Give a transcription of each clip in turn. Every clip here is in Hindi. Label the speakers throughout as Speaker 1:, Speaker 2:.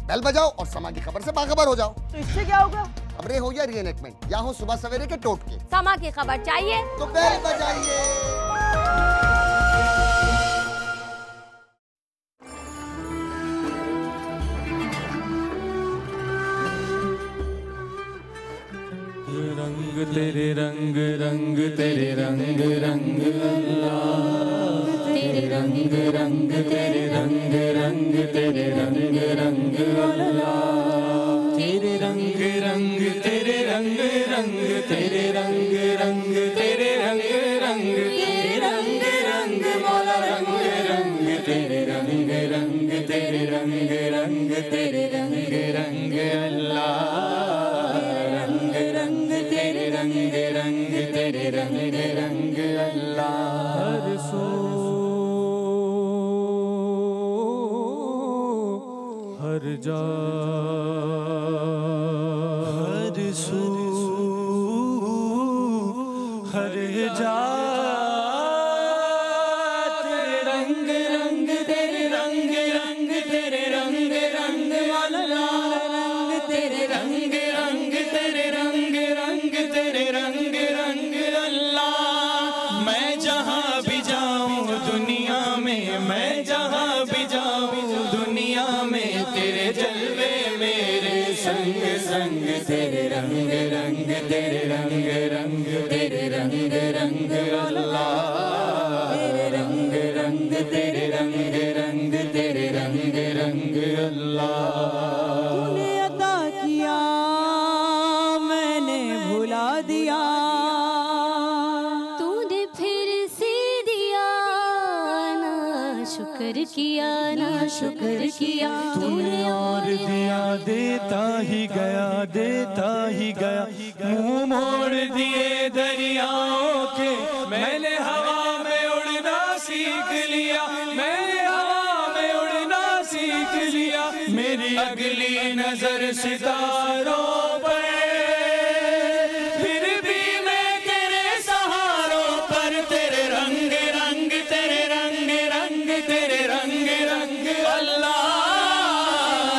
Speaker 1: बेल बजाओ और समा की खबर से बाखबर हो जाओ।
Speaker 2: तो इससे क्या होगा?
Speaker 1: खबरें हो या रीएनेक्टमेंट या हो सुबह सवेरे के टोटके,
Speaker 3: समा की खबर चाहिए
Speaker 1: तो बेल बजाइए।
Speaker 4: रंग तेरे रंग रंग तेरे रंग रंग अल्लाह, तेरे रंग रंग तेरे रंग रंग तेरे रंग रंग अल्लाह, तेरे रंग रंग तेरे रंग रंग तेरे रंग रंग तेरे रंग रंग तेरे रंग रंग मौला रंग रंग तेरे रंग रंग तेरे रंग रंग तेरे रंग रंग अल्लाह, रंग रंग तेरे रंग रंग तेरे रंग रंग अल्लाह। हर सू हर जा हर सू हर जा तेरे रंग रंग तेरे रंग रंग तेरे रंग रंग वाला रंग तेरे रंग रंग तेरे रंग रंग तेरे रंग रंग अल्लाह। मैं जहाँ भी जाऊँ दुनिया में, मैं जहाँ भी जाऊँ दुनिया में, तेरे जलवे मेरे संग संग तेरे रंग रंग तेरे रंग रंग तेरे रंग रंग अल्लाह, तेरे रंग रंग तेरे रंग रंग तेरे रंग रंग अल्लाह।
Speaker 2: तूने अता किया मैंने भुला दिया,
Speaker 3: तूने फिर से दिया ना शुक्र किया, ना शुक्र किया।
Speaker 4: तूने और दिया देता ही गया, देता ही गया। मुंह मोड़ दिए दरियाओं के, मैंने हवा में उड़ना सीख लिया, मैंने हवा में उड़ना सीख लिया। मेरी अगली नजर सितारों पर, फिर भी मैं तेरे सहारों पर, तेरे रंग रंग तेरे रंग रंग तेरे रंग रंग अल्लाह,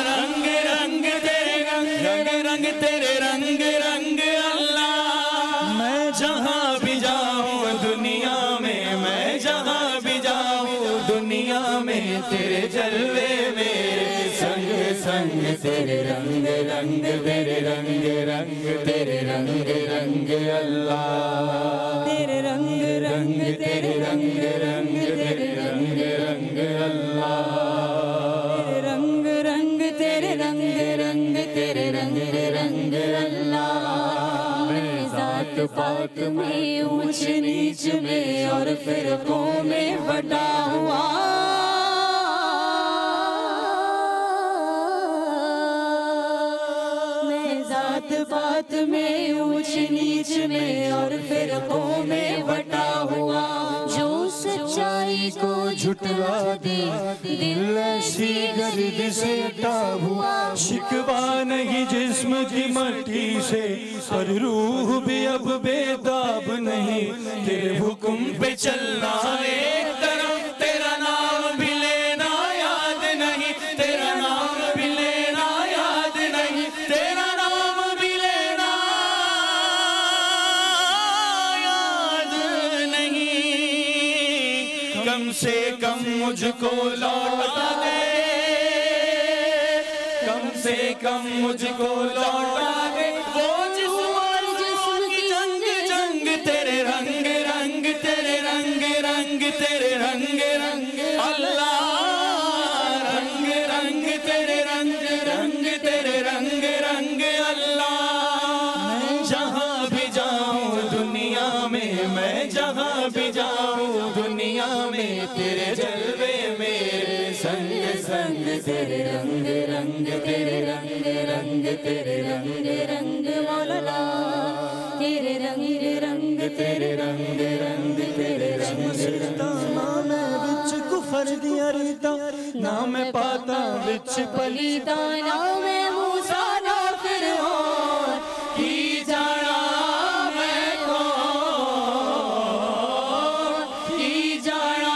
Speaker 4: रंग रंग तेरे रंग रंग तेरे रंग रंग अल्लाह। मैं जहाँ भी जाऊँ दुनिया में, मैं जहाँ भी जाऊँ दुनिया में, तेरे जलवे मेरे संग संग तेरे रंग रंग तेरे रंग रंग तेरे रंग रंग अल्लाह,
Speaker 2: तेरे रंग
Speaker 4: रंग तेरे रंग रंग तेरे रंग रंग अल्लाह,
Speaker 2: तेरे रंग रंग तेरे रंग रंग तेरे रंग रंग अल्लाह।
Speaker 4: मैं जात पात में ऊंच नीच में और फिरकों में बटा हुआ,
Speaker 2: मैं जात पात में ऊंच नीच में और फिरकों में बटा हुआ।
Speaker 3: जो सच्चाई को
Speaker 4: झुटला दे दिल ऐसी गर्द से हटा हुआ। शिकवा नहीं जिस्म की मट्टी से, पर रूह भी अब बेताब नहीं। तेरे हुक्म पे चलना एक तरफ, तेरा नाम भी लेना याद नहीं, तेरा नाम भी लेना याद नहीं, तेरा नाम भी लेना याद नहीं। कम से कम मुझको लौटा दे, कम से कम मुझको लौटा दे वो जिस्म की जंग जंग, तेरे रंग रंग तेरे रंग रंग तेरे रंग रंग अल्लाह, रंग रंग तेरे रंग रंग तेरे रंग रंग अल्लाह। मैं जहाँ भी जाऊँ दुनिया में, मैं जहाँ भी जाऊँ दुनिया में, तेरे जलवे मेरे संग संग तेरे रंग रंग तेरे रंग रंग तेरे रंग रंग मौला, तेरे रंग रंग तेरे रंग रंग तेरे रंग रंग। ना मैं विच कुफर दिया रीता, ना मैं पाता विच पलीता,
Speaker 3: ना मैं मूसा ना फिरौन
Speaker 4: की जाना मैं कौन, की जाना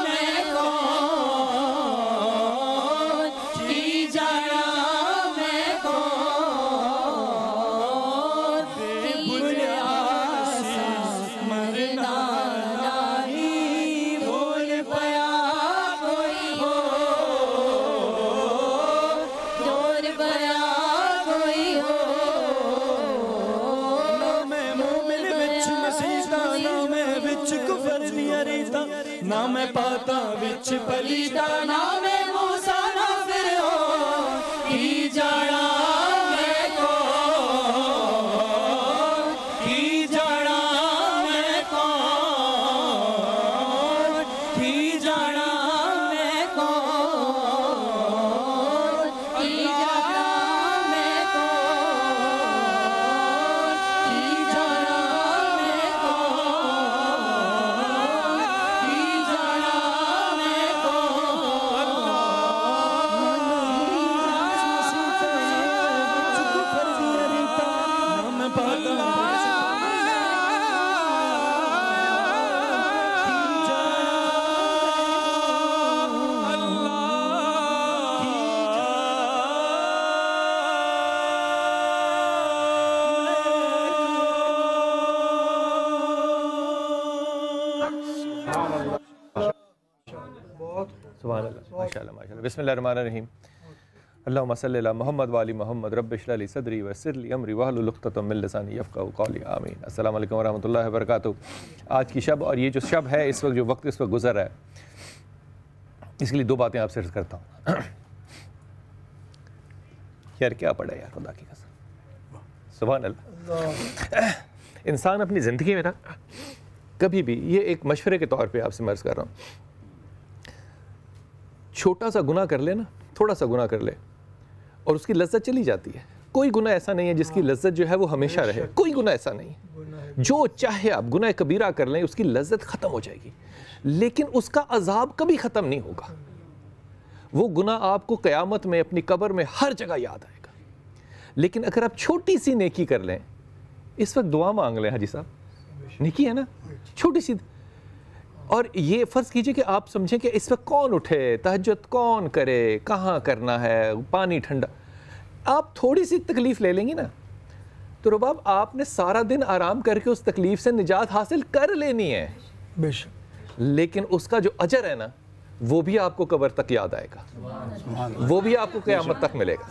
Speaker 4: मैं कौन, की जाना
Speaker 2: बया कोई हो
Speaker 4: ना मैं मोमिन विच मसीता ना मैं विच कुफर दिया रीता ना मैं पाता विच पलीता
Speaker 2: ना मैं मूसा ना फिरौन की जाना मैं कौन की जाना मैं कौन की जाना मैं कौन की जाना मैं कौन की जाना मैं कौन की जाना मैं
Speaker 5: सुभान अल्लाह माशाअल्लाह माशाअल्लाह बिस्मिल्लाहिर्रहमानिर्रहीम अल्लाहुम्मा सल्लि अला मोहम्मद व आलि मोहम्मद रब्बि इश्रह ली सदरी वयस्सिर ली अमरी वहलुल उक़दतम मिन लिसानी यफ़क़हू क़ौली आमीन। अस्सलामु अलैकुम व रहमतुल्लाहि व बरकातुहू। आज की शब और ये जो शब है इस वक्त जो वक्त इस वक्त गुज़र रहा है इसके लिए दो बातें आपसे अर्ज़ करता हूँ। यार क्या पड़ा यार खुदा की कसम, सुभान अल्लाह। इंसान अपनी ज़िंदगी में ना कभी भी, ये एक मशवरे के तौर पे आपसे मैं अर्ज़ कर रहा हूँ, छोटा सा गुनाह कर ले ना, थोड़ा सा गुनाह कर ले और उसकी लज्जत चली जाती है। कोई गुनाह ऐसा नहीं है जिसकी लज्जत जो है वो हमेशा रहे, कोई गुनाह ऐसा नहीं है। जो चाहे आप गुनाह कबीरा कर लें उसकी लज्जत ख़त्म हो जाएगी, लेकिन उसका अजाब कभी ख़त्म नहीं होगा। वो गुनाह आपको क़यामत में अपनी कब्र में हर जगह याद आएगा। लेकिन अगर आप छोटी सी नेकी कर लें, इस वक्त दुआ मांग लें हाजी साहब, नेकी है ना छोटी सी, और ये फ़र्ज़ कीजिए कि आप समझें कि इस वक्त कौन उठे, तहज्जुद कौन करे, कहाँ करना है, पानी ठंडा, आप थोड़ी सी तकलीफ़ ले लेंगी ना तो रुबाब आपने सारा दिन आराम करके उस तकलीफ़ से निजात हासिल कर लेनी है
Speaker 4: बेशक,
Speaker 5: लेकिन उसका जो अजर है ना वो भी आपको कब्र तक याद आएगा, वो भी आपको क़यामत तक मिलेगा।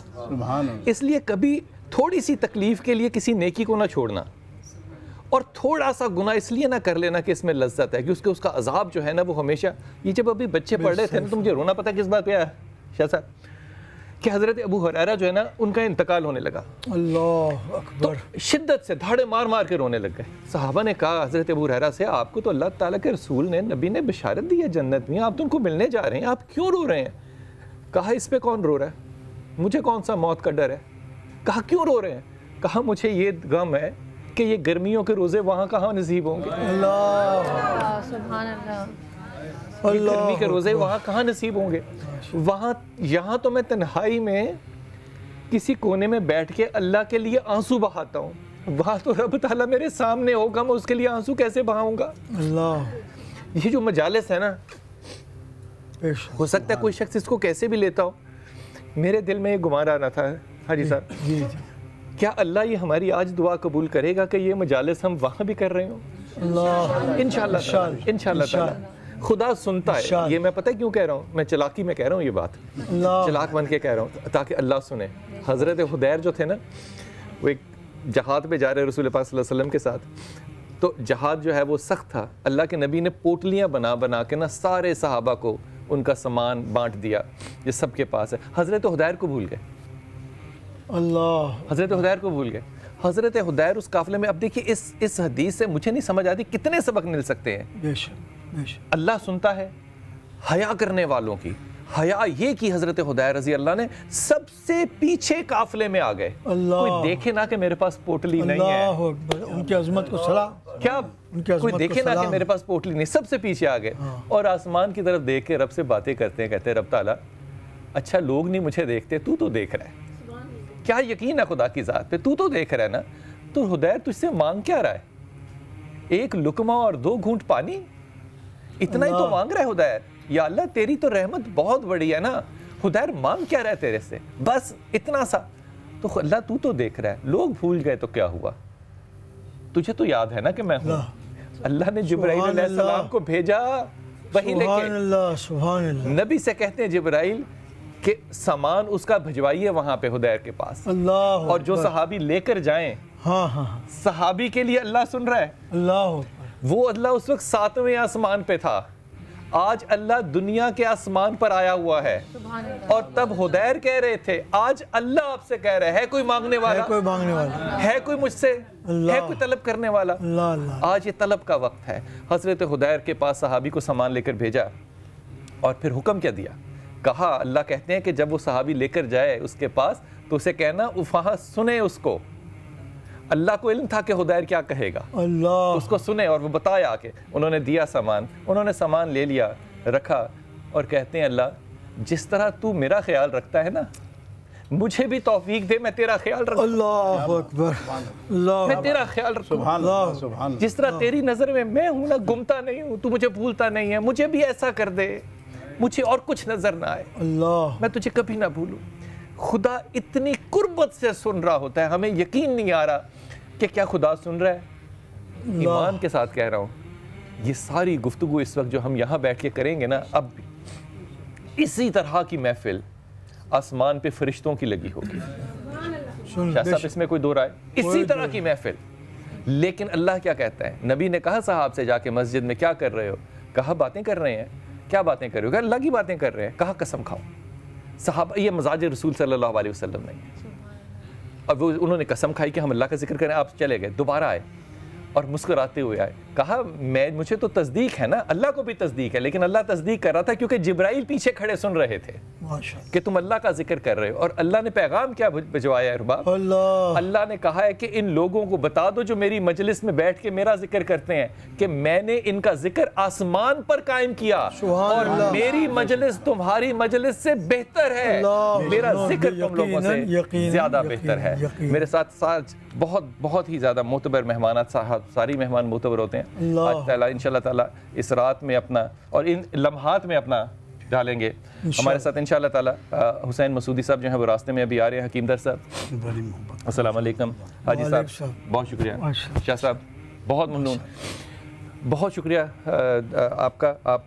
Speaker 5: इसलिए कभी थोड़ी सी तकलीफ़ के लिए किसी नेकी को ना छोड़ना, और थोड़ा सा गुनाह इसलिए ना कर लेना कि इसमें लज्जत है, कि उसका अजाब जो है ना वो हमेशा, ये जब अभी बच्चे पढ़ रहे थे ना तो मुझे रोना पता किस बात पे आया शाह साहब, कि हज़रत अबू हुरैरा जो है ना उनका इंतकाल होने लगा।
Speaker 4: अल्लाह अकबर।
Speaker 5: तो शिद्दत से धाड़े मार मार के रोने लग गए। सहाबा ने कहा हज़रत अबू हुरैरा से, आपको तो अल्लाह ताला के रसूल ने, नबी ने बिशारत दी है जन्नत में, आप तो उनको मिलने जा रहे हैं, आप क्यों रो रहे हैं? कहा इस पे कौन रो रहा है, मुझे कौन सा मौत का डर है। कहा क्यों रो रहे हैं? कहा मुझे ये गम है कि ये गर्मियों के रोज़े वहाँ कहाँ नसीब होंगे।
Speaker 4: अल्लाह
Speaker 3: सुभान अल्लाह।
Speaker 5: गर्मी के रोज़े वहाँ कहाँ नसीब होंगे। वहाँ, यहाँ तो मैं तन्हाई में किसी कोने में बैठ के अल्लाह के लिए आंसू बहाता हूँ, वहाँ तो रब ताला मेरे सामने होगा, मैं उसके लिए आंसू कैसे बहाऊंगा।
Speaker 4: अल्लाह,
Speaker 5: ये जो मजालिस है ना, हो सकता है कोई शख्स इसको कैसे भी लेता हो। मेरे दिल में ये गुमान आ रहा था हाजी साहब, क्या अल्लाह ये हमारी आज दुआ कबूल करेगा कि ये मजालिस हम वहाँ भी कर रहे हो? इंशाअल्लाह इंशाअल्लाह खुदा सुनता है। ये मैं पता है क्यों कह रहा हूँ, मैं चलाकी में कह रहा हूँ, ये बात चलाक बन के कह रहा हूँ ताकि अल्लाह सुने। हज़रत हुदैर जो थे ना, वो एक जहाद पे जा रहे रसूल पाक सल्लल्लाहु अलैहि वसल्लम के साथ, तो जहाद जो है वो सख्त था। अल्लाह के नबी ने पोटलियाँ बना बना के ना सारे सहाबा को उनका सामान बांट दिया ये सबके पास है। हज़रत हुदैर को भूल गए,
Speaker 4: अल्लाह,
Speaker 5: हज़रत हुदैर को भूल गए। हज़रत हुदैर उस काफ़िले में, अब देखिए इस हदीस से मुझे नहीं समझ आती कितने सबक मिल सकते हैं। अल्लाह सुनता है हया करने वालों की। हया ये की हज़रत हुदैर रज़ी अल्लाह ने सबसे पीछे काफ़िले में आ गए। कोई देखे ना कि मेरे पास पोटली नहीं है,
Speaker 4: उनकी अज़मत को सलाह,
Speaker 5: क्या कोई देखे ना कि मेरे पास पोटली नहीं, सबसे पीछे आ गए। और आसमान की तरफ देख के रब से बातें करते हैं, कहते हैं रब ताला अच्छा लोग नहीं मुझे देखते, तू तो देख रहा है, क्या यकीन है खुदा की ज़ात पे, तू तो देख रहा है ना। तो हुदैर तुझसे मांग क्या रहा है? एक लुकमा और 2 घूंट पानी, इतना ही तो मांग रहा है हुदैर। या अल्लाह तेरी तो रहमत बहुत बड़ी है ना, हुदैर मांग क्या रहा है तेरे से, बस इतना सा। तो अल्लाह तू तो देख रहा है, लोग भूल गए तो क्या हुआ, तुझे तो याद है ना कि मैं हूँ। अल्लाह ने जिब्राइल अलैहिस्सलाम को भेजा वही लेके, नबी से कहते हैं जिब्राइल कि सामान उसका भिजवाइए वहां पे हुदैर के पास,
Speaker 6: अल्लाह
Speaker 5: और जो सहाबी लेकर जाएं,
Speaker 6: हाँ हाँ
Speaker 5: सहाबी के लिए अल्लाह सुन रहा है।
Speaker 6: अल्लाह
Speaker 5: वो अल्लाह उस वक्त 7वें आसमान पे था, आज अल्लाह दुनिया के आसमान पर आया हुआ है। और तब हुदैर कह रहे थे, आज अल्लाह आपसे कह रहा है कोई मांगने वाला,
Speaker 6: कोई मांगने वाला
Speaker 5: है कोई मुझसे,
Speaker 6: अल्लाह।
Speaker 5: है कोई तलब करने वाला।
Speaker 6: अल्लाह अल्लाह
Speaker 5: आज ये तलब का वक्त है। हजरत हुदैर के पास सहाबी को सामान लेकर भेजा और फिर हुक्म क्या दिया, कहा, अल्लाह कहते हैं कि जब वो सहाबी लेकर जाए उसके पास तो उसे कहना वहाँ सुने उसको। अल्लाह को इल्म था कि हुदैर क्या कहेगा,
Speaker 6: अल्लाह
Speaker 5: उसको सुने और वो बताया आके। उन्होंने दिया सामान, उन्होंने सामान ले लिया, रखा, और कहते हैं अल्लाह जिस तरह तू मेरा ख्याल रखता है ना, मुझे भी तौफीक दे, मैं तेरा ख्याल रखूं।
Speaker 6: अल्लाह अकबर, अल्लाह
Speaker 5: मैं तेरा ख्याल रखूं। जिस तरह तेरी नज़र में मैं हूं ना, गुमता नहीं हूं, तू मुझे भूलता नहीं है, मुझे भी ऐसा कर दे, मुझे और कुछ नजर ना आए,
Speaker 6: अल्लाह
Speaker 5: मैं तुझे कभी ना भूलूं। खुदा इतनी कुर्बत से सुन रहा होता है, हमें यकीन नहीं आ रहा कि क्या खुदा सुन रहा है। ईमान के साथ कह रहा हूँ, ये सारी गुफ्तगू इस वक्त जो हम यहाँ बैठ के करेंगे ना, अब भी इसी तरह की महफिल आसमान पे फरिश्तों की लगी होगी। शाह साहब, इसमें कोई दो राय, इसी तरह की महफिल। लेकिन अल्लाह क्या कहता है, नबी ने कहा साहब से जाके मस्जिद में क्या कर रहे हो, कहा बातें कर रहे हैं। क्या बातें कर रहे हो, कहा अल्लाह की बातें कर रहे हैं। कहा कसम खाओ। साहब, ये मजाज रसूल सल्लल्लाहु अलैहि वसल्लम नहीं है। और वो उन्होंने कसम खाई कि हम अल्लाह का जिक्र करें। आप चले गए, दोबारा आए और मुस्कुराते हुए आए, कहा मुझे तो तस्दीक है ना, अल्लाह को भी तस्दीक है, लेकिन अल्लाह तस्दीक कर रहा था क्योंकि जिब्राइल पीछे खड़े सुन रहे थे कि तुम अल्लाह का जिक्र कर रहे हो। और अल्लाह ने पैगाम क्या भिजवाया है रुबाब, अल्लाह ने कहा है कि इन लोगों को बता दो जो मेरी मजलिस में बैठ के मेरा जिक्र करते हैं कि मैंने इनका जिक्र आसमान पर कायम किया और मेरी मजलिस तुम्हारी मजलिस से बेहतर है, मेरा जिक्र तुम लोगों से ज्यादा बेहतर है। मेरे साथ बहुत बहुत ही ज्यादा मोतबर मेहमान साहब, सारी मेहमान मोतबर होते हैं। आज ताला इंशाल्लाह ताला इस रात में अपना और इन लम्हात में अपना डालेंगे। हमारे साथ इंशाल्लाह ताला हुसैन मसूदी साहब जो हैं वो रास्ते में अभी आ रहे हैं। हकीम दर साहब, अस्सलाम वालेकुम। हाजी साहब, बहुत शुक्रिया। शाह साहब, बहुत ममनून, बहुत शुक्रिया आपका। आप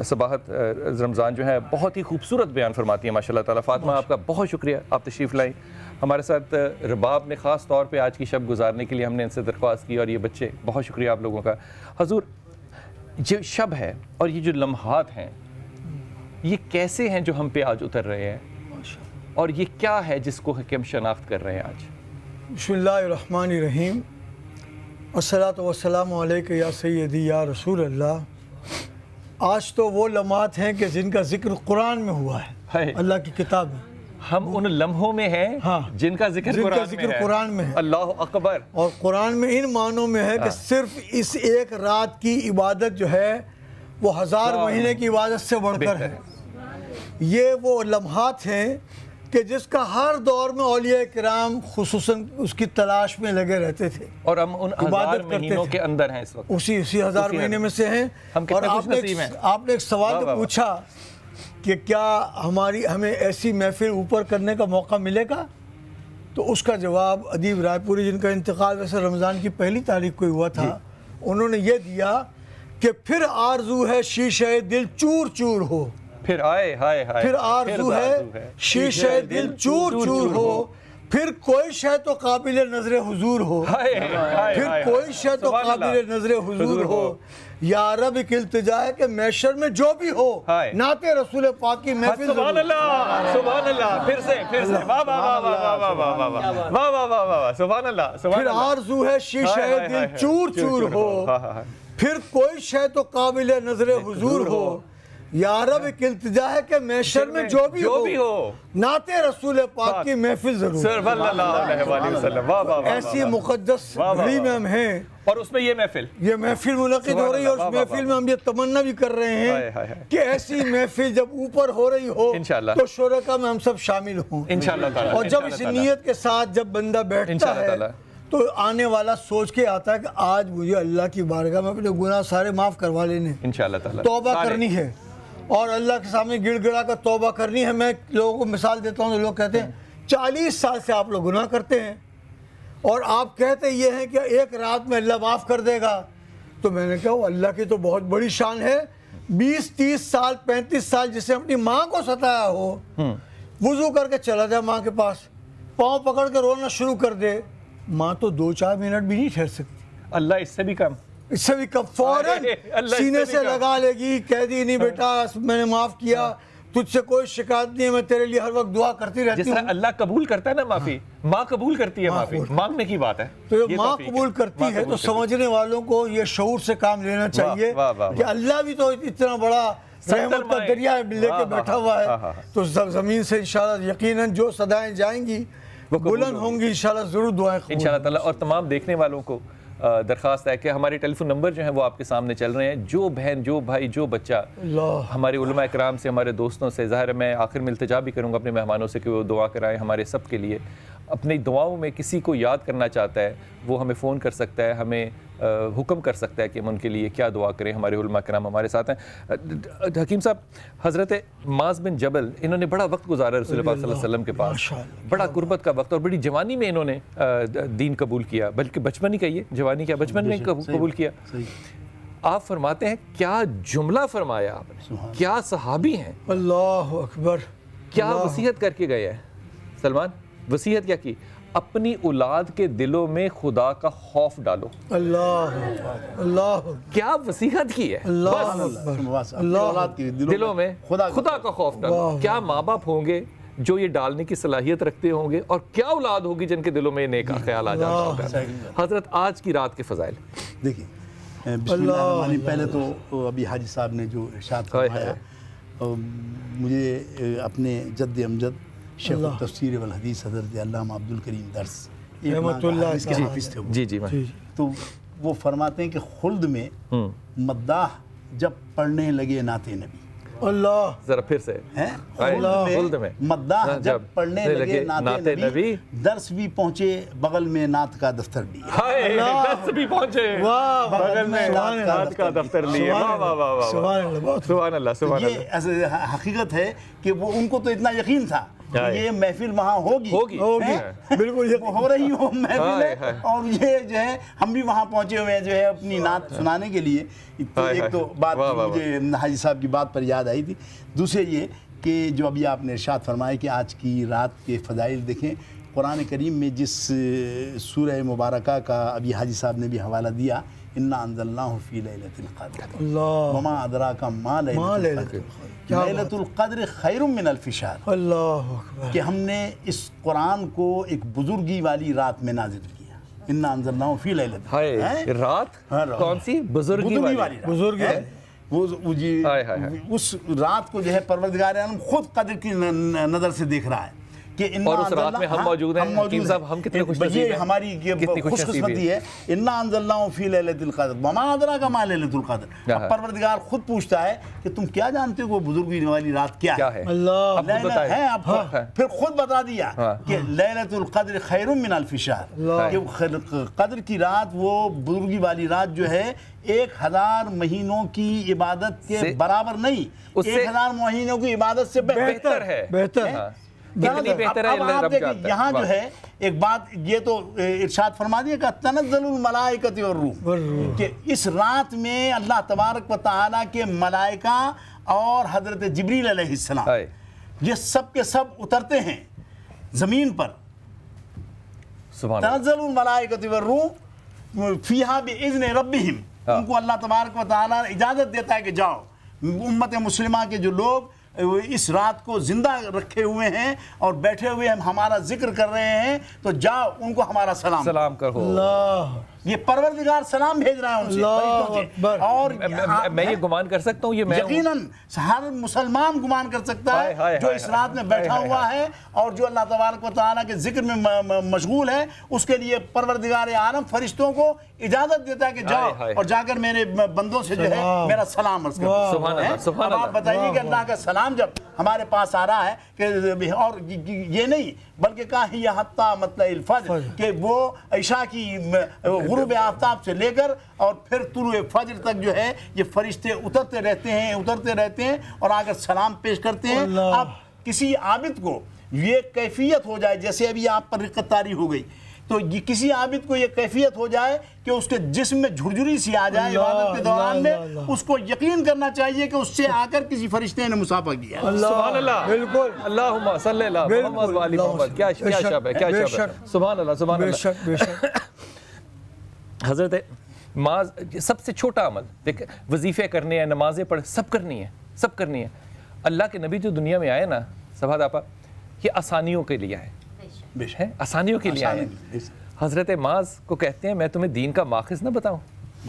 Speaker 5: सबाहत रमज़ान जो है बहुत ही खूबसूरत बयान फरमाती हैं माशाल्लाह ताला। फातिमा, आपका बहुत शुक्रिया, आप तशरीफ़ लाई हमारे साथ। रबाब ने ख़ास तौर पे आज की शब गुजारने के लिए हमने इनसे दरख्वास्त की, और ये बच्चे, बहुत शुक्रिया आप लोगों का। हजूर, जो शब है और ये जो लम्हात हैं, ये कैसे हैं जो हम पे आज उतर रहे हैं, और ये क्या है जिसको हम शनाख्त कर रहे हैं आज?
Speaker 6: बिस्मिल्लाहिर्रहमानिर्रहीम, अस्सलातु वस्सलामु अलैका या सय्यदी या रसूल अल्लाह। आज तो वो लम्हात हैं कि जिनका जिक्र कुरान में हुआ है, अल्लाह की किताब में।
Speaker 5: हम उन लम्हों में हैं,
Speaker 6: हाँ,
Speaker 5: जिनका जिक्र कुरान में है। अल्लाह अकबर।
Speaker 6: और कुरान में इन मानों में है कि सिर्फ इस एक रात की इबादत जो है वो 1000 महीने की इबादत से बढ़कर है। ये वो लम्हात हैं कि जिसका हर दौर में औलिया किराम खुसूसन उसकी तलाश में लगे रहते थे, और
Speaker 5: हम उन 1000 महीनों के अंदर हैं इस वक्त,
Speaker 6: उसी 1000 महीने में से हैं। और आपने एक सवाल तो पूछा कि क्या हमें ऐसी महफिल ऊपर करने का मौका मिलेगा, तो उसका जवाब अदीब रायपुरी, जिनका इंतकाल वैसे रमज़ान की पहली तारीख को हुआ था, उन्होंने ये दिया कि फिर आरजू है शीशे दिल चूर चूर हो।
Speaker 5: फिर आए हाय हाय,
Speaker 6: फिर आरजू है शीशे दिल चूर चूर हो, फिर कोई शय तो काबिल नजरे हुजूर हो, फिर कोई शय तो काबिल नजरे हुजूर हो। या रब की इल्तिजा है कि मैशर में जो भी हो, नाते रसूल पाक की महफिल।
Speaker 5: सुभान अल्लाह, सुभान अल्लाह। फिर से वाह वाह वाह वाह वाह वाह वाह वाह वाह वाह वाह वाह, सुभान अल्लाह।
Speaker 6: फिर आरजू है शीशे दिल चूर चूर हो, फिर कोई शय तो काबिल नजरे हुजूर हो। या रब की इल्तिजा है कि मैशर में जो भी हो, नाते रसूल पाक की महफिल जरूर। ऐसी मुकद्दस घड़ी में हम हैं,
Speaker 5: और उसमें ये महफिल
Speaker 6: मुनक़िद हो रही है। और उस महफिल में हम ये तमन्ना भी कर रहे हैं कि ऐसी महफिल जब ऊपर हो रही हो तो शुरका में हम सब शामिल हों इंशाअल्लाह। और जब इस नीयत के साथ जब बंदा बैठता है तो आने वाला सोच के आता है कि आज मुझे अल्लाह की बारगाह में अपने गुनाह सारे माफ़ करवा लेने, इंशाअल्लाह तौबा करनी है और अल्लाह के सामने गिड़गिड़ा कर तौबा करनी है। मैं लोगों को मिसाल देता हूँ, तो लोग कहते हैं 40 साल से आप लोग गुनाह करते हैं और आप कहते ये हैं कि एक रात में अल्लाह माफ़ कर देगा। तो मैंने कहा अल्लाह की तो बहुत बड़ी शान है, 20-30 साल 35 साल जिसने अपनी माँ को सताया हो, वुजू करके चला जाए माँ के पास, पाँव पकड़ के रोना शुरू कर दे, माँ तो 2-4 मिनट भी नहीं ठहर सकती।
Speaker 5: अल्लाह इससे भी कम,
Speaker 6: इससे भी कम फौरन सीने से लगा लेगी, कह दी नहीं बेटा मैंने माफ किया, तुझसे कोई शिकायत नहीं है, मैं तेरे लिए हर वक्त दुआ करती रहती हूँ।
Speaker 5: अल्लाह कबूल करता है ना माफी, माँ कबूल करती है माफी, मांगने की बात है।
Speaker 6: तो ये माँ कबूल करती है, तो समझने वालों को ये शऊर से काम लेना चाहिए कि अल्लाह भी तो इतना बड़ा रहमत का दरिया लेके बैठा हुआ है, तो जमीन से इंशाल्लाह यकीनन जो सदाएं जाएंगी वो बुलंद होंगी, इंशाल्लाह जरूर दुआएं
Speaker 5: इंशाल्लाह ताला। और तमाम देखने वालों को दरख्वास्त है कि हमारे टेलीफोन नंबर जो हैं वो आपके सामने चल रहे हैं। जो बहन, जो भाई, जो बच्चा हमारे उलमा इकराम से, हमारे दोस्तों से, ज़ाहिर है मैं आखिर में इल्तिजा भी करूँगा अपने मेहमानों से कि वो दुआ कराएं हमारे सब के लिए। अपनी दुआओं में किसी को याद करना चाहता है वो हमें फ़ोन कर सकता है, हमें हुक्म कर सकता है कि हम उनके लिए क्या दुआ करें। हमारे उलमा किराम हमारे साथ हैं। हकीम साहब, हज़रत माज़ बिन जबल, इन्होंने बड़ा वक्त गुजारा रसूल पाक सल्लल्लाहु अलैहि वसल्लम के पास, बड़ा कुर्बत का वक्त, और बड़ी जवानी में इन्होंने दीन कबूल किया, बल्कि बचपन ही कहिए, जवानी क्या बचपन में कबूल किया। आप फरमाते हैं, क्या जुमला फरमाया आपने, क्या सहाबी हैं,
Speaker 6: अल्लाह अकबर,
Speaker 5: क्या वसीयत करके गए हैं सलमान? वसीयत क्या की? अपनी औलाद के दिलों में खुदा का खौफ डालो।
Speaker 6: अल्लाह अल्लाह,
Speaker 5: क्या वसीयत की है?
Speaker 6: अल्लाह
Speaker 5: दिलों में खुदा का खौफ डालो। क्या माँ बाप होंगे जो ये डालने की सलाहियत रखते होंगे, और क्या औलाद होगी जिनके दिलों में नेक ख्याल आ जाता होगा। हजरत आज की रात के फजाइल
Speaker 7: देखिए, पहले तो अभी हाजी साहब ने जो इरशाद फरमाया, मुझे अपने जद्द अमजद शेख तफसीर वल हदीस हज़रत अल्लामा अब्दुल करीम दर्स
Speaker 5: जी
Speaker 7: तो वो फरमाते हैं कि खुल्द में मद्दाह जब पढ़ने लगे नाते नबी,
Speaker 6: अल्लाह,
Speaker 5: जरा फिर से
Speaker 7: खुल्द में मद्दाह जब पढ़ने लगे नाते नबी, दर्स भी पहुंचे बगल में नात का दफ्तर लिए,
Speaker 5: दर्स भी पहुंचे बगल में नात का दफ्तर लिए। वाह वाह वाह वाह, सुभान अल्लाह, सुभान अल्लाह।
Speaker 7: ये हकीकत है कि वो उनको तो इतना यकीन था ये महफिल वहाँ होगी, बिल्कुल ये हो रही हो महफिल है, और ये जो है हम भी वहाँ पहुँचे हुए हैं जो है अपनी नात सुनाने के लिए। तो एक तो बात मुझे हाजी साहब की बात पर याद आई थी। दूसरे ये कि जो अभी आपने इरशाद फरमाया कि आज की रात के फ़ज़ाइल देखें, कुरान करीम में जिस सूरह मुबारका का अभी हाजी साहब ने भी हवाला दिया, इन्ना अंज़लनाहु फ़ी लैलतिल क़द्र वमा अदराका मा लैलतुल क़द्र, लैलतुल क़द्र खैरुम मिन अल्फ़ि शहर।
Speaker 6: अल्लाहु अकबर,
Speaker 7: कि हमने इस कुरान को एक बुजुर्गी वाली रात में नाज़िल किया। इन्ना अंज़लनाहु फ़ी लैलतिल
Speaker 5: रात, कौन सी बुजुर्गी वाली
Speaker 7: बुजुर्ग है वो जी, उस रात को जो है परवरदिगार आलम खुद कद्र की नज़र से देख रहा है कि
Speaker 5: और उस रात में हम मौजूद हैं। हकीम साहब, हम कितने खुशनसीब हैं,
Speaker 7: हमारी खुशकिस्मती है। इन्ना अंज़लनाहु फ़ी लैलतिल क़द्र वमा अदराका मा लैलतुल क़द्र। परवरदिगार खुद पूछता है कि तुम क्या जानते हो वो बुजुर्गी वाली रात क्या है?
Speaker 6: अल्लाह
Speaker 7: है आपको फिर खुद बता दिया कि लैलतुल क़द्र खैरुम मिन अल्फ़ि शहर, कद्र की रात, वो बुजुर्गी वाली रात जो है 1000 महीनों की इबादत के बराबर नहीं, 1000 महीनों की इबादत से बेहतर है।
Speaker 5: कितनी बेहतर है।
Speaker 7: अब आप देखिए यहाँ जो है एक बात ये तो इरशाद फरमा दिया कि तनज़्ज़लुल मलाइकतु वर्रूह, कि इस रात में अल्लाह तबारक व तआला के मलाइका और हज़रत जिब्रील अलैहिस्सलाम ये सब के सब उतरते हैं ज़मीन पर। तनज़्ज़लुल मलाइकतु वर्रूह फ़ीहा बिइज़्नि रब्बिहिम, उनको अल्लाह तबारक व तआला इजाज़त देता है कि जाओ, उम्मत मुस्लिमा के जो लोग इस रात को जिंदा रखे हुए हैं और बैठे हुए हम हमारा जिक्र कर रहे हैं, तो जाओ उनको हमारा सलाम करो। ये परवरदिगार सलाम भेज रहा है उनसे। और
Speaker 5: मैं ये गुमान कर सकता हूँ, ये मैं
Speaker 7: यकीनन हर मुसलमान गुमान कर सकता है जो इस रात में बैठा हुआ है और जो अल्लाह तबारक व तआला के जिक्र में मशगूल है, उसके लिए परवरदिगार आलम फरिश्तों को इजाजत देता है कि जाओ और जाकर मेरे बंदों से जो है मेरा सलाम अर्ज करो। अब आप बताइए कि अल्लाह का सलाम जब हमारे पास आ रहा है कि, और ये नहीं बल्कि कहा यह हत्ता मतलब फज्र, कि वो ईशा की गुरूब आफ्ताब से लेकर और फिर तुलुए फज्र तक जो है ये फरिश्ते उतरते रहते हैं और आकर सलाम पेश करते हैं। अब किसी आबिद को ये कैफियत हो जाए, जैसे अभी आप पर रिक्कत तारी हो गई, तो ये किसी आबिद को ये कैफियत हो जाए कि उसके जिस्म में झुरझुरी सी आ जाए इबादत के दौरान में, उसको यकीन करना चाहिए कि उससे आकर किसी फरिश्ते ने मुसाफा किया।
Speaker 5: सुभान अल्लाह,
Speaker 6: बिल्कुल,
Speaker 5: अल्लाहुम्मा सल्ली अला मुहम्मद व आलि मुहम्मद। क्या शब है, क्या शब है, सुभान अल्लाह, सुभान अल्लाह। हजरत माज सबसे छोटा अमल देख, वजीफे करने हैं, नमाजें पढ़, सब करनी है, सब करनी है। अल्लाह के नबी जो दुनिया में आए ना सभाद आपा, ये आसानियों के लिए आए, आसानियों के लिए आए। हजरत माज को कहते हैं मैं तुम्हें दीन का माखिज ना बताऊं।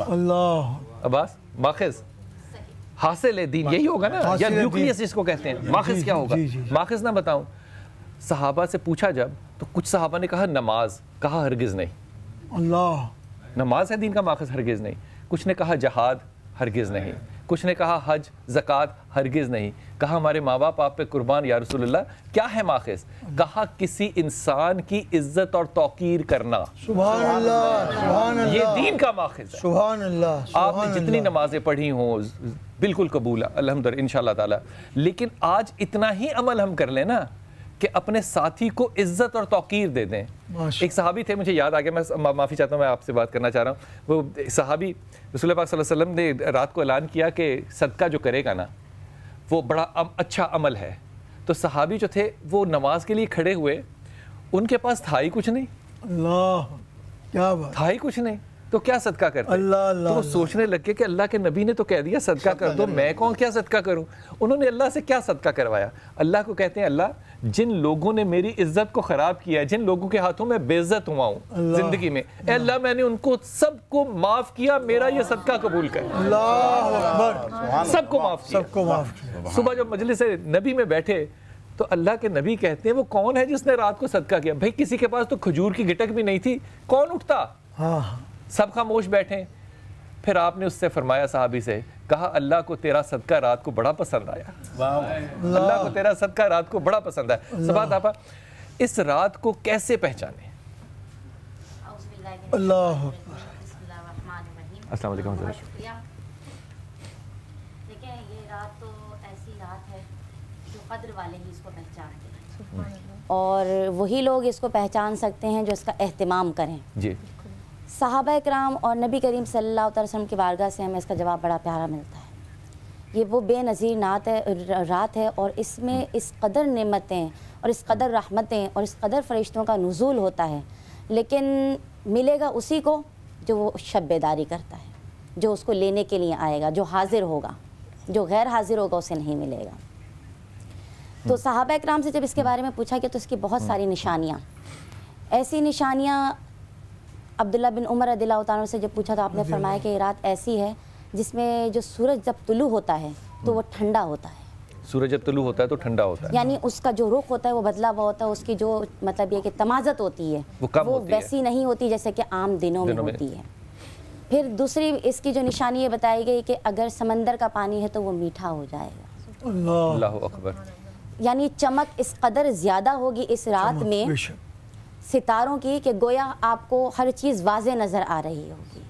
Speaker 6: अल्लाह
Speaker 5: अब्बास, माखिज हासिल है दीन, यही होगा ना, या न्यूक्लियस जिसको कहते हैं। माखिज क्या होगा, माखिज ना बताऊं। सहाबा से पूछा जब, तो कुछ सहाबा ने कहा नमाज, कहा हरगिज नहीं।
Speaker 6: अल्लाह,
Speaker 5: नमाज है दीन का माखिज, हरगिज नहीं। कुछ ने कहा जहाद, हरगिज नहीं। कुछ ने कहा हज ज़कात, हरगिज नहीं। कहा हमारे माँ बाप आप पे कुर्बान या रसूलुल्लाह, क्या है माखिज? कहा किसी इंसान की इज्जत और तौकीर करना।
Speaker 6: सुभान अल्लाह, सुभान अल्लाह,
Speaker 5: ये दीन का माखिज है।
Speaker 6: सुभान अल्लाह।
Speaker 5: आपने जितनी नमाजें पढ़ी हों बिल्कुल कबूल है अल्हम्दुलिल्लाह इंशाअल्लाह ताला, लेकिन आज इतना ही अमल हम कर लें ना कि अपने साथी को इज्जत और तौकीर दे दें। एक सहाबी थे, मुझे याद आ गया, मैं माफ़ी चाहता हूँ, मैं आपसे बात करना चाह रहा हूँ। वो सहाबी रसूल पाक सल्लल्लाहु अलैहि वसल्लम ने रात को ऐलान किया कि सदका जो करेगा ना वो बड़ा अच्छा अमल है। तो सहाबी जो थे वो नमाज के लिए खड़े हुए, उनके पास था ही कुछ नहीं।
Speaker 6: अल्लाह, क्या बात,
Speaker 5: था ही कुछ नहीं, तो क्या सदका करते?
Speaker 6: अल्लाह अल्लाह,
Speaker 5: तो वो सोचने लगे कि अल्लाह के नबी ने तो कह दिया सदका कर दो, मैं कौन क्या सदका करूं? उन्होंने अल्लाह से क्या सदका करवाया? अल्लाह को कहते हैं अल्लाह जिन लोगों ने मेरी इज्जत को खराब किया है, जिन लोगों के हाथों में बेइज्जत हुआ हूं जिंदगी में, अल्लाह मैंने उनको सबको माफ किया, मेरा ये सदका कबूल कर।
Speaker 6: अल्लाह अकबर,
Speaker 5: सबको माफ किया,
Speaker 6: सबको माफ किया।
Speaker 5: सुबह जब मजलिस नबी में बैठे तो अल्लाह के नबी कहते हैं वो कौन है जिसने रात को सदका किया? भाई किसी के पास तो खजूर की गिटक भी नहीं थी, कौन उठता?
Speaker 6: हाँ,
Speaker 5: सब खामोश बैठे। फिर आपने उससे फरमाया, साहबी से कहा अल्लाह को तेरा सदका रात को बड़ा पसंद आया। अल्लाह को तेरा सदका रात को बड़ा पसंद आया। सबात आपा, इस रात को कैसे पहचाने?
Speaker 6: अल्लाह,
Speaker 5: अस्सलाम वालेकुम।
Speaker 3: देखिए ये रात तो ऐसी रात है जो कद्र वाले ही इसको पहचानते हैं, और वही लोग इसको पहचान सकते हैं जो इसका एहतिमाम करें।
Speaker 5: जी,
Speaker 3: सहाबा इकराम और नबी करीम सल्लल्लाहु अलैहि वसल्लम की बारगाह से हमें इसका जवाब बड़ा प्यारा मिलता है। ये वो बेनज़ीर रात है, और इसमें इस कदर नेमतें और इस कदर रहमतें और इस कदर फरिश्तों का नुज़ूल होता है, लेकिन मिलेगा उसी को जो वो शब बेदारी करता है, जो उसको लेने के लिए आएगा, जो हाजिर होगा। जो गैर हाजिर होगा उसे नहीं मिलेगा। तो सहाबा इकराम से जब इसके बारे में पूछा गया तो इसकी बहुत सारी निशानियाँ, ऐसी निशानियाँ अब्दुल्ला बिन उमर रदियल्लाहु ताला से जब पूछा तो आपने फरमाया कि ये रात ऐसी है जिसमें जो सूरज जब तुलू होता है तो वो ठंडा होता है।
Speaker 5: सूरज जब तुलू होता है तो ठंडा होता है,
Speaker 3: यानी उसका जो रुख होता है वो बदला हुआ होता है, उसकी जो मतलब ये कि तमाज़त होती है वो वैसी नहीं होती जैसे कि आम दिनों में होती है। फिर दूसरी इसकी जो निशानी ये बताई गई कि अगर समंदर का पानी है तो वो मीठा हो जाएगा।
Speaker 5: अल्लाहु अकबर।
Speaker 3: यानी चमक इस कदर ज़्यादा होगी इस रात में सितारों की कि गोया आपको हर चीज़ वाज़े नज़र आ रही होगी,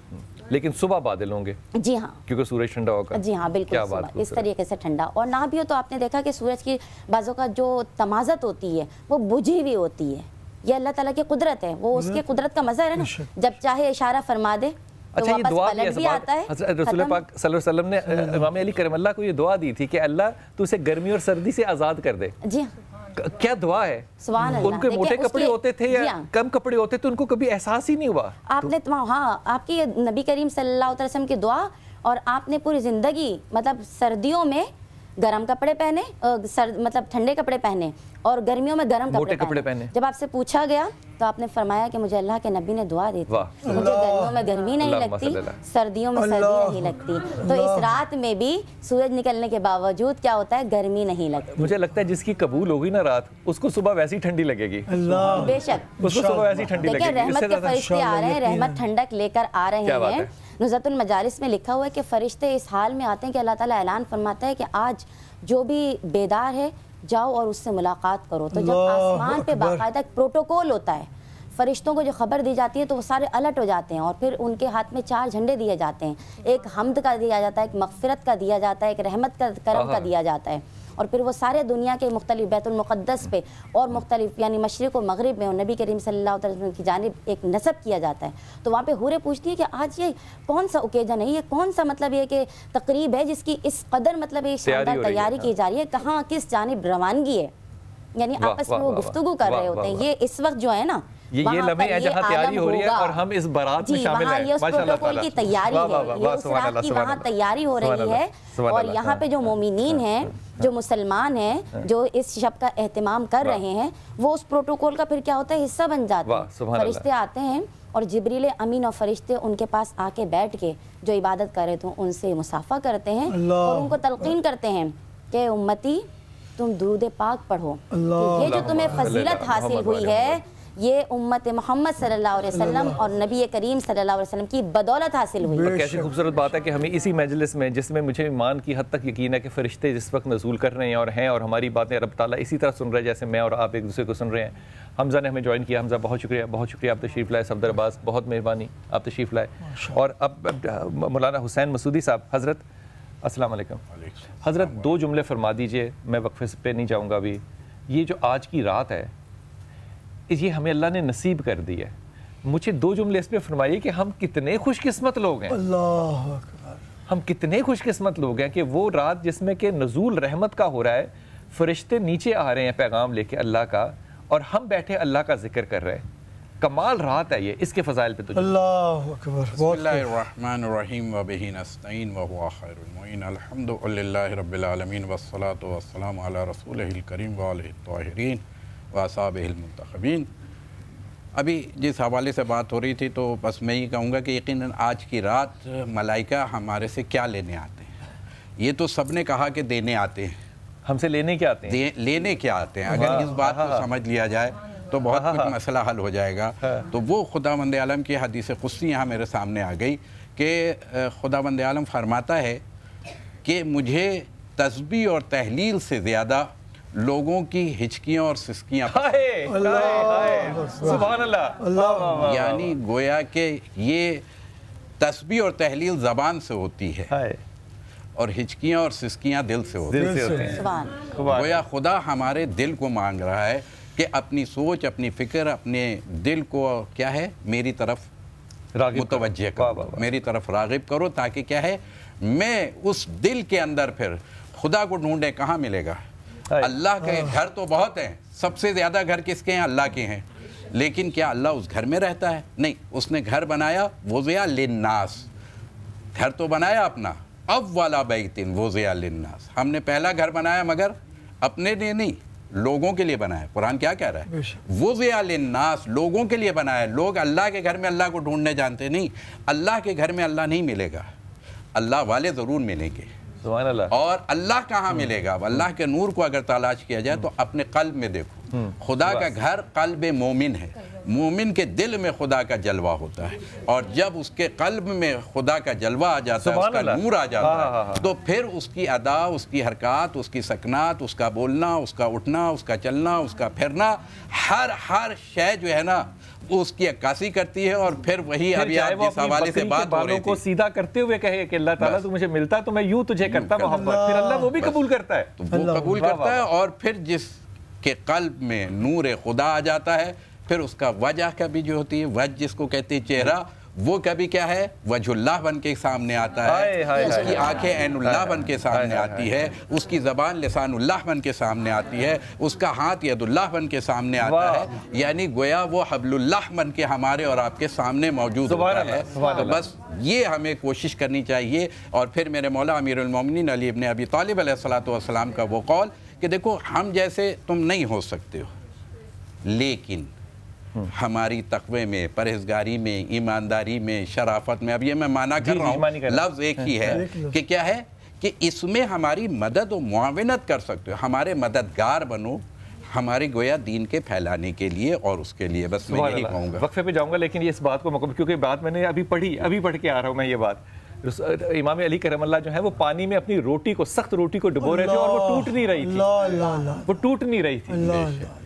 Speaker 5: लेकिन सुबह बादल होंगे।
Speaker 3: जी हाँ,
Speaker 5: क्योंकि सूरज ठंडा होगा।
Speaker 3: जी हाँ बिल्कुल, सुबह इस तरीके से ठंडा। और ना भी हो तो आपने देखा कि सूरज की बाजों का जो तमाज़त होती है वो बुझी हुई होती है। ये अल्लाह ताला की कुदरत है, वो उसके कुदरत का मज़ा है ना, जब चाहे इशारा फरमा दे तो
Speaker 5: अच्छा, ये दुआ भी
Speaker 3: आता है।
Speaker 5: रसूल पाक सल्लल्लाहु अलैहि वसल्लम ने इमाम अली करमल्लाह को ये दुआ दी थी कि अल्लाह तू उसे गर्मी और सर्दी से आज़ाद कर दे।
Speaker 3: जी हाँ,
Speaker 5: क्या दुआ है। उनके मोटे कपड़े होते थे या कम कपड़े होते थे, उनको कभी एहसास ही नहीं हुआ। आपने
Speaker 3: हाँ, आपकी नबी करीम सल्लल्लाहु अलैहि वसल्लम की दुआ, और आपने पूरी ज़िंदगी मतलब सर्दियों में गर्म कपड़े पहने, मतलब ठंडे कपड़े पहने, और गर्मियों में गर्म कपड़े पहने। जब आपसे पूछा गया तो आपने फरमाया कि मुझे अल्लाह के नबी ने दुआ दी थी, मुझे गर्मियों में गर्मी नहीं लगती, सर्दियों में सर्दी नहीं लगती। तो इस रात में भी सूरज निकलने के बावजूद क्या होता है, गर्मी नहीं लगती।
Speaker 5: मुझे लगता है जिसकी कबूल होगी ना रात, उसको सुबह वैसी ठंडी लगेगी।
Speaker 3: बेशक,
Speaker 5: उसको सुबह वैसी ठंडी लगेगी।
Speaker 3: रहमत के फरिश्ते आ रहे हैं, रहमत ठंडक लेकर आ रहे हैं। नुज़रतुल मजालिस में लिखा हुआ है कि फरिश्ते इस हाल में आते हैं कि अल्लाह ताला ऐलान फरमाता है कि आज जो भी बेदार है जाओ और उससे मुलाकात करो। तो जब आसमान पे बाकायदा एक प्रोटोकॉल होता है, फरिश्तों को जो खबर दी जाती है तो वो सारे अलर्ट हो जाते हैं, और फिर उनके हाथ में 4 झंडे दिए जाते हैं। एक हम्द का दिया जाता है, एक मगफिरत का दिया जाता है, एक रहमत का करम का दिया जाता है, और फिर वो सारे दुनिया के मुख्तलिफ बैतुल मुक़द्दस पे और मुख्तलिफ यानी मशरिक़ और मगरिब में और नबी करीम सल्लल्लाहु अलैहि वसल्लम की जानिब एक नसब किया जाता है। तो वहाँ पे हूरें पूछती है कि आज ये कौन सा ओकेजन है, ये कौन सा मतलब ये कि तकरीब है जिसकी इस कदर मतलब ये शानदार तैयारी की जा रही है, कहाँ किस जानिब रवानगी है, यानी आपस में वो गुफ्तगू कर रहे होते हैं। ये इस वक्त जो है ना
Speaker 5: ये लम्हे हैं जहाँ तैयारी हो रही है और हम इस बारात में शामिल हैं।
Speaker 3: ये उस प्रोटोकॉल की तैयारी है, ये उस रात की वहाँ तैयारी हो रही है। और यहाँ पे जो मोमिनीन हैं, जो मुसलमान हैं, जो इस शब का एहतमाम कर रहे हैं, वो उस प्रोटोकॉल का फिर क्या होता है हिस्सा बन जाते हैं। फरिश्ते आते हैं और जिब्रील अमीन और फरिश्ते उनके पास आके बैठ के जो इबादत कर रहे थे उनसे मुसाफा करते हैं और उनको तलकीन करते हैं कि उम्मती तुम दुरूद पाक पढ़ो, ये जो तुम्हें फजीलत हासिल हुई है ये उम्मत मोहम्मद सल्लल्लाहु अलैहि वसल्लम और नबी करीम सल्लल्लाहु अलैहि वसल्लम की बदौलत हासिल हुई।
Speaker 5: और कैसी खूबसूरत बात है कि हमें इसी मजलिस में, जिसमें मुझे ईमान की हद तक यकीन है कि फरिश्ते जिस वक्त नज़ूल कर रहे हैं और हमारी बातें रब ताला इसी तरह सुन रहे हैं जैसे मैं और आप एक दूसरे को सुन रहे हैं। हमज़ा ने हमें ज्वाइन किया, हमज़ा बहुत शुक्रिया, आप तशरीफ़ लाए। सफदर अब्बास बहुत मेहरबानी, आप तशरीफ़ लाए। और अब मौलाना हुसैन मसूदी साहब, हज़रत अस्सलाम वालेकुम। हज़रत 2 जुमले फरमा दीजिए, मैं वक्फे पे नहीं जाऊँगा अभी। ये जो आज की रात है ये हमें अल्लाह ने नसीब कर दी है, मुझे 2 जुमले इस पर फरमाइए कि हम कितने खुशकिस्मत लोग हैं। अल्लाह अकबर। हम कितने खुशकिस्मत लोग हैं कि वो रात जिसमें कि नज़ूल रहमत का हो रहा है, फरिश्ते नीचे आ रहे हैं पैगाम लेके अल्लाह का, और हम बैठे अल्लाह का जिक्र कर रहे हैं। कमाल रात है ये, इसके फ़ज़ाइल पे तो
Speaker 6: अल्लाह अकबर।
Speaker 8: बिस्मिल्लाहिर्रहमानिर्रहीम व बिही नस्तईन व हुवा खैरुल मुईन अल्हम्दुलिल्लाहि रब्बिल आलमीन वस्सलातु वस्सलामु अला रसूलिहिल करीम व आलिहि त्वाहिरीन व असहाबिहिल मुंतखबीन। अभी जिस हवाले से बात हो रही थी तो बस मैं ये कहूँगा कि यकीनन आज की रात मलाइका हमारे से क्या लेने आते हैं। ये तो सब ने कहा कि देने आते हैं, हमसे लेने क्या आते हैं, लेने क्या आते हैं। अगर इस बात को समझ लिया जाए तो बहुत कुछ मसला हल हो जाएगा। तो वो खुदावंद आलम की हदीस कुदसी यहाँ मेरे सामने आ गई कि खुदावंद आलम फरमाता है कि मुझे तस्बीह और तहलील से ज़्यादा लोगों की हिचकियाँ और सिसकियाँ, यानी गोया कि ये तस्बीह और तहलील ज़बान से होती है और हिचकियाँ और सिसकियाँ दिल से होती हैं। गोया खुदा हमारे दिल को मांग रहा है कि अपनी सोच, अपनी फ़िक्र, अपने दिल को क्या है मेरी तरफ मुतवज्जे करो, मेरी तरफ राग़िब करो, ताकि क्या है मैं उस दिल के अंदर फिर खुदा को ढूंढे। कहाँ मिलेगा? अल्लाह के घर तो बहुत हैं, सबसे ज़्यादा घर किसके हैं? अल्लाह के हैं। लेकिन क्या अल्लाह उस घर में रहता है? नहीं, उसने घर बनाया वुज़िया लिन्नास, घर तो बनाया अपना, अव्वला बैतिन वुज़िया लिन्नास, हमने पहला घर बनाया मगर अपने लिए नहीं, लोगों के लिए बनाया। कुरान क्या कह रहा है? वुज़िया लिन्नास, लोगों के लिए बनाया। लोग अल्लाह के घर में अल्लाह को ढूंढने जानते नहीं। अल्लाह के घर में अल्लाह नहीं मिलेगा, अल्लाह वाले ज़रूर मिलेंगे। और अल्लाह कहाँ मिलेगा? अल्लाह के नूर को अगर तलाश किया जाए तो अपने कल्ब में देखो, खुदा का घर कल्ब मोमिन है। मोमिन के दिल में खुदा का जलवा होता है, और जब उसके कल्ब में खुदा का जलवा आ जाता है, उसका नूर आ जाता है, तो फिर उसकी अदा, उसकी हरकत, उसकी सकनात, उसका बोलना, उसका उठना, उसका चलना, उसका फिरना, हर शय जो है ना उसकी अक्कासी करती है। और फिर वही अभी आप जिस हवाले से बात हो रही थी, को सीधा करते हुए कहे कि अल्लाह ताला तू मुझे मिलता तो मैं यूं तुझे करता मोहब्बत, फिर अल्लाह वो भी कबूल करता है, तो वो कबूल करता है। और फिर जिसके कल्ब में नूर खुदा आ जाता है, फिर उसका वजह कभी जो होती है, वजह जिसको कहते हैं चेहरा, वो कभी क्या है? वजहुल्लाह बन के सामने आता है। उसकी आंखें ऐनुल्लाह बन के सामने आती है, उसकी ज़बान लिसानुल्लाह बन के सामने आती है, उसका हाथ यदुल्लाह बन के सामने आता है। यानी गोया वो हब्लुल्लाह बन के हमारे और आपके सामने मौजूद होता है। तो बस ये हमें कोशिश करनी चाहिए। और फिर मेरे मौला अमीरुल मोमिनीन अली इब्न अबी तालिब अलैहिस्सलातु वस्सलाम का वो कौल कि देखो हम जैसे तुम नहीं हो सकते हो, लेकिन हमारी तक़वे में, परहेज़गारी में, ईमानदारी में, शराफत में, अब ये मैं माना कर रहा हूँ, लफ्ज़ एक ही है कि क्या है कि इसमें हमारी मदद और मुआवनत कर सकते हो, हमारे मददगार बनो हमारे गोया दीन के फैलाने के लिए और उसके लिए। बस मैं यही कहूँगा। वक्फे पे जाऊँगा, लेकिन ये इस बात को मौका, क्योंकि बात मैंने अभी पढ़ के आ रहा हूँ मैं, ये बात इमाम अली करमल्लाह जो है वो पानी में अपनी रोटी को, सख्त रोटी को डुबो रहे थे और वो टूट नहीं रही थी, वो टूट नहीं रही थी।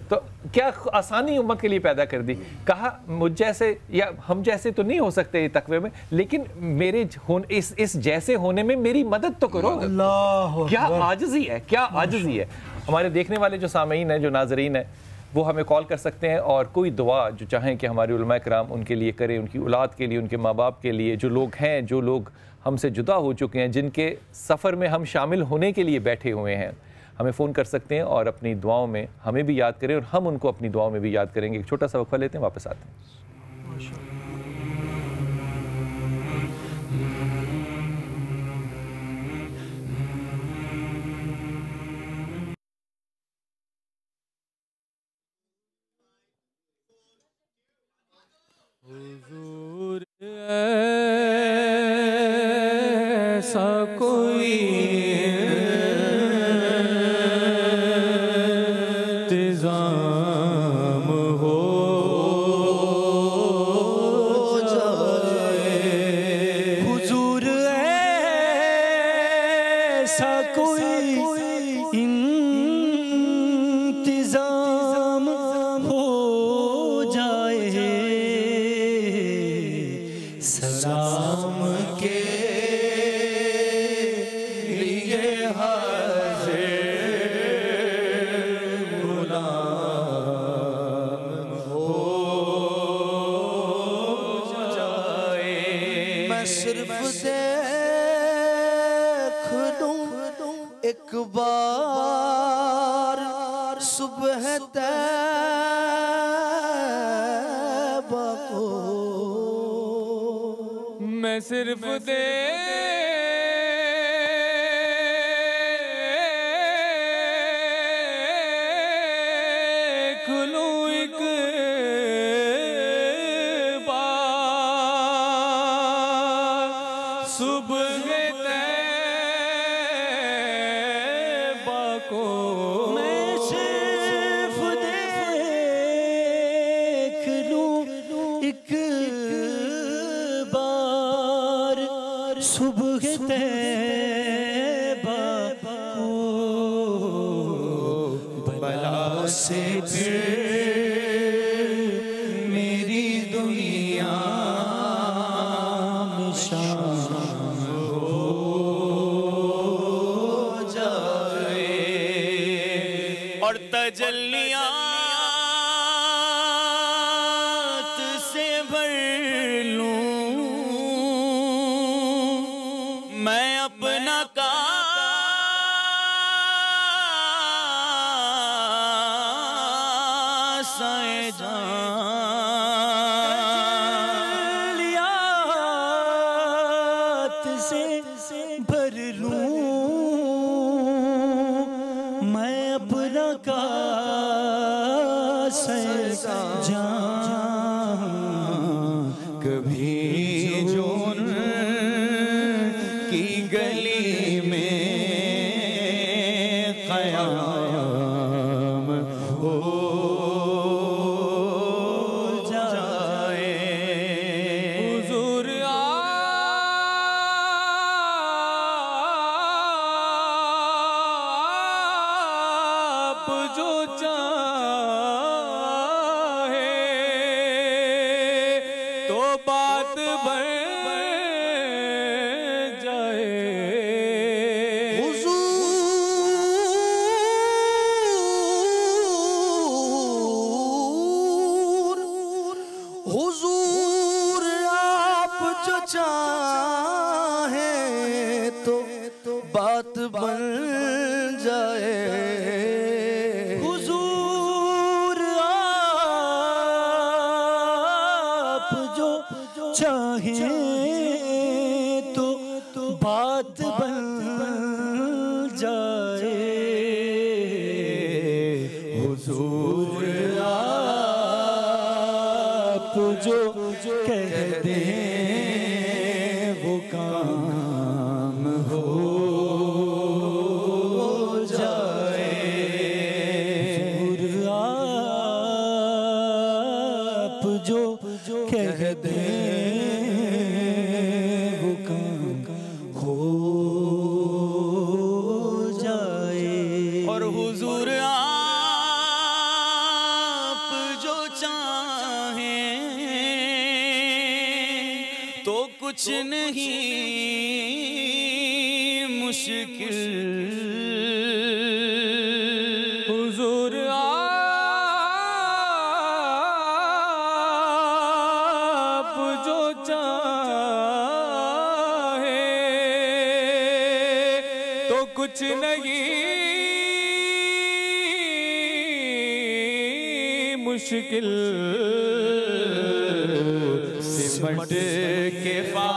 Speaker 5: तो क्या आसानी उम्मत के लिए पैदा कर दी। कहा मुझ जैसे या हम जैसे तो नहीं हो सकते तकवे में, लेकिन मेरे इस जैसे होने में मेरी मदद तो करो। क्या आजिज़ी है, क्या आजिज़ी है। हमारे देखने वाले जो सामीन हैं, जो नाजरीन हैं, वो हमें कॉल कर सकते हैं और कोई दुआ जो चाहें कि हमारे उलमा कराम उनके लिए करें, उनकी औलाद के लिए, उनके माँ बाप के लिए, जो लोग हैं, जो लोग हमसे जुदा हो चुके हैं, जिनके सफ़र में हम शामिल होने के लिए बैठे हुए हैं, हमें फ़ोन कर सकते हैं और अपनी दुआओं में हमें भी याद करें और हम उनको अपनी दुआओं में भी याद करेंगे। एक छोटा सा वक्फा लेते हैं, वापस आते हैं।
Speaker 4: हुजूर ऐसा कोई इंतजाम हो जाए, हुजूर ऐसा कोई इंतजाम हो जाए, सलाम के लिए हाज़िर गुलाम हो जाए।
Speaker 2: मैं सिर्फ देख लूं एक बार सुबह तैबा को,
Speaker 4: मैं सिर्फ देख लूं एक बार सुबह तैबा को,
Speaker 2: मैं सिर्फ देख लूं एक बार सुबह तैबा को, बला से फिर मेरी दुनिया में शाम हो जाए, और तजल्लियात से भर लूं मैं अपना कासाए तजल्लियात से भर लूं मैं अपना कासाए कभी जोन की गली में क़याम हो जाए,
Speaker 4: हुजूर आप जो चाहे तो बात बन जाए,
Speaker 2: हुजूर आप जो चाहे तो बात बन जाए, हुजूर आप जो चाहे तो बात बन जाए, हुजूर आप जो कह दें वो काम हो जाए, हुजूर आप जो कह दें वो काम हो जाए,
Speaker 4: और हुजूर
Speaker 2: कुछ नहीं मुश्किल हुजूर आप जो चाहे तो कुछ नहीं मुश्किल सिमट के फासला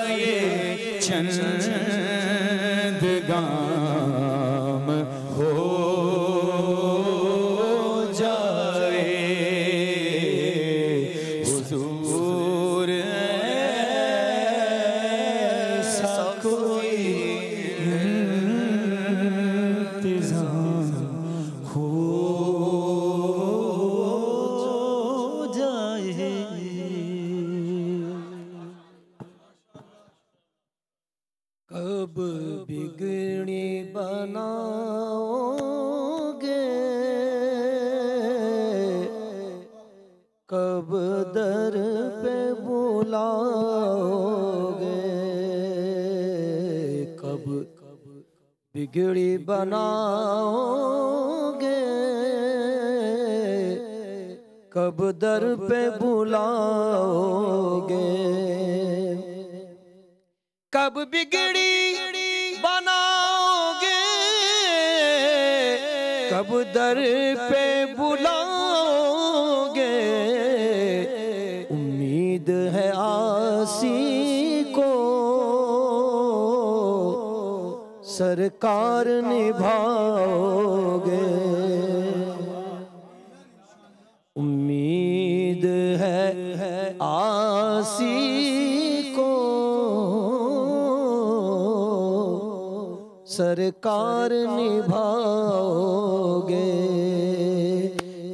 Speaker 2: ये चंद गाम हो जाए हुजूर ऐसा कोई इंतज़ाम हो कब बिगड़ी बनाओगे कब दर पे बुलाओगे कब बिगड़ी बनाओगे कब दर पे बुलाओगे कब बिगड़ी बनाओगे कब दर पे बुलाओगे उम्मीद है आसी को सरकार निभाओगे उम्मीद है आसी सरकार निभाओगे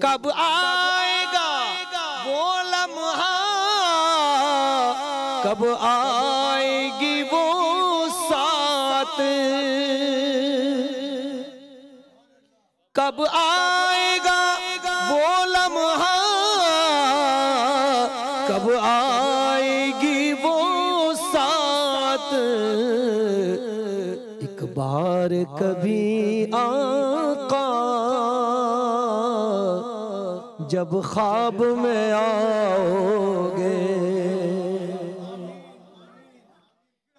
Speaker 2: कब आएगा वो लम्हा कब आएगी वो साथ कब आएगा वो लम्हा कब आएगी वो साथ बार कभी आका जब ख्वाब में आओगे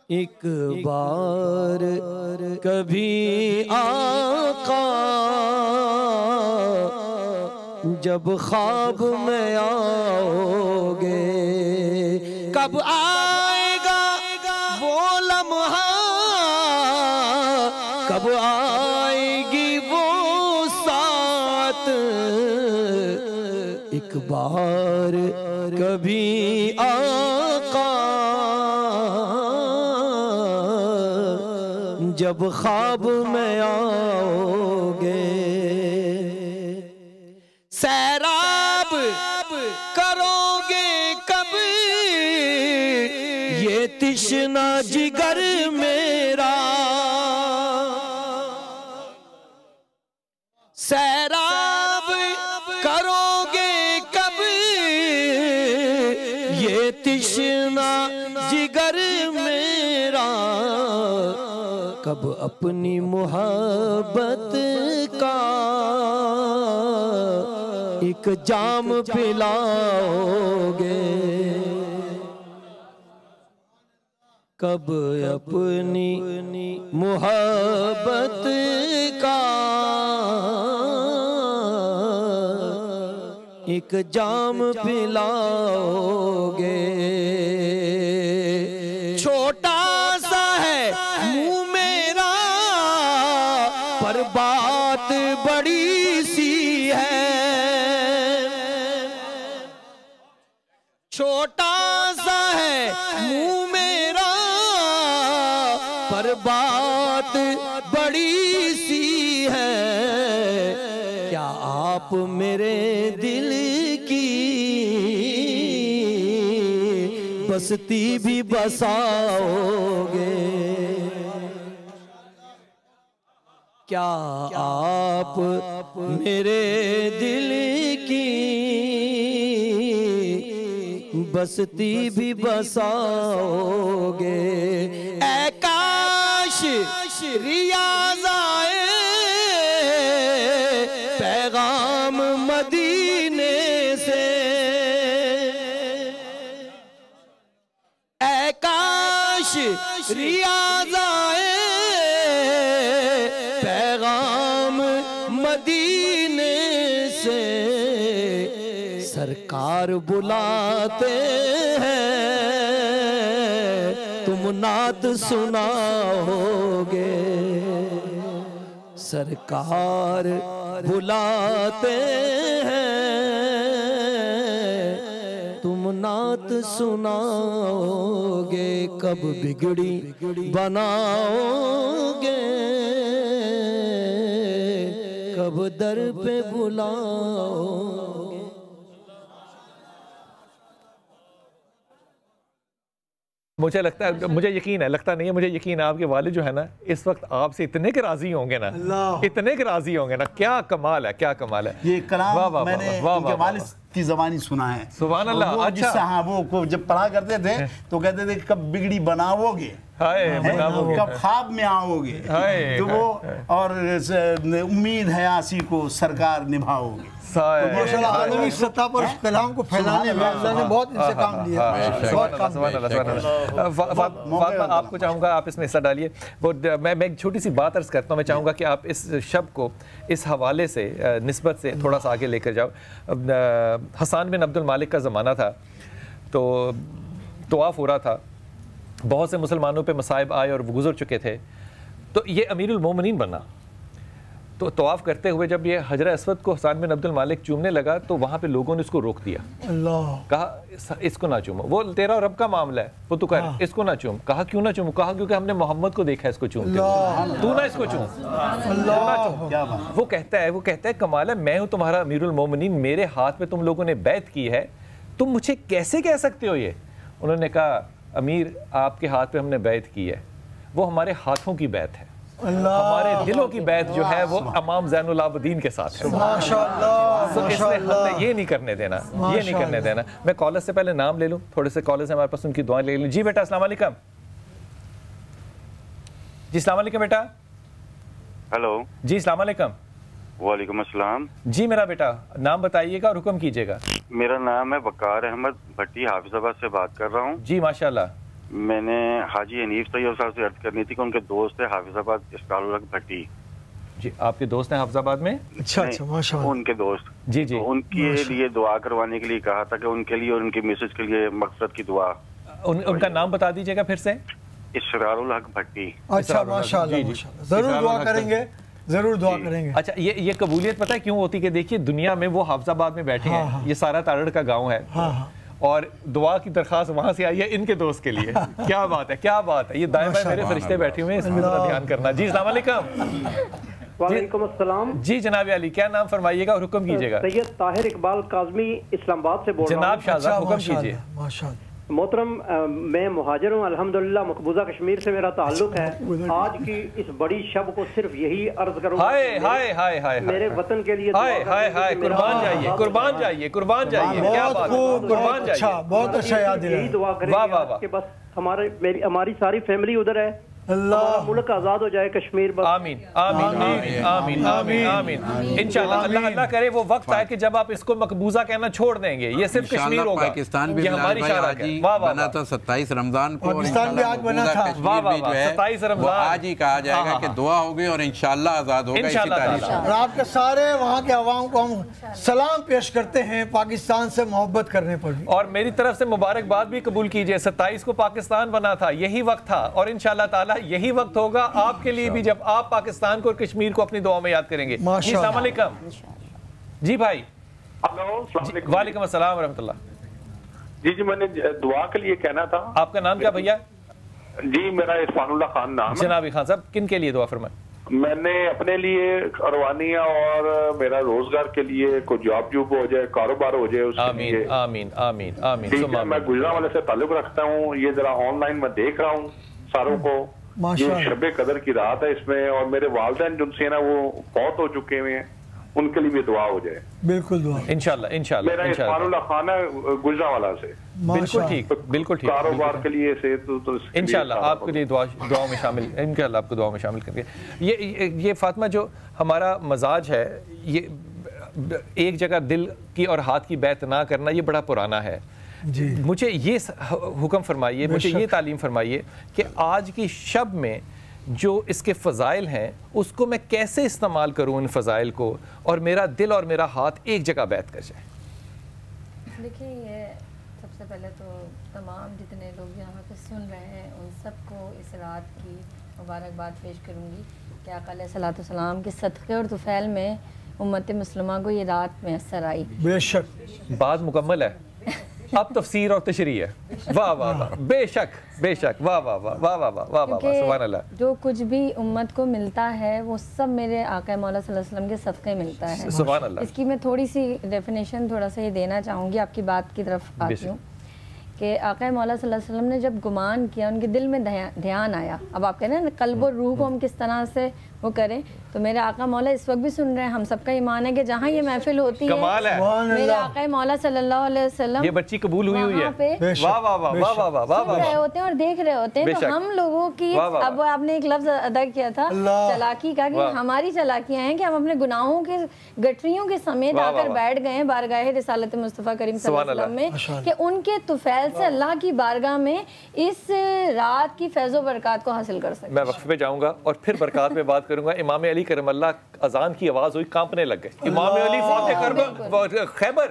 Speaker 2: एक बार कभी आका जब ख्वाब में आओगे कब आएगा वो लम्हा कब आएगी वो साथ एक बार कभी आका जब ख्वाब में आओगे सैराब करोगे कब ये तिश्ना जिगर मेरा सैराब करोगे कब ये तिश्ना जिगर मेरा कब अपनी मोहब्बत का एक जाम पिलाओगे कब अपनी मोहब्बत का एक जाम पिलाओगे छोटा सा है मुंह मेरा पर बात बड़ी सी है छोटा सा है मुंह मेरा पर बात बड़ी सी है क्या आप मेरे दिल की बस्ती भी बसाओगे क्या आप मेरे दिल की बसती भी बसाओगे। ऐ काश रियाज़ आए पैगाम मदीने से, ऐ काश रियाज़ आए पैगाम मदीने से। सरकार बुलाते हैं तुम नात सुनाओगे। सरकार बुलाते हैं तुम नात सुनाओगे। कब बिगड़ी बनाओगे, कब दर पे बुलाओगे।
Speaker 5: मुझे लगता है, मुझे यकीन है, लगता नहीं है, मुझे यकीन है आपके वालिद जो है ना इस वक्त आपसे इतने के राजी होंगे ना, इतने के राजी होंगे ना। क्या कमाल है, क्या कमाल है।
Speaker 7: ये कलाम मैंने इनके वालिद की ज़बानी सुना है। सुभान अल्लाह। अच्छा, हाँ, वो जब पढ़ा करते थे तो कहते थे कब बिगड़ी बनाओगे, कब ख्वाब में आओगे, तो वो और उम्मीद है आसी को सरकार निभाओगे।
Speaker 6: आलमी सतह पर उस कलाम को फैलाने में अल्लाह ने बहुत इनसे काम लिया।
Speaker 5: आपको चाहूँगा आप इसमें हिस्सा डालिए। वो मैं एक छोटी सी बात अर्ज़ करता हूँ। मैं चाहूँगा कि आप इस शब्द को इस हवाले से निस्बत से थोड़ा सा आगे लेकर जाओ। हसन बिन अब्दुल मालिक का ज़माना था, तो तवाफ़ हो रहा था, बहुत से मुसलमानों पे मसाइब आए और वो गुजर चुके थे। तो ये अमीरुल मोमिनीन बना। तो तवाफ़ करते हुए जब ये हजर अस्वद को हसन बिन अब्दुल मालिक चूमने लगा तो वहाँ पे लोगों ने इसको रोक दिया। कहा इसको ना चूमो, वो तेरा और रब का मामला है, वो तू कर, इसको ना चूम। कहा क्यों ना चूमो? कहा क्योंकि हमने मोहम्मद को देखा है इसको चूमते हुए, तू ना इसको चूम। वो कहता है कमाल है, मैं हूँ तुम्हारा अमीरुल मोमिनीन, मेरे हाथ में तुम लोगों ने बैत की है, तुम मुझे कैसे कह सकते हो ये? उन्होंने कहा अमीर आपके हाथ पे हमने बैत की है, वो हमारे हाथों की बैत है, हमारे दिलों की बैत जो है वो इमाम ज़ैनुल आबिदीन के साथ है। माशाअल्लाह। तो इसलिए हमने ये नहीं करने देना, ये नहीं करने देना। मैं कॉलर से पहले नाम ले लूँ, थोड़े से कॉलर से हमारे पास उनकी दुआएं ले लूँ। जी बेटा अस्सलाम वालेकुम। जी अस्सलाम वालेकुम बेटा।
Speaker 9: हेलो
Speaker 5: जी अस्सलाम वालेकुम।
Speaker 9: वालेकुम अस्सलाम।
Speaker 5: जी मेरा बेटा नाम बताइएगा और हुक्म कीजिएगा।
Speaker 9: मेरा नाम है वकार अहमद भट्टी, हाफिजाबाद से बात कर रहा हूँ।
Speaker 5: जी माशाल्लाह।
Speaker 9: मैंने हाजी हनीफ तैयब साहब से अर्ज करनी थी कि उनके दोस्त है हाफिजाबाद इस्कारुल हक भट्टी।
Speaker 5: जी आपके दोस्त हैं हाफिजाबाद में?
Speaker 6: अच्छा अच्छा माशाल्लाह।
Speaker 9: उनके दोस्त
Speaker 5: जी जी,
Speaker 9: तो उनके लिए दुआ करवाने के लिए कहा था कि उनके लिए और उनकी मिसेज के लिए मकसद की दुआ।
Speaker 5: उनका नाम बता दीजिएगा फिर से।
Speaker 9: इस्कारुल हक भट्टी।
Speaker 6: अच्छा माशाल्लाह, जरूर दुआ करेंगे, जरूर दुआ करेंगे।
Speaker 5: अच्छा ये कबूलियत पता है क्यों होती है? देखिए दुनिया में वो हाफिजाबाद में बैठे हैं, ये सारा तारड़ का गाँव है और दुआ की दरखास्त वहां से आई है इनके दोस्त के लिए। क्या बात है, क्या बात है। ये दाएं बाएं मेरे फरिश्ते बैठे हुए हैं, इसमें जरा ध्यान करना। जी अस्सलाम वालेकुम।
Speaker 10: वालेकुम अस्सलाम।
Speaker 5: जी जनाब अली, क्या नाम फरमाइएगा और हुक्म कीजिएगा।
Speaker 10: सैयद ताहिर इकबाल काज़मी इस्लामाबाद से बोल रहा हूं।
Speaker 5: जनाब शाहजाद हुक्म कीजिए।
Speaker 6: माशाअल्लाह।
Speaker 10: मोहतरम मैं मुहाजिर हूँ अल्हम्दुलिल्लाह, मकबूजा कश्मीर से मेरा ताल्लुक है। आज की इस बड़ी शब को सिर्फ यही अर्ज करूँगा,
Speaker 5: हाय हाय हाय हाय
Speaker 10: मेरे वतन के लिए
Speaker 5: हाय हाय हाय, कुर्बान जाइए, कुर्बान जाइए, कुर्बान जाइए। क्या बात है, कुर्बान जाइए।
Speaker 6: बहुत अच्छा याद दिलाया।
Speaker 10: यही दुआ करें कि बस हमारी सारी फैमिली उधर है, अल्लाह मुल्क आजाद हो जाए कश्मीर। बस
Speaker 5: आमीन आमीन आमीन आमीन आमीन आमीन। इंशाल्लाह अल्लाह अल्लाह करे वो वक्त आए कि जब आप इसको मकबूजा कहना छोड़ देंगे। ये सिर्फ कश्मीर होगा,
Speaker 8: पाकिस्तान भी
Speaker 5: हमारी
Speaker 8: बना था 27 रमजान को,
Speaker 6: पाकिस्तान भी आज बना था।
Speaker 5: 27 रमजान
Speaker 8: आज ही कहा जाएगा कि दुआ होगी और इंशाल्लाह आजाद होगा।
Speaker 6: और आपके सारे वहाँ के अवाम को हम सलाम पेश करते हैं पाकिस्तान से मोहब्बत करने पर भी।
Speaker 5: और मेरी तरफ से मुबारकबाद भी कबूल कीजिए। 27 को पाकिस्तान बना था, यही वक्त था और इंशाल्लाह ताला यही वक्त होगा आपके लिए भी जब आप पाकिस्तान को और कश्मीर को अपनी दुआ में याद करेंगे। जी अस्सलाम वालेकुम। जी भाई। वालेकुम अस्सलाम व रहमतुल्लाह।
Speaker 11: जी मैंने दुआ के लिए कहना था।
Speaker 5: आपका नाम क्या भैया?
Speaker 11: जी मेरा इरफानुल्लाह खान नाम है।
Speaker 5: जनाब खान साहब किन के लिए दुआ फरमाएं?
Speaker 11: मैंने अपने लिए रवानिया और मेरा रोजगार के लिए कोई जॉब हो जाए, कारोबार हो जाए उसके
Speaker 5: आमीन
Speaker 11: लिए।
Speaker 5: आमीन आमीन आमीन।
Speaker 11: मैं गुजरांवाले से ताल्लुक रखता हूँ, ये जरा ऑनलाइन में देख रहा हूँ सारों को। ये शब कदर की रात है इसमें, और मेरे वालिदैन जिनसे ना वो बहुत हो चुके हुए हैं, उनके लिए भी दुआ हो जाए।
Speaker 6: बिल्कुल दुआ
Speaker 5: इंशाल्लाह इंशाल्लाह।
Speaker 11: मेरा इस्मानुल्लाह खान है गुजरावाला से।
Speaker 5: बिल्कुल ठीक, बिल्कुल ठीक।
Speaker 11: कारोबार के लिए से तो
Speaker 5: इंशाल्लाह आपके लिए दुआओं में शामिल, इंशाल्लाह आपको दुआओं में शामिल करके। ये फातिमा जो हमारा मजाज है, ये एक जगह दिल की और हाथ की बैत ना करना, ये बड़ा पुराना है जी। मुझे ये हुक्म फरमाइए, मुझे ये तालीम फरमाइए कि आज की शब में जो इसके फ़ज़ाइल हैं उसको मैं कैसे इस्तेमाल करूँ इन फ़ज़ाइल को, और मेरा दिल और मेरा हाथ एक जगह बैठ कर जाए।
Speaker 12: देखिए, ये सबसे पहले तो तमाम जितने लोग यहाँ पे सुन रहे हैं उन सबको इस रात की मुबारकबाद पेश करूँगी कि आका अलैहिस्सलातु वस्सलाम के सदक़े और तुफ़ैल में उम्मत मुस्लिमा को ये रात मैसर आई।
Speaker 6: बेशक
Speaker 5: बात मुकम्मल है, अब तफसीर और तशरीह है। वाह वाह वाह, बेशक बेशक, वाह वाह वाह वाह वाह वाह वाह वाह, सुभान अल्लाह।
Speaker 12: जो कुछ भी उम्मत को मिलता है वो सब मेरे आका मौला सल्लल्लाहु अलैहि वसल्लम के सदक़े मिलता है।
Speaker 5: सुभान अल्लाह।
Speaker 12: इसकी मैं थोड़ी सी डेफिनेशन थोड़ा सा ये देना चाहूँगी, आपकी बात की तरफ आती हूँ कि आका मौला सल्लल्लाहु अलैहि वसल्लम ने जब गुमान किया, उनके दिल में ध्यान आया। अब आप कह रहे हैं ना कल्ब और रूह को हम किस तरह से वो करें, तो मेरे आका मौला इस वक्त भी सुन रहे हैं। हम सबका ईमान है कि जहाँ ये महफिल होती है, मेरे आका मौला सल्लल्लाहु अलैहि वसल्लम,
Speaker 5: ये बच्ची कबूल हुई हुई है,
Speaker 12: वाह वाह वाह वाह वाह वाह वाह, सुन रहे होते हैं और देख रहे होते हैं। तो हम लोगों की, अब आपने एक लफ्ज अदा किया था चालाकी का, कि हमारी चालाकियाँ हैं कि हम अपने गुनाहों के गठरियों के समेत आकर बैठ गए हैं बारगाह रिसालत मुस्तफ़ा करीम सल्लल्लाहु अलैहि वसल्लम में, कि उनके तुफैल से अल्लाह की बारगाह में इस रात की फैज़ो बरक़ात को हासिल कर सकें।
Speaker 5: मैं वक्फ़े पे जाऊँगा और फिर बरक़ात पे बात करूँगा। इमाम अली करमल्ला, अजान की आवाज़ हुई, कांपने लग गए। इमाम अली खैबर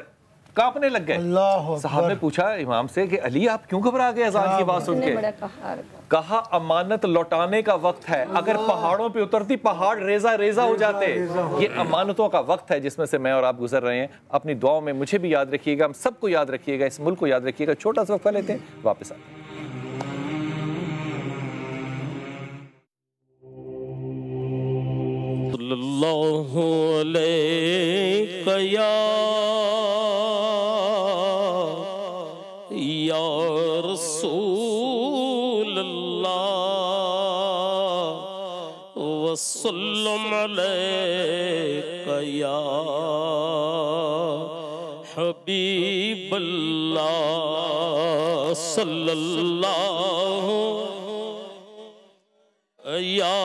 Speaker 5: कांपने लग गए। साहब ने पूछा इमाम से कि अली आप क्यों घबरा गए अजान की आवाज़ सुन के? कहा अमानत लौटाने का वक्त है, अगर पहाड़ों पे उतरती पहाड़ रेजा रेजा हो जाते। ये अमानतों का वक्त है जिसमें से मैं और आप गुजर रहे हैं। अपनी दुआओं में मुझे भी याद रखिएगा, हम सबको याद रखिएगा, इस मुल्क को याद रखिएगा। छोटा सा वक्फा लेते हैं, वापस आते हैं।
Speaker 13: सल्लल्लाहु अलैहि या रसूल अल्लाह वसल्लम अलैका या हबीब अल्लाह सल्लल्लाहु या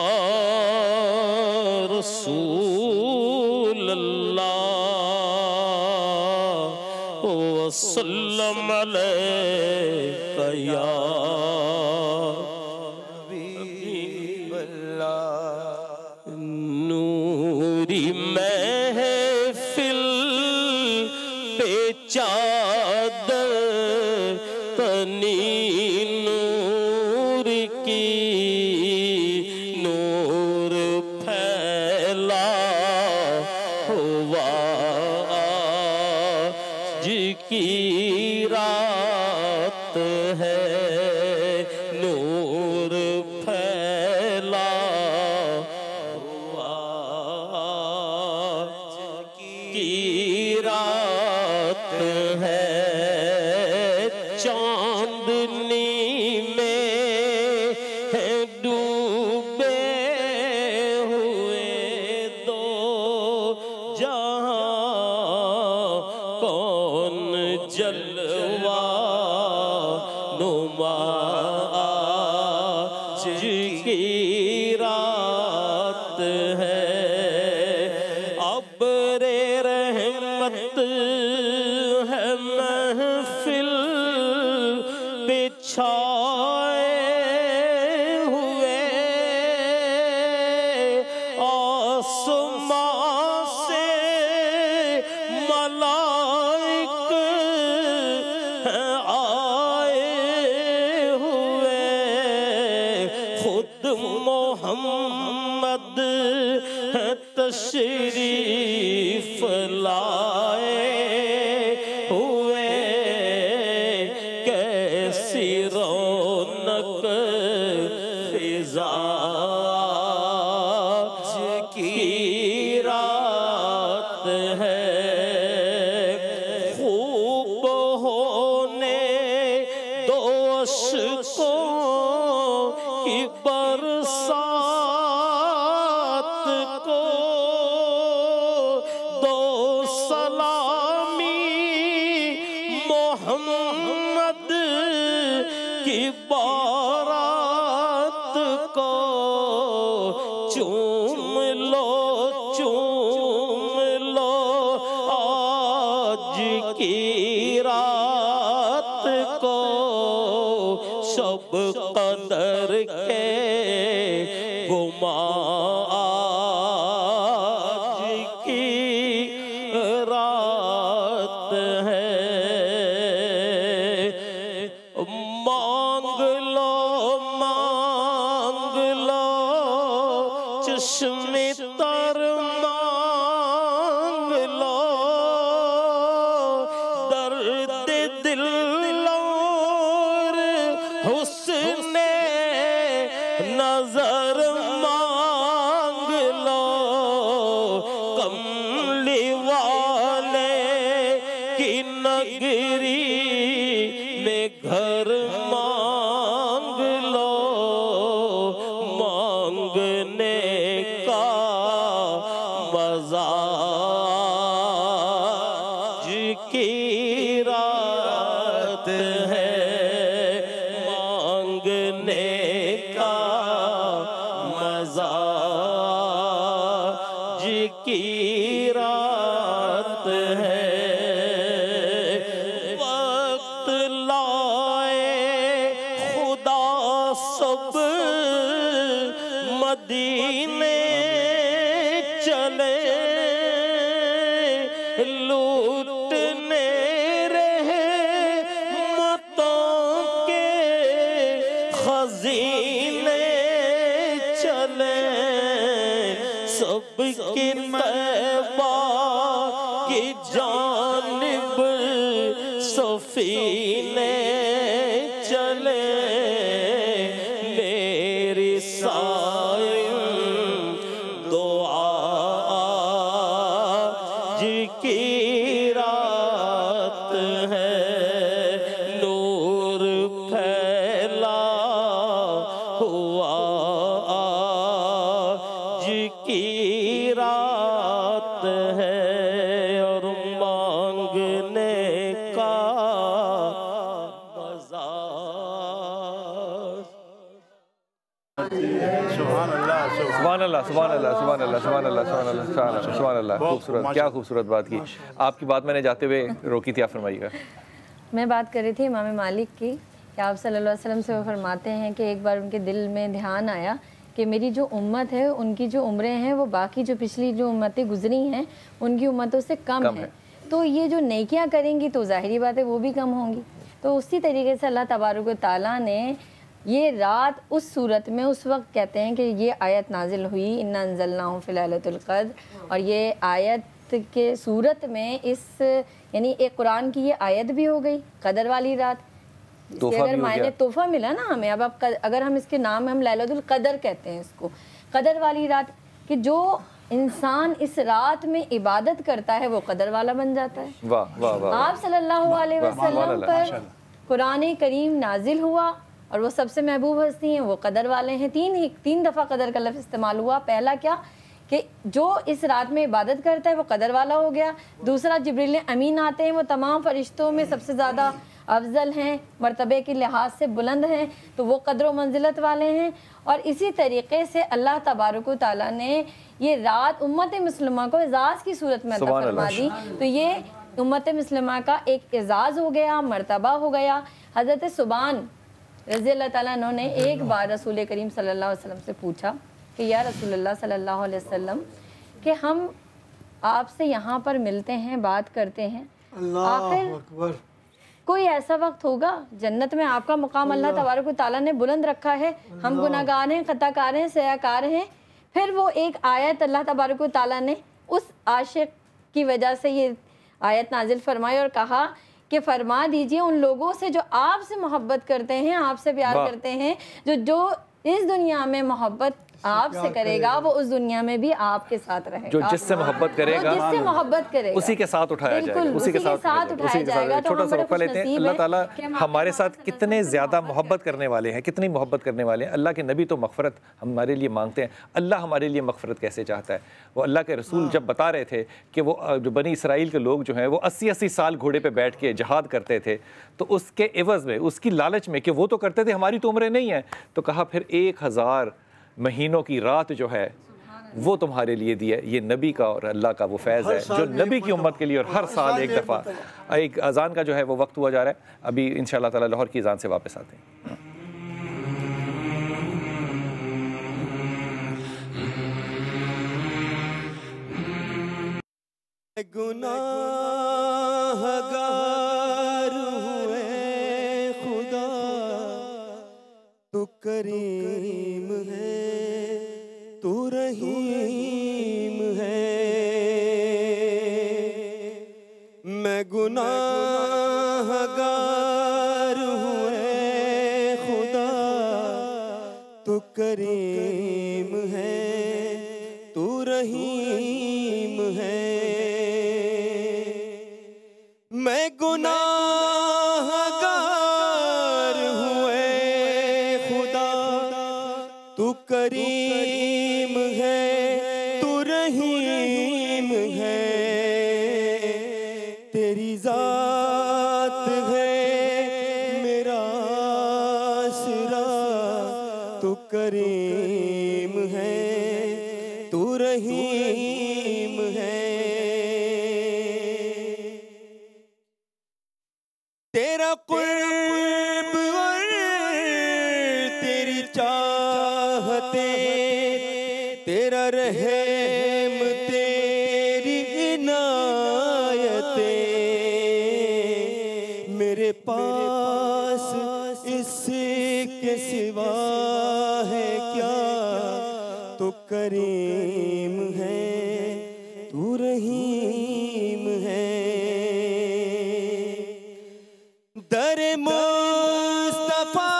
Speaker 13: रसूल अल्लाह वसल्लम अलैका या हबीब अल्लाह। नूरी महफिल पे चादर तनी नूर की, नूर फैला हुआ जिकी रात है, नूर फैला हुआ जिकी रात है। चांदनी में है डूबे हुए दो जहां, कौन जलवा नुमा जिकी रात है। अब्रे रहमत है महफिल बिछाए हुए, आसमां से मलाइक हैं आए हुए, खुद मोहम्मद है तशरीफ लाए हुए, की बारात को चूम लो आज की रात को शब कदर के गुमा आज की रात है। मांग लो चश्मे तर मांग लो दर्द दिल और हुस्ने नजर मांग लो कमली वाले की नगरी में घर मांग लो मांगने का मजा आज की रात है मांगने का मजा आज की रात है। वक्त लाए खुदा सब मदीने चले लूटने रहमतों के खजीने चले सबकी तैबा की जानिब सफीने चले मेरी साईं दुआ आज की रात है नूर फैला हुआ आज की रात है और मांगने का मजा
Speaker 5: सुभान अल्लाह सुभान अल्लाह सुभान अल्लाह सुभान अल्लाह सुभान अल्लाह सुभान अल्लाह खूबसूरत क्या खूबसूरत बात की। आपकी बात मैंने जाते हुए रोकी थी, आप फरमाइएगा।
Speaker 12: मैं बात कर रही थी इमाम मालिक की कि आप सल्लल्लाहु अलैहि वसल्लम से वो फरमाते हैं कि एक बार उनके दिल में ध्यान आया कि मेरी जो उम्मत है उनकी जो उम्रें हैं वो बाकी जो पिछली जो उम्मतें गुजरी हैं उनकी उम्मतों से कम है, तो ये जो नेकियां करेंगी तो ज़ाहिरी बात है वो भी कम होंगी। तो उसी तरीके से अल्लाह तबारक व तआला ने ये रात उस सूरत में उस वक्त कहते हैं कि ये आयत नाजिल हुई इन्ना अंज़लनाहु फ़ी लैलतुल क़द्र, और ये आयत के सूरत में इस यानी एक कुरान की ये आयत भी हो गई कदर वाली रात, अगर मायने तोहफा मिला ना हमें। अब आप अगर हम इसके नाम हम लैलतुल क़द्र कहते हैं इसको, कदर वाली रात, कि जो इंसान इस रात में इबादत करता है वो कदर वाला बन जाता है।
Speaker 5: वाह वाह वाह।
Speaker 12: आप सल्लल्लाहु अलैहि वसल्लम पर कुरान करीम नाजिल हुआ और वो सबसे महबूब हस्ती हैं, वो कदर वाले हैं। तीन दफ़ा कदर का लफ्ज़ इस्तेमाल हुआ। पहला क्या कि जो इस रात में इबादत करता है वो कदर वाला हो गया। दूसरा जिब्रील अमीन आते हैं, वो तमाम फरिश्तों में सबसे ज़्यादा अफजल हैं, मर्तबे के लिहाज से बुलंद हैं, तो वो कदर व मंजिलत वाले हैं। और इसी तरीके से अल्लाह तबारक व तआला ने ये रात उम्मत मुस्लिमा को एजाज़ की सूरत में अता फरमा दी। तो ये उम्मत मुस्लिमा का एक एजाज़ हो गया, मर्तबा हो गया। हज़रत सुबान रज़ी अल्लाह ताला अन्हु ने एक बार रसूल करीम सल्लल्लाहु अलैहि वसल्लम से पूछा कि या रसूलल्लाह सल्लल्लाहु अलैहि वसल्लम कि हम आपसे यहाँ पर मिलते हैं, बात करते हैं, आखिर कोई ऐसा वक्त होगा जन्नत में आपका मुकाम अल्लाह तबारक व तआला ने बुलंद रखा है, हम गुनाहगार हैं, खताकार हैं, सयाकार हैं। फिर वो एक आयत अल्लाह तबारक व तआला ने उस आशिक की वजह से ये आयत नाजिल फरमाई और कहा कि फरमा दीजिए उन लोगों से जो आपसे मोहब्बत करते हैं, आपसे प्यार करते हैं, जो इस दुनिया में मोहब्बत आपसे करेगा वो उस दुनिया में भी आपके साथ रहेगा।
Speaker 5: जो जिससे मोहब्बत करेगा,
Speaker 12: जिससे मोहब्बत करेगा,
Speaker 5: उसी के साथ उठाया जाएगा,
Speaker 12: उसी के साथ उठाया जाएगा।
Speaker 5: छोटा सा वक्फा लेते हैं। अल्लाह ताला हमारे साथ कितने ज़्यादा मोहब्बत करने वाले हैं, कितनी मोहब्बत करने वाले हैं। अल्लाह के नबी तो मग़फ़रत हमारे लिए मांगते हैं, अल्लाह हमारे लिए मग़फ़रत कैसे चाहता है। वो अल्लाह के रसूल जब बता रहे थे कि वो जो बनी इसराइल के लोग जो हैं वो 80-80 साल घोड़े पे बैठ के जहाद करते थे, तो उसके एवज़ में, उसकी लालच में कि वो तो करते थे, हमारी तो उम्रें नहीं हैं, तो कहा फिर 1000 महीनों की रात जो है वो तुम्हारे लिए दी है। ये नबी का और अल्लाह का वो फैज़ है जो नबी की उम्मत के लिए, और हर साल एक दफ़ा। एक अज़ान का जो है वो वक्त हुआ जा रहा है, अभी इंशाअल्लाह ताला लाहौर की अज़ान से वापस आते हैं।
Speaker 13: गुनाहगार हुए खुदा तू करीम है, तू रहीम है। मैं गुनाहगार हुए खुदा तू करीम है, तू रहीम है। मैं गुनाहगार हुए खुदा तू करीम है, तू रहीम है। तेरी जात है मेरा आसरा, तू करीम है, तू रहीम है। तेरा कुर्ब और तेरी चाहते, तेरा रहम तेरी इनायते, मेरे पास इसके सिवा है क्या। तो करीम है, तू रहीम है। दर मुस्तफा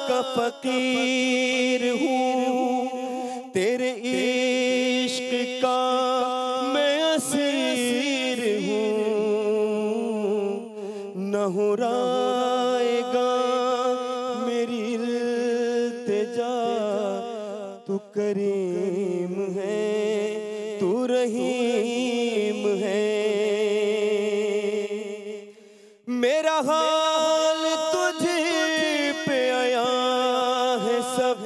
Speaker 13: का फकीर हूँ, तेरे इश्क का मैं असीर हूँ। न हुराएगा मेरी इल्तिजा, तू करीम है, तू रहीम है। मेरा हाल तुझे पे आया है सब,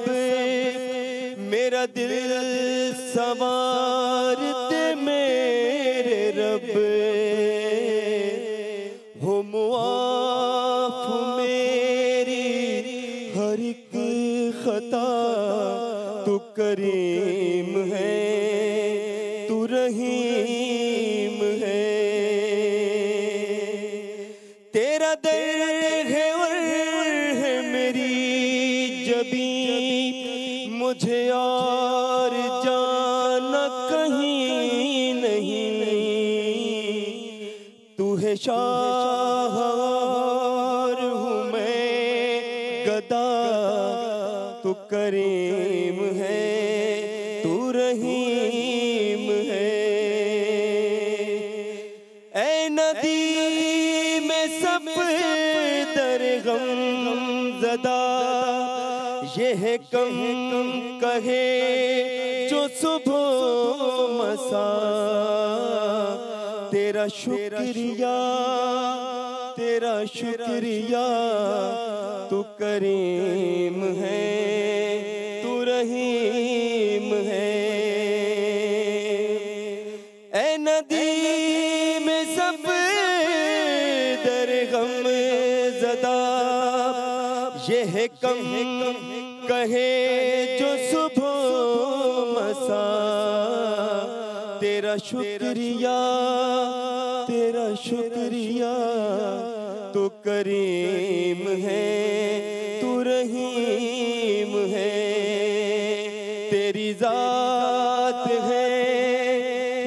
Speaker 13: मेरा दिल सवार दे मेरे रब। हो मुआफ मेरी हर एक खता, तू करीम है, तू रहीम है। तेरा दर्द है और है मेरी जबी, मुझे और जाना कहीं नहीं। तू है शाह और हूँ मैं गदा, तू करीम है, तू रहीम है। ऐ नदी में सब दर गम ज़दा, ये है कम कहे जो सुबह मसा। तेरा शुक्रिया, तेरा शुक्रिया, तू करीम है, तू रहीम है। ऐ नदी में सब दर गम ज़दा, ये है कम कहे जो सुबह मसा। तेरा शुक्रिया, तेरा शुक्रिया, तू करीम है, तू रहीम है। तेरी जात है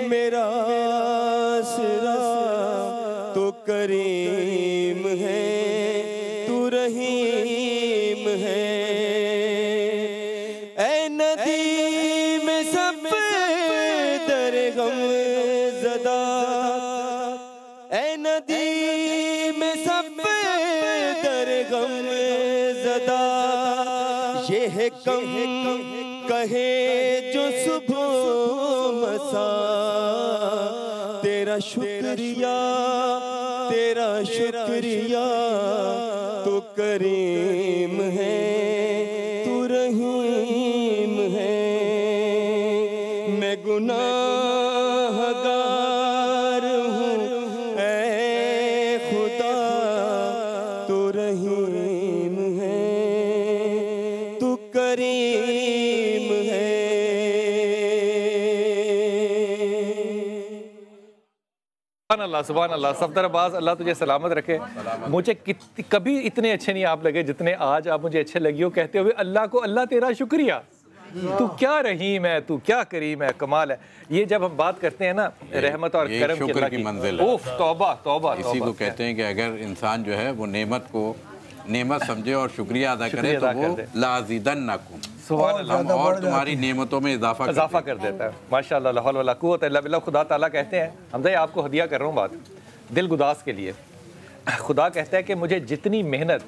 Speaker 13: मेरा आसरा, तू करीम है, तू रहीम है। ऐ ऐ नदी में सफेद गम ज़दा, ये है कम कहे जो सुबह मसा। तेरा शुक्रिया तू करीम है, तू रहीम है। मैं गुनाहगार हूँ ऐ खुदा, तू रहीम है, तू करीम है।
Speaker 5: सुभान अल्लाह। सफदर अब्बास, अल्लाह तुझे सलामत रखे। मुझे कभी इतने अच्छे नहीं आप लगे जितने आज आप मुझे अच्छे लगी हो, कहते हुए अल्लाह को अल्लाह तेरा शुक्रिया, तू क्या रहीम है, तू क्या करीम है, कमाल है। ये जब हम बात करते हैं ना रहमत और करम की,
Speaker 8: शुक्र की मंजिल है।
Speaker 5: उफ, तौबा तौबा।
Speaker 8: इसी को कहते हैं कि अगर इंसान जो है वो नेमत को नेमत समझे और शुक्रिया अदा करे तो वो लाज़िदन्नकुम, हम और तुम्हारी नेमतों में इजाफा कर देता है।
Speaker 5: माशाअल्लाह, ला हौला वला कुव्वता इल्ला बिल्लाह। खुदा ताला कहते हैं, हमजा आपको हदिया कर रहा हूँ बात दिल गुदास के लिए। खुदा कहता है कि मुझे जितनी मेहनत,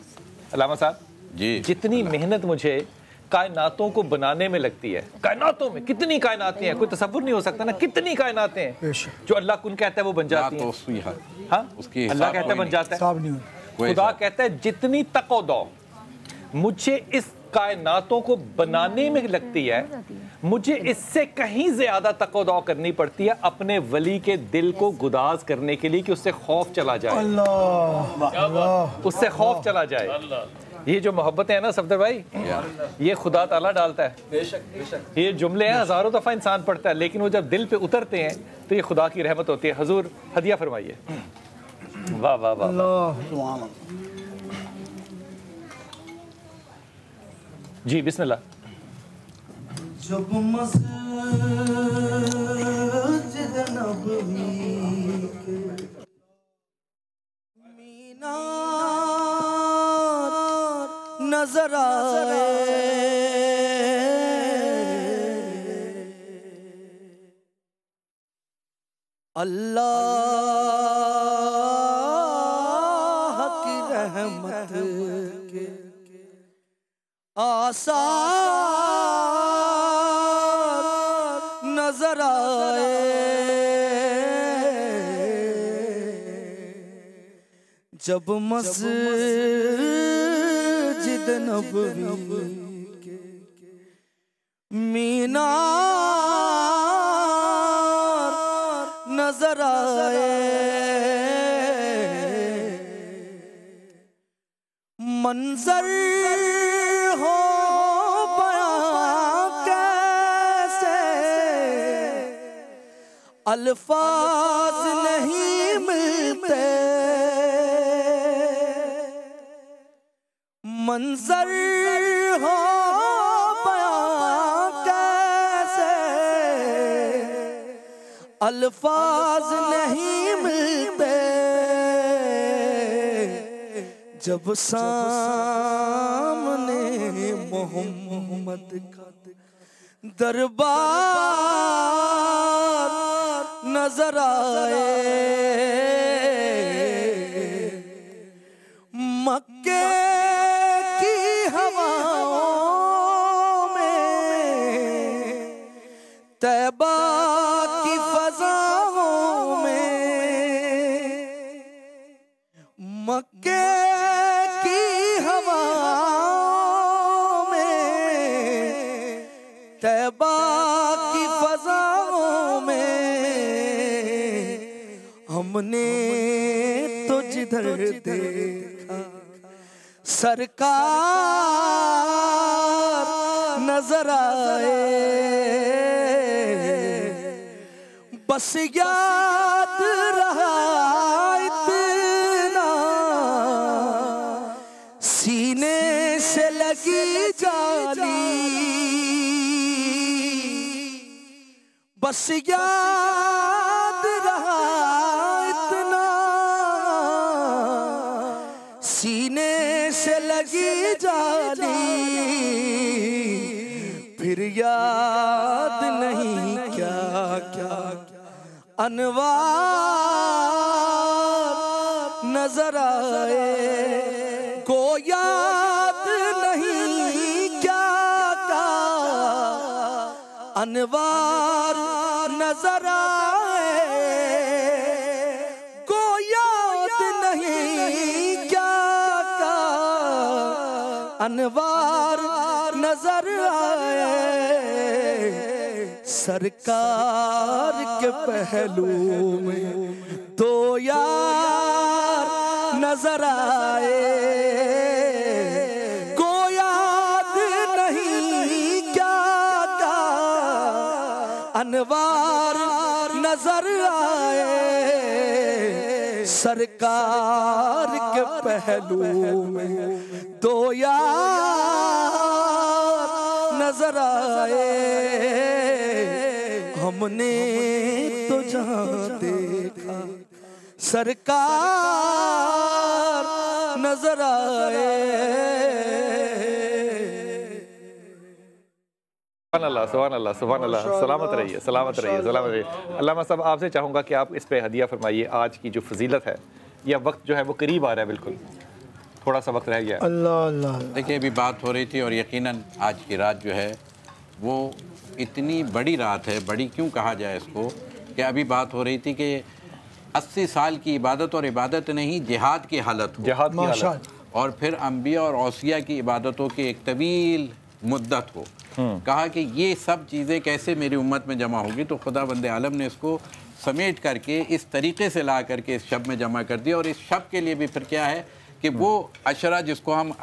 Speaker 5: अल्लामा साहब
Speaker 8: जी,
Speaker 5: जितनी मेहनत मुझे कायनातों को बनाने में लगती है, कायनातों में कितनी कायनातें हैं, कोई तसव्वुर नहीं हो सकता ना, कितनी कायनातें हैं जो अल्लाह कुन कहता है वो बन जाती हैं। हाँ, अल्लाह कहता है बन जाता है। खुदा कहता है जितनी तक़ोदौ मुझे इस कायनातों को बनाने में लगती है, मुझे इससे कहीं ज्यादा तक़ोदौ करनी पड़ती है अपने वली के दिल को गुदाज करने के लिए कि उससे खौफ चला जाए, उससे खौफ चला जाए। ये जो मोहब्बतें हैं ना सफदर भाई, ये खुदा ताला डालता है। बेशक बेशक। ये जुमले हैं हजारों दफा इंसान पढ़ता है, लेकिन वो जब दिल पे उतरते हैं तो ये खुदा की रहमत होती है। हुजूर हदिया फरमाइए। वाह वाह वाह। जी बिस्मिल्लाह।
Speaker 2: जब मस्जिद नबवी के मीनार नजर आए, अल्लाह की रहमत के आसार नजर आए। जब मस्जिद नबवी के मीनार नजर आए, मंजर हो बयां कैसे, अल्फाज नहीं मिलते। मंजर हो बयां कैसे, अल्फाज नहीं मिलते। जब सामने मोहम्मद का दरबार नजर आए, मक्के की हवाओं में, तैबा की फज़ाओं में, मक्के तैबा की फज़ाओं में, हमने तो जिधर देखा सरकार नजर आए। बस याद रहा इतना, सीने से लगी जाली। बस याद रहा इतना, सीने से लगी जाली। फिर याद नहीं क्या क्या अनवार
Speaker 13: नजर आए, को याद नहीं क्या का अनवार नजर आए, को याद नहीं क्या का अनवार नजर आए, सरकार के पहलू में तो यार नजर आए, को याद नहीं क्या का अनवार नजर आए, सरकार के पहलू में तो यार नजर आए, हमने तो जहाँ देखा सरकार नजर आए।
Speaker 5: सुभान अल्लाह, सुभान अल्लाह। सलामत रहिए, सलामत रहिए, सलामत रहिए। अल्लामा साहब, आपसे चाहूँगा कि आप इस पे हदिया फरमाइए। आज की जो फजीलत है, या वक्त जो है वो करीब आ रहा है, बिल्कुल थोड़ा सा वक्त रह गया।
Speaker 6: अल्लाह अल्लाह।
Speaker 8: देखिए, अभी बात हो रही थी और यकीनन आज की रात जो है वो इतनी बड़ी रात है। बड़ी क्यों कहा जाए इसको, कि अभी बात हो रही थी कि 80 साल की इबादत, और इबादत नहीं जिहाद की हालत हो,
Speaker 5: जिहाद की हालत,
Speaker 8: और फिर अम्बिया और औसिया की इबादतों की एक तवील मुद्दत हो। कहा कि ये सब चीज़ें कैसे मेरी उम्मत में जमा होगी, तो खुदा बंदे आलम ने इसको समेट करके इस तरीके से ला करके इस शब में जमा कर दिया। और इस शब के लिए भी फिर क्या है कि वो अशरा जिसको हम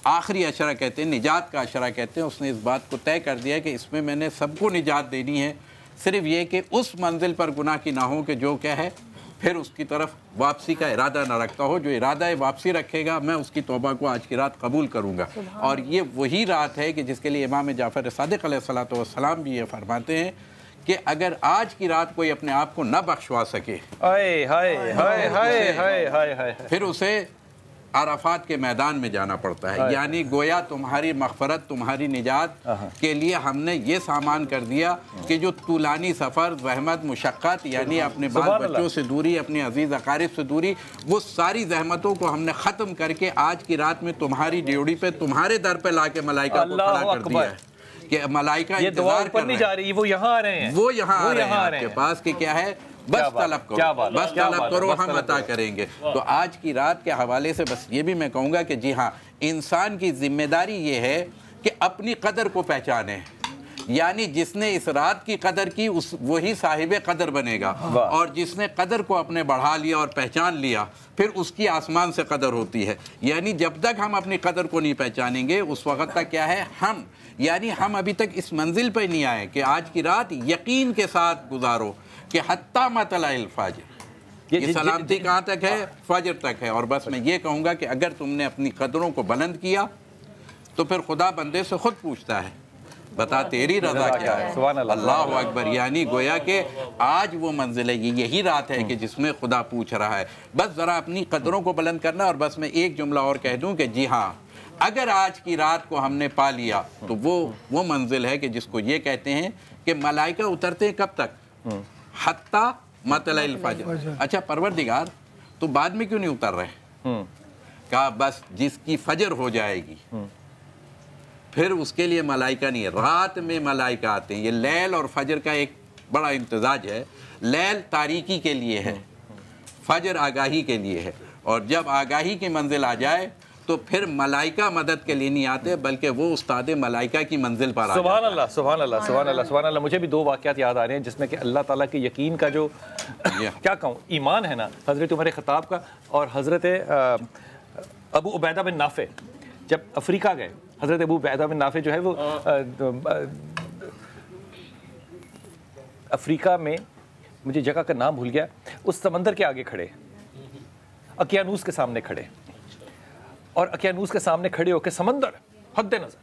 Speaker 8: आखिरी अशरा कहते हैं, निजात का अशरा कहते हैं, उसने इस बात को तय कर दिया कि इसमें मैंने सबको निजात देनी है। सिर्फ ये कि उस मंजिल पर गुनाह की ना हो कि जो क्या है फिर उसकी तरफ वापसी का इरादा ना रखता हो। जो इरादा वापसी रखेगा, मैं उसकी तौबा को आज की रात कबूल करूँगा। और ये वही रात है कि जिसके लिए इमाम जाफ़र सादिक़ अलैहिस्सलातु वस्सलाम भी ये फरमाते हैं कि अगर आज की रात कोई अपने आप को न बख्शवा सके,
Speaker 5: हाय हाय हाय हाय हाय हाय हाय,
Speaker 8: फिर उसे अराफात के मैदान में जाना पड़ता है। यानी गोया तुम्हारी मग़फ़रत, तुम्हारी निजात के लिए हमने ये सामान कर दिया कि जो तूलानी सफ़र, ज़हमत, मुशक्क़त, यानी अपने बाल बच्चों से दूरी, अपने अजीज़ अकारिब से दूरी, वो सारी जहमतों को हमने ख़त्म करके आज की रात में तुम्हारी ड्यूटी पे, तुम्हारे दर पे ला के मलाइका को खड़ा कर दिया है कि मलाइका इंतज़ार कर रहे हैं,
Speaker 5: वो यहाँ आ रहे हैं,
Speaker 8: वो यहाँ आ रहे हैं आपके पास कि क्या है, बस तलब करो, बस तलब करो, हम अता करेंगे। तो आज की रात के हवाले से बस ये भी मैं कहूँगा कि जी हाँ, इंसान की जिम्मेदारी ये है कि अपनी कदर को पहचाने। यानी जिसने इस रात की कदर की, उस वही साहिब कदर बनेगा, और जिसने कदर को अपने बढ़ा लिया और पहचान लिया, फिर उसकी आसमान से कदर होती है। यानी जब तक हम अपनी कदर को नहीं पहचानेंगे, उस वक़्त तक क्या है, हम अभी तक इस मंजिल पर नहीं आए कि आज की रात यकीन के साथ गुजारो कि हत्ता मतलाइल फाजिर, ये सलामती कहाँ तक है, फजर तक है। और बस मैं ये कहूँगा कि अगर तुमने अपनी कदरों को बुलंद किया तो फिर खुदा बंदे से खुद पूछता है, बता तेरी रज़ा क्या है। अल्लाह अकबर। यानी गोया कि आज वो मंजिल है, यही रात है कि जिसमें खुदा पूछ रहा है। बस ज़रा अपनी कदरों को बुलंद करना। और बस मैं एक जुमला और कह दूँ कि जी हाँ, अगर आज की रात को हमने पा लिया तो वो मंजिल है कि जिसको ये कहते हैं कि मलाइका उतरते हैं कब तक, हत्ता मतलाइल फजर। अच्छा परवरदिगार, तो बाद में क्यों नहीं उतर रहे? कहा बस जिसकी फजर हो जाएगी फिर उसके लिए मलाइका नहीं है, रात में मलाइका आते हैं। ये लैल और फजर का एक बड़ा इम्तजाज है। लैल तारीकी के लिए है, फजर आगाही के लिए है। और जब आगाही की मंजिल आ जाए तो फिर मलाइका मदद के लिए नहीं आते, बल्कि वो उस्ताद मलाइका की मंजिल पर आते हैं।
Speaker 5: सुभान अल्लाह, सुभान अल्लाह, सुभान अल्लाह, सुभान अल्लाह। मुझे भी दो वाक़यात याद आ रहे हैं जिसमें कि अल्लाह ताला के यकीन का जो क्या कहूँ ईमान है ना, हज़रत उमर ख़त्ताब का और हज़रत अबू उबैदा बिन नाफ़े जब अफ्रीका गए, हज़रत अबू उबैदा बिन नाफ़े जो है वो अफ्रीका में, मुझे जगह का नाम भूल गया, उस समंदर के आगे खड़े, अकियानूस के सामने खड़े, और अकियानूस के सामने खड़े होकर समंदर हद नज़र,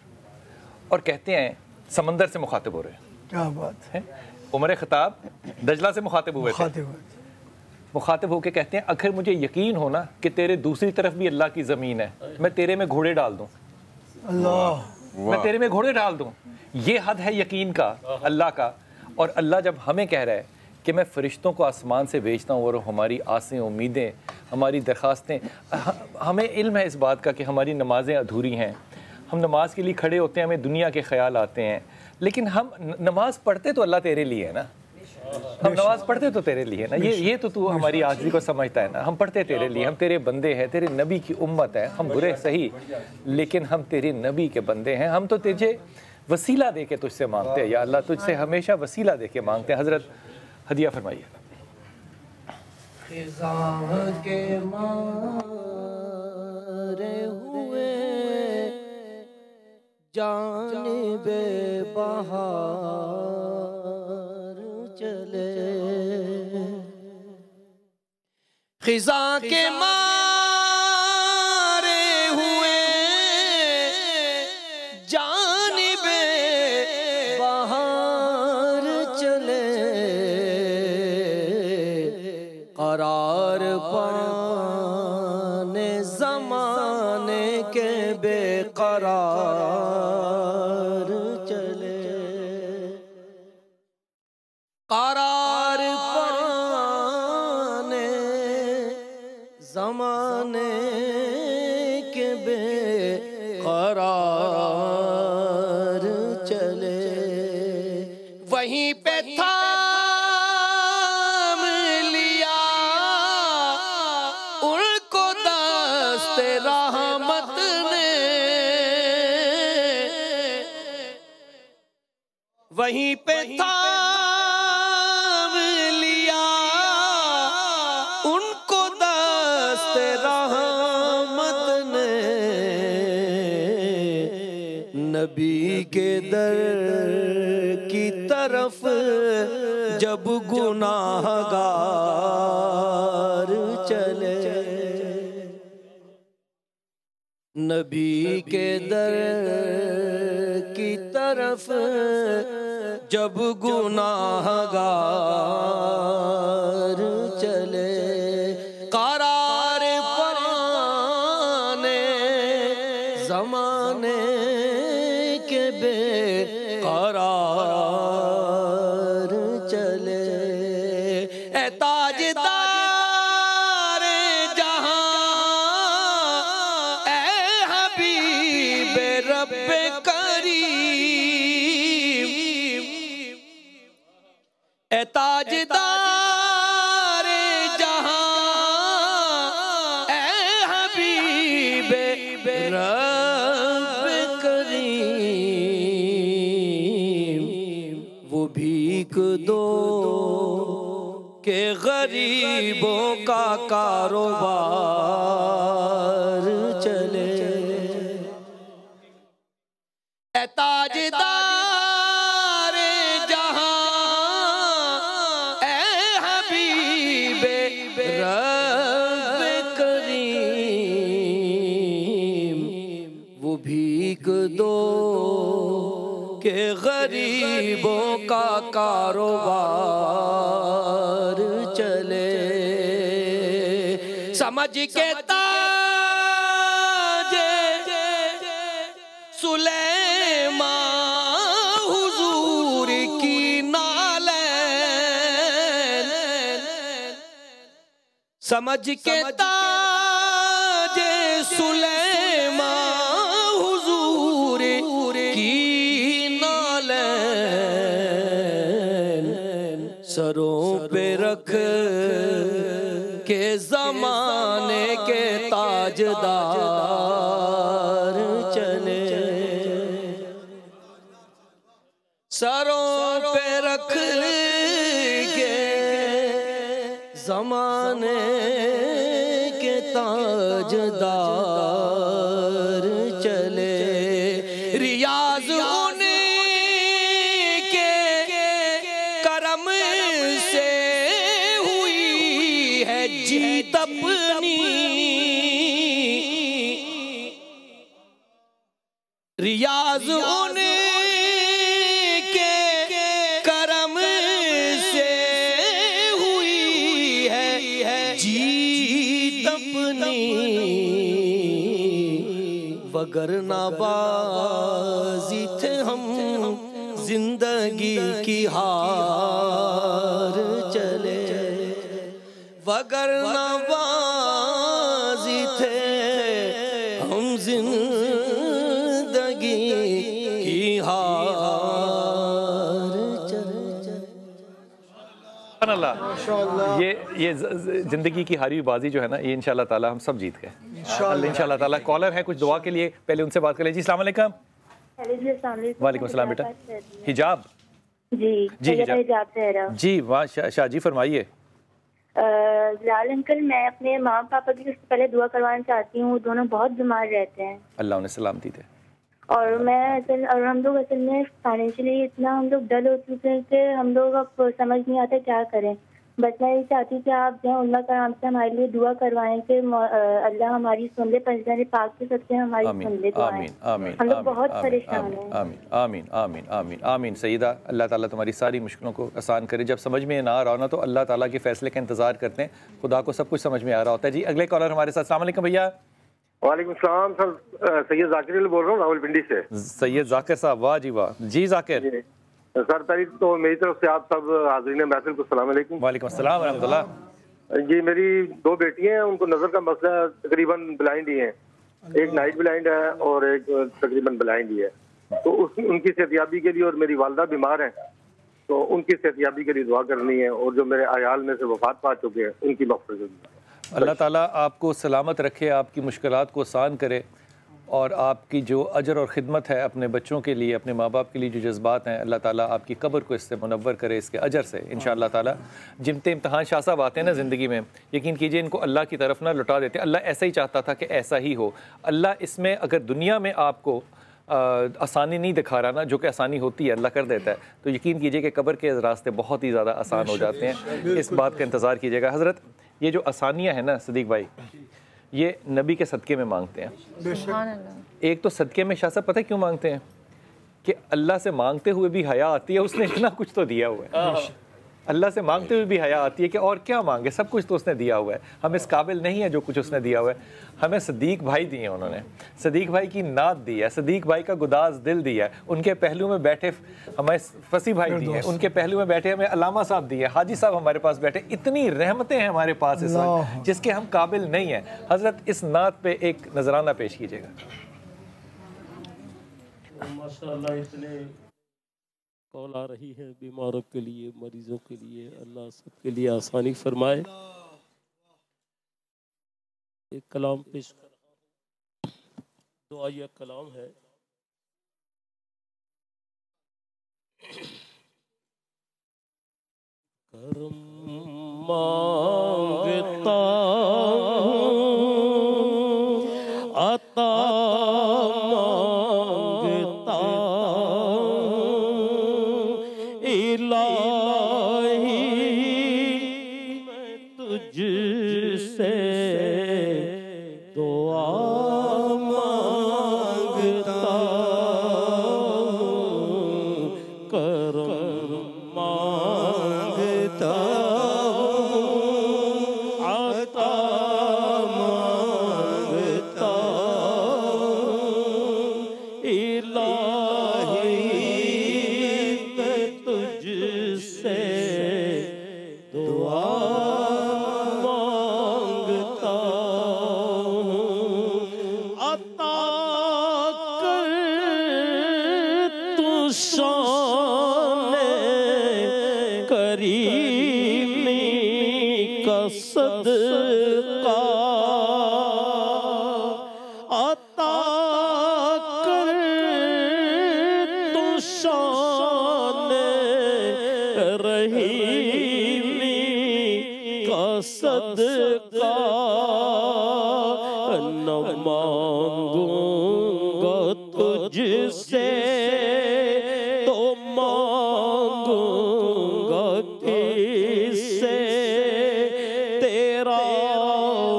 Speaker 5: और कहते हैं समंदर से मुखातिब हो रहे हैं।
Speaker 6: क्या बात है।
Speaker 5: उमर ख़त्ताब दजला से मुखातिब हुए थे। मुखातिब होकर कहते हैं अगर मुझे यकीन हो ना कि तेरे दूसरी तरफ भी अल्लाह की ज़मीन है, मैं तेरे में घोड़े डाल दूँ, मैं तेरे में घोड़े डाल दूँ। ये हद है यकीन का अल्लाह का। और अल्लाह जब हमें कह रहा है कि मैं फ़रिश्तों को आसमान से भेजता हूँ और हमारी आसें, उम्मीदें, हमारी दरख्वास्तें, हमें इल्म है इस बात का कि हमारी नमाज़ें अधूरी हैं। हम नमाज के लिए खड़े होते हैं, हमें दुनिया के ख्याल आते हैं, लेकिन हम नमाज पढ़ते तो अल्लाह तेरे लिए है ना, हम नमाज पढ़ते तो तेरे लिए ना, ये तो तू हमारी आज़ी को समझता है ना। हम पढ़ते तेरे लिए, हम तेरे बंदे हैं, तेरे नबी की उम्मत है, हम बुरे सही लेकिन हम तेरे नबी के बंदे हैं। हम तो तुझे वसीला दे के तुझसे मांगते हैं या अल्लाह, तुझसे हमेशा वसीला दे के मांगते हैं। हज़रत हदिया फरमाइए।
Speaker 13: के मारे हुए जानिबे बहार चले, खिज़ा के मारे हुए जानिबे बहार चले, करार पाने ज़माने के बेकरार चले, करार पाने ज़माने के बेकरार चले, वहीं पे थाम लिया उनको दस्ते रहमत ने, वहीं पे थाम लिया उनको दस्ते रहमत ने, नबी के दर की तरफ जब गुनाहगार चले, नबी के दर की तरफ जब गुनाहगार चले, करार पाने ज़माने के बेकरार चले, ए ताजदार जहां ए हबीब रब्बे करीम, ए ताजदार जहां ए हबीब रब्बे करीम, वो भीख दो के गरीबों का कारोबार चले, ए ताजदार जहां ए हबीब रब्बे करीम, वो भीख दो के गरीबों का कारोबार चले, समझ के ताजे सुलेमान हुजूर की नालैन, समझ के ताजे सुलेमान हुजूर की नालैन, सरों पे रख के ज़माने के ताजदार चले, सरों पे रख के ज़माने के ताजदार चले, रियाज उन्हीं के करम से हुई है जीत अपनी, रियाज उन्हीं के करम से हुई है जीत अपनी, वगरना बाजी थे हम जिंदगी की हार चले, वगरना बाजी थे हम जिंदगी की हार
Speaker 5: अल्लाह। ये जिंदगी की हारी हुई बाजी जो है ना, ये इंशाल्लाह ताला हम सब जीत गए इंशाल्लाह ताला। कॉलर है कुछ दुआ के लिए, पहले उनसे बात कर लीजिए। अस्सलाम वालेकुम। वालेकुम अस्सलाम बेटा। हिजाब जी
Speaker 14: हिजाब
Speaker 5: जी वाह शाह जी फरमाइए।
Speaker 14: लाल अंकल, मैं अपने माँ पापा की सबसे पहले दुआ करवाना चाहती हूँ। दोनों बहुत बीमार रहते हैं,
Speaker 5: अल्लाह उन्हें सलामती दे।
Speaker 14: और हम लोग असल में फाइनेंशियली इतना हम लोग डल हो चुके हैं कि हम लोग अब समझ नहीं आता क्या करें। बस मैं ये चाहती हूँ कि आप जो है उल्लाह कराम से हमारे लिए दुआ करवाएं कि अल्लाह हमारी सुन ले, पंजदार पाक के सबसे हमारी सुन ले दुआएं। हम लोग बहुत परेशान हैं।
Speaker 5: आमीन आमीन आमीन आमीन आमीन। सईदा, अल्लाह ताला तुम्हारी सारी मुश्किलों को आसान करे। जब समझ में ना आ रहा हो ना तो अल्लाह ताला के फैसले का इंतजार करते हैं। खुदा को सब कुछ समझ में आ रहा होता है। जी अगले कॉलर हमारे साथ। अस्सलाम वालेकुम भैया।
Speaker 15: वालेकुम सलाम सर, सैयद जाकिर बोल रहा हूँ रावलपिंडी से।
Speaker 5: सैयद जाकिर साहब, वाह जी वाह। जी जाकिर
Speaker 15: सर, पहले तो मेरी तरफ से आप सब हाज़रीन महफिल को सलाम अलैकुम।
Speaker 5: वालेकुम अस्सलाम रहमतुल्लाह।
Speaker 15: जी मेरी 2 बेटियां हैं, उनको नज़र का मसला तकरीबन ब्लाइंड ही है। एक नाइट ब्लाइंड है और एक तकरीबन ब्लाइंड ही है। तो उनकी सेहतियाबी के लिए, और मेरी वालदा बीमार है तो उनकी सेहतियाबी के लिए दुआ करनी है, और जो मेरे अयाल में से वफात पा चुके हैं उनकी मग़फ़िरत।
Speaker 5: अल्लाह ताला आपको सलामत रखे, आपकी मुश्किलात को आसान करे, और आपकी जो अजर और ख़िदमत है अपने बच्चों के लिए, अपने माँ बाप के लिए जो जज्बात हैं, अल्लाह ताला आपकी कब्र को इससे मुनव्वर करे, इसके अजर से इंशाअल्लाह ताला। जिनते इम्तहान शाह साहब आते हैं ना ज़िंदगी में, यकीन कीजिए इनको अल्लाह की तरफ ना लौटा देते। अल्लाह ऐसा ही चाहता था कि ऐसा ही हो। अल्लाह इसमें अगर दुनिया में आपको आसानी नहीं दिखा रहा ना, जो कि आसानी होती है अल्लाह कर देता है, तो यकीन कीजिए कि कब्र के रास्ते बहुत ही ज़्यादा आसान हो जाते हैं। इस बात का इंतज़ार कीजिएगा। हज़रत, ये जो आसानियाँ हैं ना सदीक भाई, ये नबी के सदक़े में मांगते हैं। एक तो सदक़े में शाह साहब पता है क्यों मांगते हैं? कि अल्लाह से मांगते हुए भी हया आती है, उसने इतना कुछ तो दिया हुआ है। अल्लाह से मांगते हुए भी हया आती है कि और क्या मांगे, सब कुछ तो उसने दिया हुआ है। हम इस काबिल नहीं है जो कुछ उसने दिया हुआ है। हमें सदीक भाई दिए हैं उन्होंने, सदीक भाई की नात दी है, सदीक भाई का गुदाज दिल दिया है, उनके पहलू में बैठे हमें फसी भाई दिए हैं, उनके पहलू में बैठे हमें अलामा साहब दिए, हाजी साहब हमारे पास बैठे। इतनी रहमतें हैं हमारे पास इस वक्त जिसके हम काबिल नहीं हैं। हज़रत, इस नात पे एक नजराना पेश कीजिएगा।
Speaker 16: माशाअल्लाह, इतने कॉल आ रही है बीमारों के लिए, मरीजों के लिए, अल्लाह सबके लिए आसानी फरमाए। एक कलाम पेश कर, दुआया कलाम है। करम मांगता आता मांगता इलाही मैं तुझसे दुआ मांगता करम मांगता आता मांगता इलाही मैं तुझसे दुआ मांगता अता कर तू शाने करीमी का सदका अता कर तू शाने रहीमी का सदका न मांगूंगा तुझसे तो मांगूंगा किससे तेरा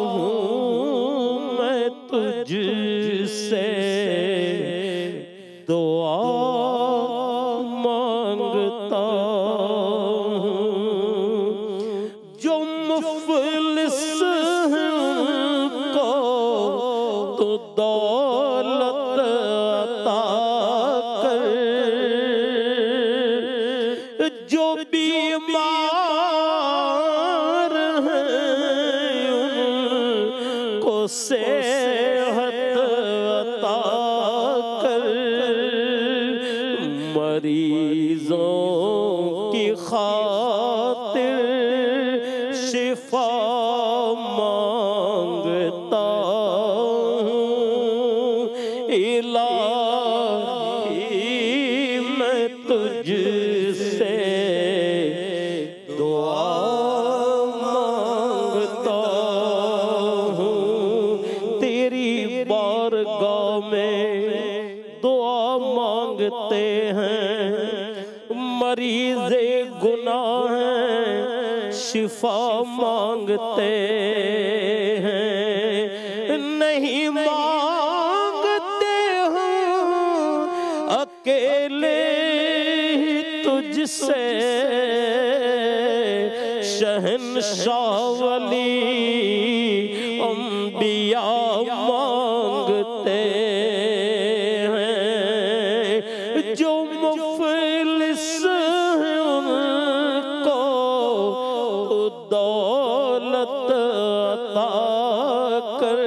Speaker 16: हूँ मैं तुझसे दुआ मांगता जो मुफलिस को तो दौलत अता कर, जो बीमार हैं सेहत अता कर, मरीजों की खातिर शिफा मांगता हूँ। इलाही मैं तुझसे दुआ मांगता हूँ, तेरी बारगाह में दुआ मांगते हैं। मरीज़े गुनाह हैं शिफा मांगते हैं। नहीं मांगते हैं अकेले ही तुझसे, शहंशाह वली अंबिया मांगते हैं। जो मुफलिस हैं उनको दौलत अता कर,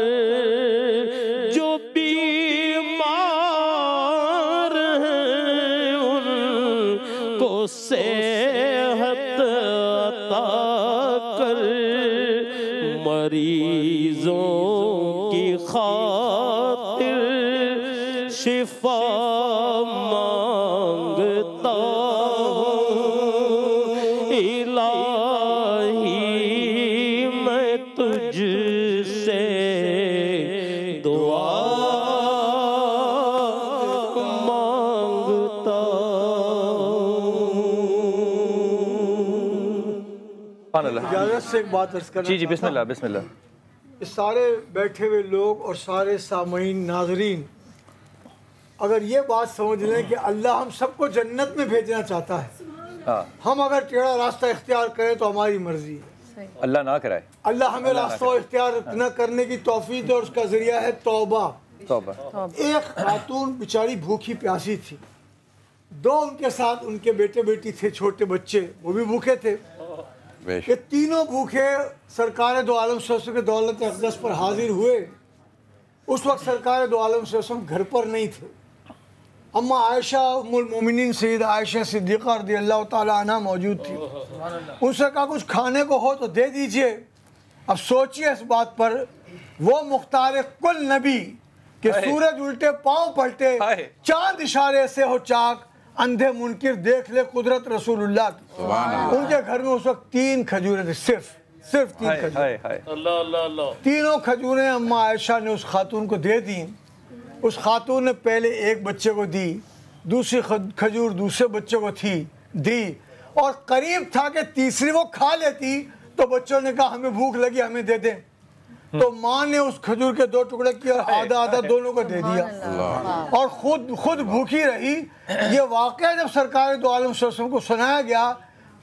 Speaker 16: जो बीमार हैं उनको सेहत अता कर, मरीजों की खातिर शिफा मांगता हूँ। इलाही मैं तुझसे दुआ मांगता
Speaker 6: इजाज़त से एक बात अर्ज़ करना।
Speaker 5: जी बिस्मिल्लाह बिस्मिल्लाह।
Speaker 6: ये सारे बैठे हुए लोग और सारे सामईन नाज़रीन अगर ये बात समझ लें कि अल्लाह हम सबको जन्नत में भेजना चाहता है, हम अगर टेढ़ा रास्ता इख्तियार करें तो हमारी मर्जी है,
Speaker 5: अल्लाह ना कराए।
Speaker 6: अल्लाह हमें रास्ता इख्तियार न करने की तौफीक दे और उसका जरिया है तौबा। एक खातून बेचारी भूखी प्यासी थी, दो उनके साथ उनके बेटे बेटी थे, छोटे बच्चे, वो भी भूखे थे। ये तीनों भूखे सरकार दो आलम सल्लल्लाहु के दौलत अक़दस पर हाजिर हुए। उस वक्त सरकार दो आलम सल्लल्लाहु घर पर नहीं थे। अम्मा आयशा उम्मुल मोमिनीन सैयदा आयशा सिद्दीक़ा रज़ियल्लाहु ताला अन्हा मौजूद थी। उनसे कहा कुछ खाने को हो तो दे दीजिए। अब सोचिए इस बात पर, वो मुख्तार कुल नबी के सूरज उल्टे पाँव पलटे, चांद इशारे से हो चाक, अंधे मुनकिर देख ले कुदरत रसूलुल्लाह की। उनके घर में उस वक्त 3 खजूरें थी, सिर्फ 3 खजूरें। तीनों खजूरें अम्मा आयशा ने उस खातून को दे दी। उस खातून ने पहले एक बच्चे को दी, दूसरी खजूर दूसरे बच्चे को दी और करीब था कि तीसरी वो खा लेती तो बच्चों ने कहा हमें भूख लगी, हमें दे दें। तो माँ ने उस खजूर के 2 टुकड़े किए, आधा आधा दोनों को दे दिया और खुद भूखी रही। ये वाक़या जब सरकार दो आलम सल्लल्लाहु को सुनाया गया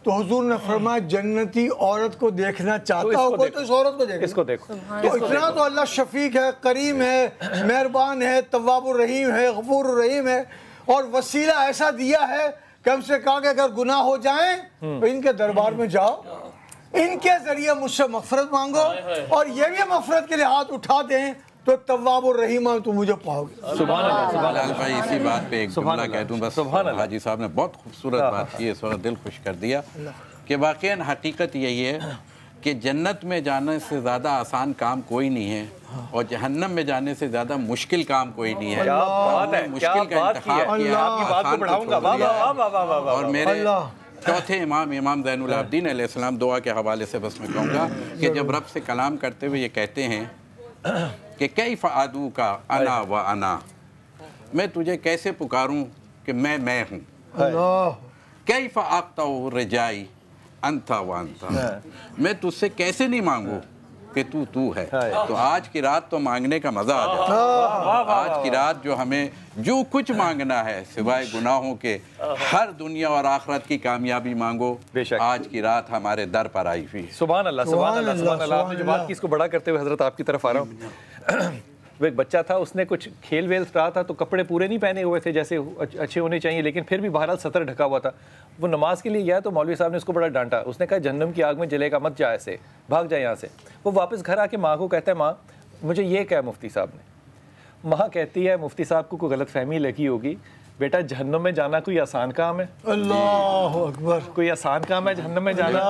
Speaker 6: तो हुजूर ने फरमाया जन्नती औरत को देखना चाहता हो कोई तो इस औरत को देखे, इसको देखो। तो इतना तो अल्लाह शफीक है, करीम है, मेहरबान है, तव्वाबुर रहीम है, गफूर रहीम है और वसीला ऐसा दिया है कि हमसे कहा कि अगर गुनाह हो जाए तो इनके दरबार में जाओ, इनके जरिए मुझसे मग़फ़िरत मांगो और ये भी मग़फ़िरत के लिए हाथ उठा दें तो तव्वाबुर रहीम तुम मुझे पाओगे।
Speaker 8: सुभान अल्लाह भाई, इसी बात पे एक जुमला कह दूं बस। हाजी साहब ने बहुत खूबसूरत बात की, इस वक्त दिल खुश कर दिया कि वाक़ईन हकीकत यही है कि जन्नत में जाने से ज़्यादा आसान काम कोई नहीं है और जहन्नम में जाने से ज़्यादा मुश्किल काम कोई नहीं है। मुश्किल का इंतखाब किया और मेरे चौथे इमाम ज़ैनुल आबिदीन अलैहिस्सलाम दुआ के हवाले से बस मैं कहूँगा कि जब रब से कलाम करते हुए ये कहते हैं कि कैफ़ आदू का अना व अना, मैं तुझे कैसे पुकारूं कि मैं हूँ। कैफ़ आक़्ता रिजाई अंता व अंता, मैं तुझसे कैसे नहीं मांगूं कि तू है। तो आज की रात तो मांगने का मज़ा आ जाता है। आज की रात जो हमें जो कुछ मांगना है सिवाय गुनाहों के, हर दुनिया और आखिरत की कामयाबी मांगो, आज की रात हमारे दर पर आई हुई।
Speaker 5: सुभान अल्लाह, सुभान अल्लाह, सुभान अल्लाह। आपने जो बात की इसको बड़ा करते हुए हजरत आपकी तरफ आ रहा हूँ। वो एक बच्चा था, उसने कुछ खेल वेल रहा था तो कपड़े पूरे नहीं पहने हुए थे जैसे अच्छे होने चाहिए, लेकिन फिर भी बहरहाल सतर ढका हुआ था। वो नमाज के लिए गया तो मौलवी साहब ने उसको बड़ा डांटा। उसने कहा जहन्नम की आग में जलेगा, मत जा, ऐसे भाग जाए यहाँ से। वो वापस घर आके माँ को कहता है, माँ मुझे ये कहा मुफ्ती साहब ने, माँ कहती है मुफ्ती साहब को कोई गलत फहमी लगी होगी, बेटा जहन्नम में जाना कोई आसान काम है? अल्लाह अकबर, कोई आसान काम है जहन्नम में जाना?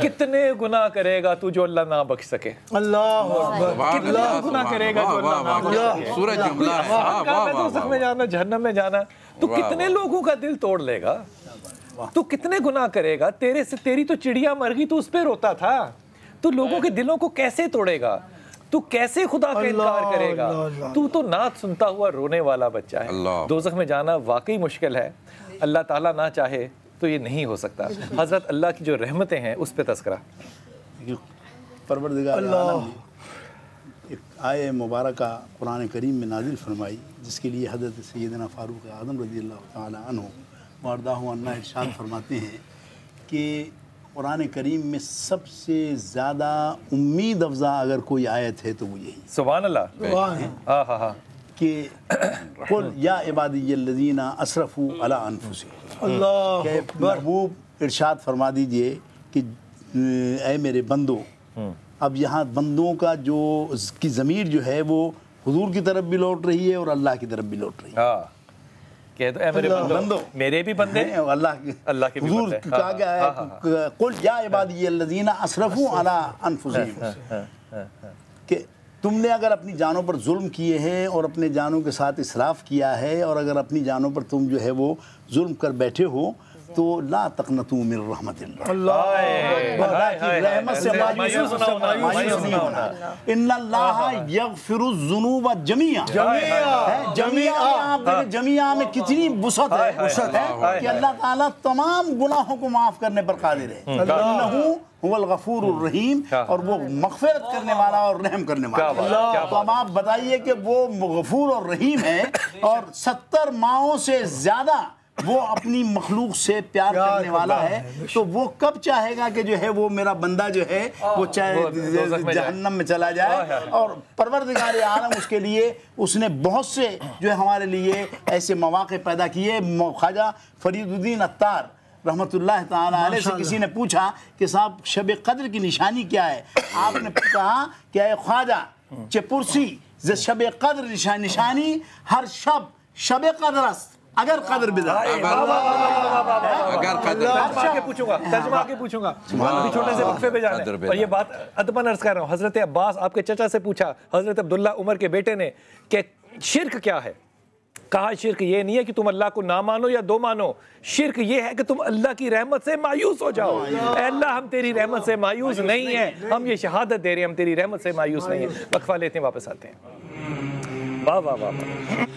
Speaker 5: कितने गुनाह करेगा तू जो अल्लाह ना बख्श सके? अल्लाह अकबर, कितने गुनाह करेगा जो अल्लाह ना बख्श सके? सूरज जुमला है, दोज़ख में जाना, जहन्नम में जाना, तू कितने लोगों का दिल तोड़ लेगा? तू कितने गुनाह करेगा? तेरे से तेरी तो चिड़िया मर गई, तू उस पे रोता था, तू लोगों के दिलों को कैसे तोड़ेगा? तू कैसे खुदा का इनकार करेगा? तू तो नात सुनता हुआ रोने वाला बच्चा है। दोज़ख में जाना वाकई मुश्किल है, अल्लाह ताला ना चाहे तो ये नहीं हो सकता। हज़रत अल्लाह की जो रहमतें हैं उस पे तज़किरा।
Speaker 7: परवरदिगार आलम एक आये मुबारक कुरान करीम में नाजिल फरमाई, जिसके लिए हज़रत सैयदना फ़ारूक आज़म रज़ियल्लाहु ताला अन्हु वारदाहु अन्ना इरशाद फरमाते हैं कि कुरान करीम में सबसे ज़्यादा उम्मीद अफ़ज़ा अगर कोई आयत है तो वो यही। सुभान अल्लाह। कि कुल या इबादियल्लज़ीना अस्रफ़ू अला अनफुसिहिम, अल्लाह महबूब इरशाद फरमा दीजिए कि ऐ मेरे बंदो। अब यहाँ बंदों का जो की ज़मीर जो है वो हुजूर की तरफ भी लौट रही है और अल्लाह की तरफ भी लौट रही है। कह दो, मेरे बंदो, मेरे भी बंदे हैं, अल्लाह के भी बंदे। कहा गया है कुल या इबादियल्लज़ीना अस्रफ़ू अला अनफुसिहिम, कि तुमने अगर अपनी जानों पर जुल्म किए हैं और अपने जानों के साथ इसराफ किया है, और अगर अपनी जानों पर तुम जो है वो जुल्म कर बैठे हो, तो ला तक़नतू मिन रहमतिल्लाह, अल्लाह की रहमत से मायूस नहीं होना। इन्नल्लाह यग़फ़िरुज़्ज़ुनूब जमीआ, जमीआ में कितनी वुसअत है कि अल्लाह ताला तमाम गुनाहों को माफ़ करने पर क़ादिर है। इन्नहु हुवल गफ़ूरुर रहीम, और वो मग़फ़िरत करने वाला और रहम करने वाला। तो अब आप बताइए कि वो गफ़ूर और रहीम है, और 70 माओं से ज़्यादा वो अपनी मखलूक से प्यार करने वाला है, तो वो कब चाहेगा कि जो है वो मेरा बंदा जो है वो चाहे जहन्नम में चला जाए? और परवरदिगार आलम उसके लिए उसने बहुत से जो है हमारे लिए ऐसे मौक़े पैदा किए। ख्वाजा फरीदुद्दीन अत्तार रहमतुल्लाह ताला अलैह से किसी ने पूछा कि साहब शब कद्र की निशानी क्या है? आपने कहा कि ऐ ख्वाजा चपुरसी ज शब कद्र निशानी हर शब कद्र अस्त, अगर कदर बिदा, अगर कदर पूछूंगा छोटे से वक्फे पे जाने। और ये बात अदबन अर्ज कर रहा हूँ, हजरत अब्बास आपके चचा से पूछा, हजरत अब्दुल्ला उमर के बेटे ने, कि शिर्क क्या है? कहा शिर्क ये नहीं है कि तुम अल्लाह को ना मानो या दो मानो, शिर्क ये है कि तुम अल्लाह की रहमत से मायूस हो जाओ। अल्लाह हम तेरी रहमत से मायूस नहीं है, हम ये शहादत दे रहे हैं हम तेरी रहमत से मायूस नहीं है। वक्फा लेते हैं, वापस आते हैं। वाह वाह वाह वाह।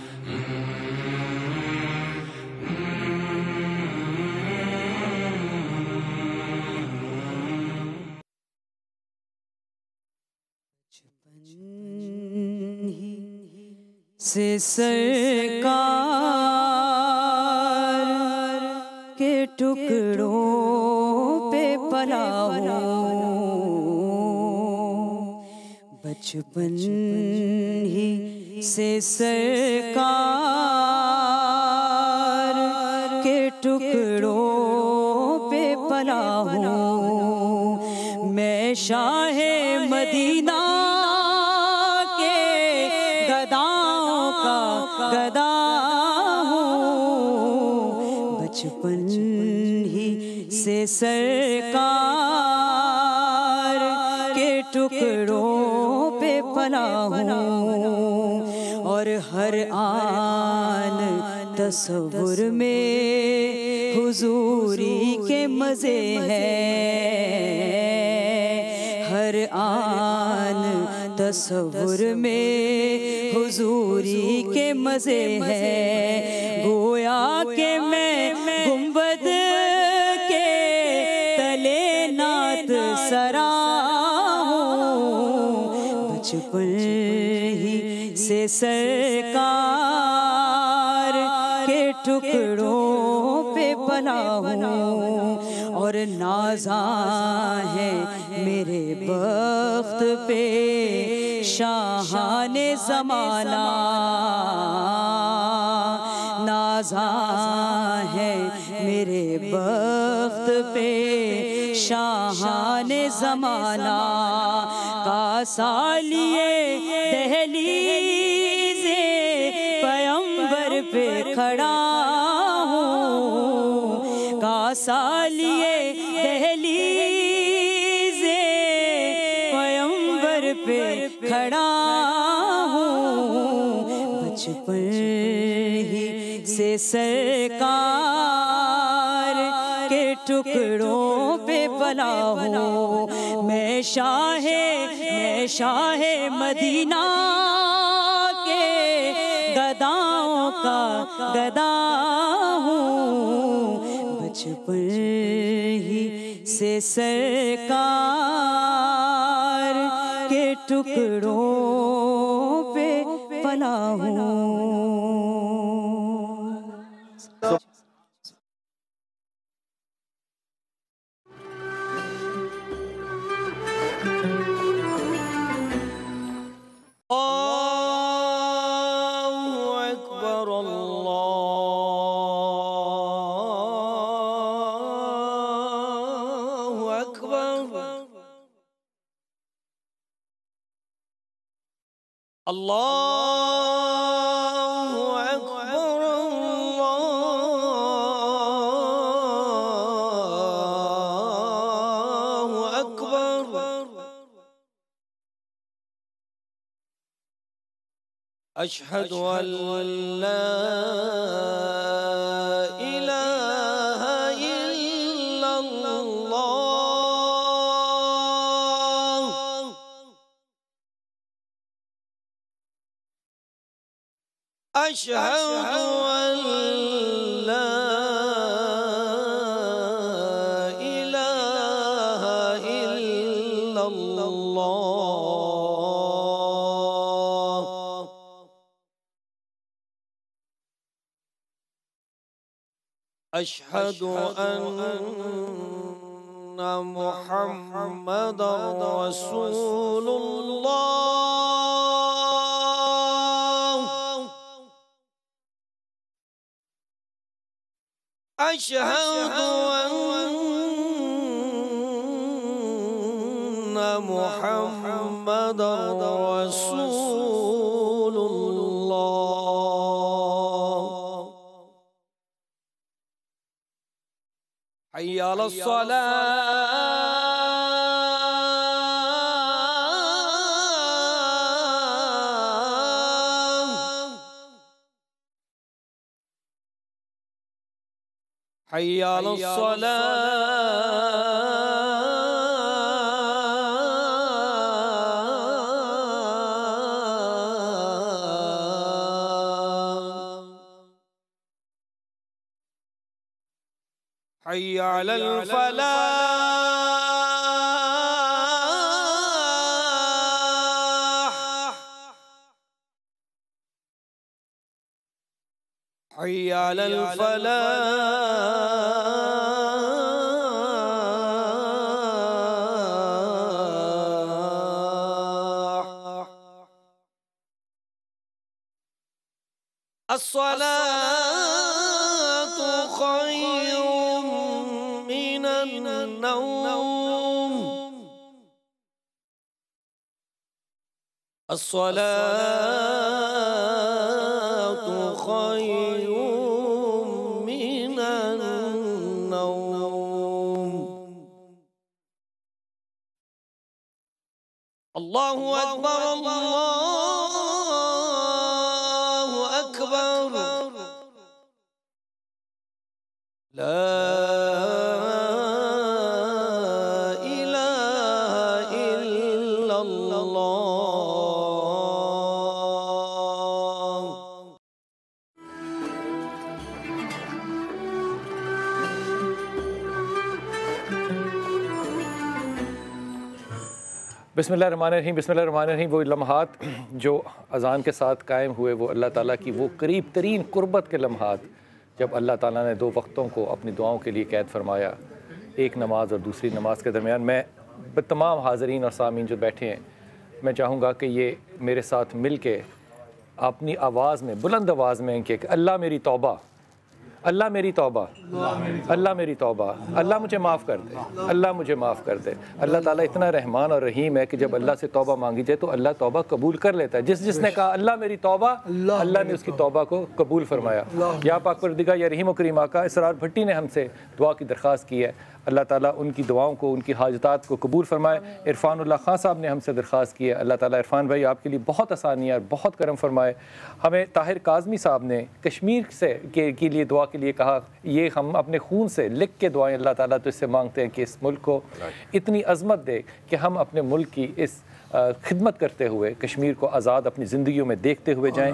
Speaker 2: से सरकार के टुकड़ों पे पला हूँ, बचपन ही से सरकार के टुकड़ों पे पला हूँ। मैं शाहे मदीना गदा हूँ, बचपन ही से सरकार के टुकड़ों पे पला हूँ। और हर आन तस्वुर में हुजूरी के मज़े हैं, हर आन तस्वुर में हुजूरी के मज़े हैं। गोया के मैं गुंबद के तले नात सरा हूँ, बचपन ही से सरकार के टुकड़ों पे पला हूँ। और नाज़ा है मेरे बख्त पे शाहाने ज़माना, नाज़ा है मेरे बख्त पे शाहाने ज़माना। कासालिए दहलीज़े पैगंबर पे खड़ा हूँ, कासालिए दहलीज़े पैगंबर पे खड़ा हूँ। बचपन ही से सरकार के टुकड़ों पे पला हूँ। मैं शाहे मदीना के गदाओं का गदा हूँ। बचपन ही से सरकार के टुकड़ों पे पला हूँ।
Speaker 13: अशहदु अल्ला इलाहा इल्लल्लाह अशहदु अल्ला इलाहा इल्लल्लाह अशहदु अन्ना मुहम्मदन रसूलुल्लाह अशहदु अन्ना मुहम्मदन रसूलुल्लाह हय्य अला सलाह हय्य अला सलाह हय्य अलल फलाह हय्य अलल फलाह अस्सलातु खैरुम मिनन नौम अस्सलातु खैरुम मिनन नौम अल्लाहु अकबर अल्लाहु अकबर ला
Speaker 5: बिस्मिल्लाहिर्रहमानिर्रहीम बिस्मिल्लाहिर्रहमानिर्रहीम। वो लम्हात जो अज़ान के साथ कायम हुए वो अल्लाह ताला की वो करीब तरीन कुर्बत के लम्हात जब अल्लाह ताला ने दो वक्तों को अपनी दुआओं के लिए कैद फरमाया, एक नमाज और दूसरी नमाज के दरमियान। मैं तमाम हाज़रीन और सामीन जो बैठे हैं, मैं चाहूँगा कि ये मेरे साथ मिल के अपनी आवाज़ में, बुलंद आवाज़ में कि अल्लाह मेरी तौबा, अल्लाह मेरी तौबा, अल्लाह मेरी तौबा, अल्लाह मुझे माफ़ कर दे, अल्लाह मुझे माफ़ कर दे। अल्लाह ताला इतना रहमान और रहीम है कि जब अल्लाह से तौबा मांगी जाए तो अल्लाह तौबा कबूल कर लेता है। जिसने कहा अल्लाह मेरी तौबा, अल्लाह ने उसकी तौबा को कबूल फरमाया। या पाक परवरदिगार या रहीम करीम आका इसरार भट्टी ने हमसे दुआ की दरख्वास्त की है, अल्लाह ताला उनकी दुआओं को, उनकी हाजतात को कबूल फरमाए। इरफानुल्लाह खान साहब ने हमसे दरख्वास्त की है, अल्लाह ताला इरफान भाई आपके लिए बहुत आसानियाँ और बहुत करम फरमाए। हमें ताहिर काज़मी साहब ने कश्मीर से के लिए दुआ के लिए कहा, ये हम अपने खून से लिख के दुआएं अल्लाह ताला तो इससे मांगते हैं कि इस मुल्क को इतनी अज़मत दे कि हम अपने मुल्क की इस खिदमत करते हुए कश्मीर को आज़ाद अपनी ज़िंदगियों में देखते हुए जाएं।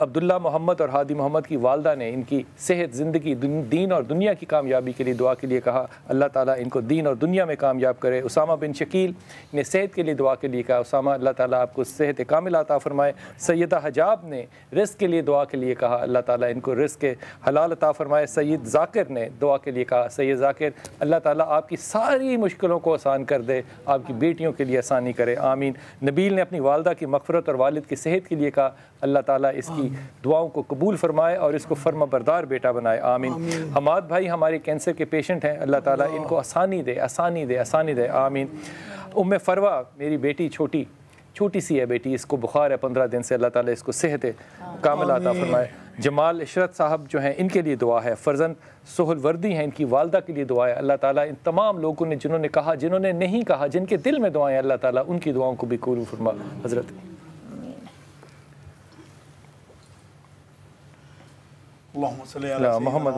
Speaker 5: अब्दुल्ला मोहम्मद और हादी मोहम्मद की वालदा ने इनकी सेहत, ज़िंदगी, दीन और दुनिया की कामयाबी के लिए दुआ के लिए कहा, अल्लाह ताला इनको दीन और दुनिया में कामयाब करे। उसामा बिन शकील ने सेहत के लिए दुआ के लिए कहा, उसामा अल्लाह ताला आपको सेहत कामिल अता फरमाए। सैयदा हजाब ने रिज़्क़ के लिए दुआ के लिए कहा, अल्लाह ताला इनको रिज़्क़ हलाल अता फरमाए। सैयद ज़ाकिर ने दुआ के लिए कहा, सैयद ज़ाकिर अल्लाह ताला आपकी सारी मुश्किलों को आसान कर दे, आपकी बेटियों के लिए आसानी करे, आमीन। नबील ने अपनी वालदा की मग़फ़िरत और वालिद की सेहत के लिए कहा, अल्लाह ताला इसकी दुआओं को कबूल फरमाए और इसको फर्मा बरदार बेटा बनाए, आमीन। हमाद भाई हमारे कैंसर के पेशेंट हैं, अल्लाह ताला इनको आसानी दे, आसानी दे, आसानी दे, आमीन। उम्मे फरवा मेरी बेटी छोटी सी है बेटी, इसको बुखार है 15 दिन से, अल्लाह ताला इसको सेहत कामिल अता फरमाए। जमाल इशरत साहब जो हैं इनके लिए दुआ है। फर्जंद सोहल वर्दी हैं, इनकी वालदा के लिए दुआ है। अल्लाह ताला इन तमाम लोगों ने जिन्होंने कहा, जिन्होंने नहीं कहा, जिनके दिल में दुआएं, अल्लाह ताला उनकी दुआओं को भी कबूल फरमा। हज़रत
Speaker 7: मोहम्मद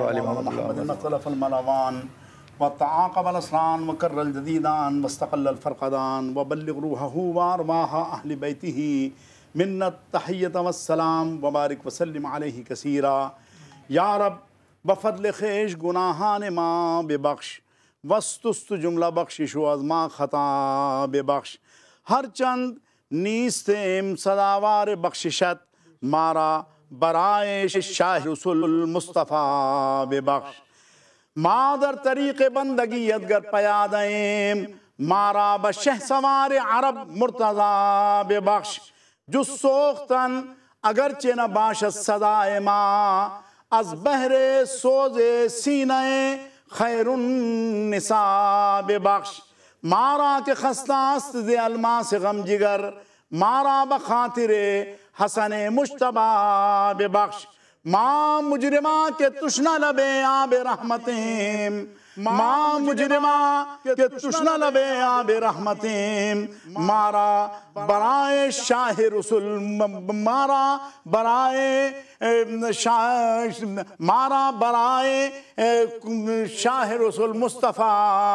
Speaker 7: वतआक़बल असरान वकर्रल जदीदान वस्तक़ल्लल फ़रक़दान वबल्लिग़ रूहहू वअरवाह अहलि बैतिही मिन्नत तहियत वस्सलाम वबारिक वसल्लिम अलैहि कसीरा। या रब बफ़ज़्ल ख़ेश गुनाहान माँ बेबख्श वस्तुस्त जुमला बख्शिश व अज़मा ख़ता बेबख्श। हर चंद नीस्तेम सदावार बख्शिशत मारा बराए शाह रसूल मुस्तफ़ा बेबख्श। मादर तरीक़े बंदगी अदगर पयादेम मारा बशह सवार अरब मुर्तज़ा बेबख्श। जो सोख्तन अगरचे न बाशत सदाए माँ अज बहरे सोजे सीने खैरुन निसा बेबख्श। मारा के खस्तास्त दे अलमा से गम जिगर मारा बखातिरे हसने मुश्तबा बेबख्श। माँ मुजरिमा के तुष्ना लबे आबे रहमतें, माँ मुजरिमा के तुष्ना लबे आबे रहमतें। मारा बराए शाह रसूल, मारा बराए शाह रसूल मुस्तफ़ा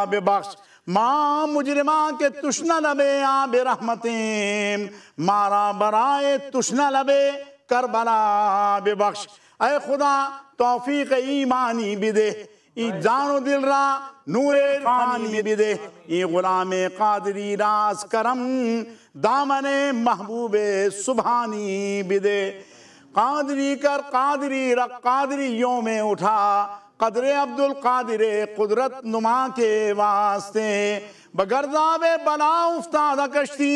Speaker 7: बेबख्श। माँ मुजरिमा के तुष्ना लबे आबे रहमतें मारा बराए तुष्ना लबे करबला बेबख्श। ऐ खुदा तौफीक ईमानी बिदे ई जानो दिल रा नूरे फानी बिदे ई गुलामे कादरी रास करम दामने महबूबे सुभानी बिदे। कादरी कर कादरी रख कादरियों में उठा कदरे अब्दुल कादिरे कुदरत नुमा के वास्ते। बगरदावे बला उफ्तादा कश्ती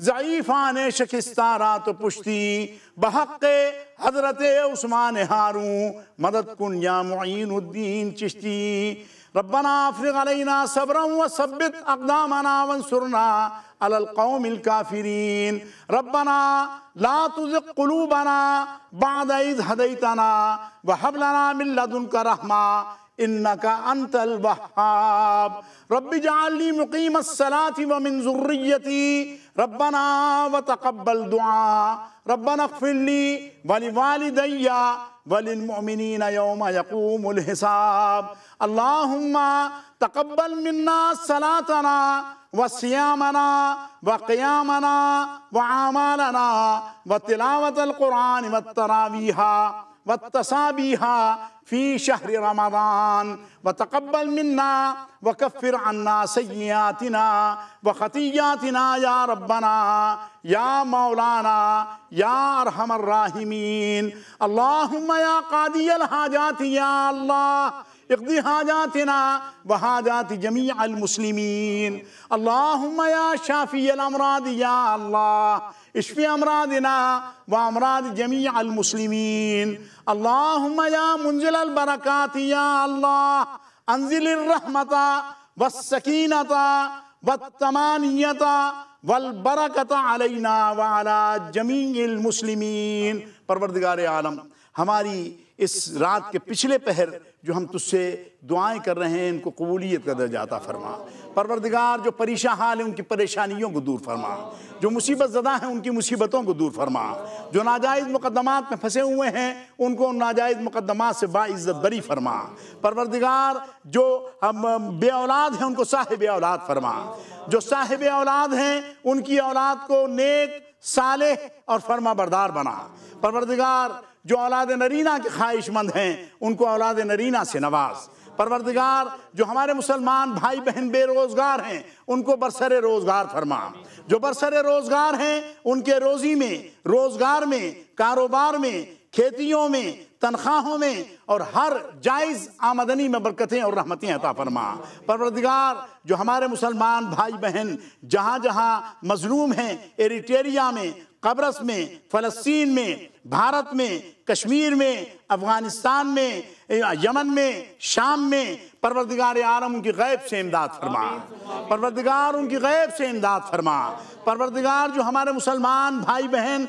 Speaker 7: ज़ईफ़ाने शिकस्तारा तो पुश्ती बहक़्क़े हज़रते उस्मान हारू मदद कुन या मुईनुद्दीन चिश्ती। रब्बना अफ़रिग़ अलैना सब्रन व सब्बित अक़दामना वंसुरना अलल क़ौमिल काफ़िरीन। रब्बना ला तुज़िग़ क़ुलूबना बअद इज़ हदैतना व हब लना मिन लदुनका रहमा इन्नका अंतल वह्हाब। रब्बि जअलनी मुक़ीमस सलाति व मिन ज़ुर्रिय्यती रब्बना व तक़ब्बल दुआ। रब्बना इग़फ़िरली व लिवालिदैया व लिलमुअमिनीन यौम यक़ूमुल हिसाब। अल्लाहुम्मा तक़ब्बल मिन्ना सलातना व सियामना व क़ियामना व आमालना व तिलावतल क़ुरान व तरावीहा व तसाबीहा फ़ी शहर रमज़ान व तक़ब्बल मिन्ना व कफ़िर अन्ना सय्यातिना व ख़तीयातिना या रब्बना या मौलाना या अरहमर राहिमीन। अल्लाहुम्मा या क़ादियल हाजाति या अल्लाह इक़्दी हाजातिना व हाजाति जमीअल मुस्लिमीन। अल्लाहुम्मा या शाफ़िअल अमराद या अल्लाह इश्फ़ी अमरादिना व अमराद जमीअल मुस्लिमीन। अल्लाहुम्मा या मुंज़िलल बरकाति या अल्लाह अंज़िलिर रहमता वस्सकीनता वत्तमानियता वल बरकत अलैना व अला जमीइल मुस्लिमीन। परवरदिगार आलम, हमारी इस रात के पिछले पहर जो हम तुझसे दुआएं कर रहे हैं इनको कबूलियत का दर्जा अता फरमा। परवरदिगार, जो परेशान हाल है उनकी परेशानियों को दूर फरमा, जो मुसीबत ज़दा हैं उनकी मुसीबतों को दूर फरमा, जो नाजायज़ मुक़द्दमात में फंसे हुए हैं उनको नाजायज़ मुक़द्दमात से बाइज़्ज़त बरी फरमा। परवरदिगार, जो बे औलाद हैं उनको साहिब औलाद फरमा, जो साहिब औलाद हैं उनकी औलाद को नेक सालेह और फरमा बरदार बना। परवरदिगार, जो औलाद नरीना के ख्वाहिशमंद हैं उनको औलाद नरीना से नवाज। परवरदिगार, जो हमारे मुसलमान भाई बहन बेरोज़गार हैं उनको बरसरे रोज़गार फरमा, जो बरसरे रोज़गार हैं उनके रोज़ी में, रोज़गार में, कारोबार में, खेतियों में, तनख्वाहों में और हर जायज़ आमदनी में बरकतें और रहमतें अता फरमा। परवरदिगार, जो हमारे मुसलमान भाई बहन जहाँ जहाँ मज़लूम हैं, एरिट्रिया में, कब्रस में, फ़लस्तीन में, भारत में, कश्मीर में, अफ़गानिस्तान में, यमन में, शाम में, परवरदिगार आलम उनकी गैब से इमदाद फरमा। परवरदिगार, उनकी गैब से इमदाद फरमा। परवरदिगार, जो हमारे मुसलमान भाई बहन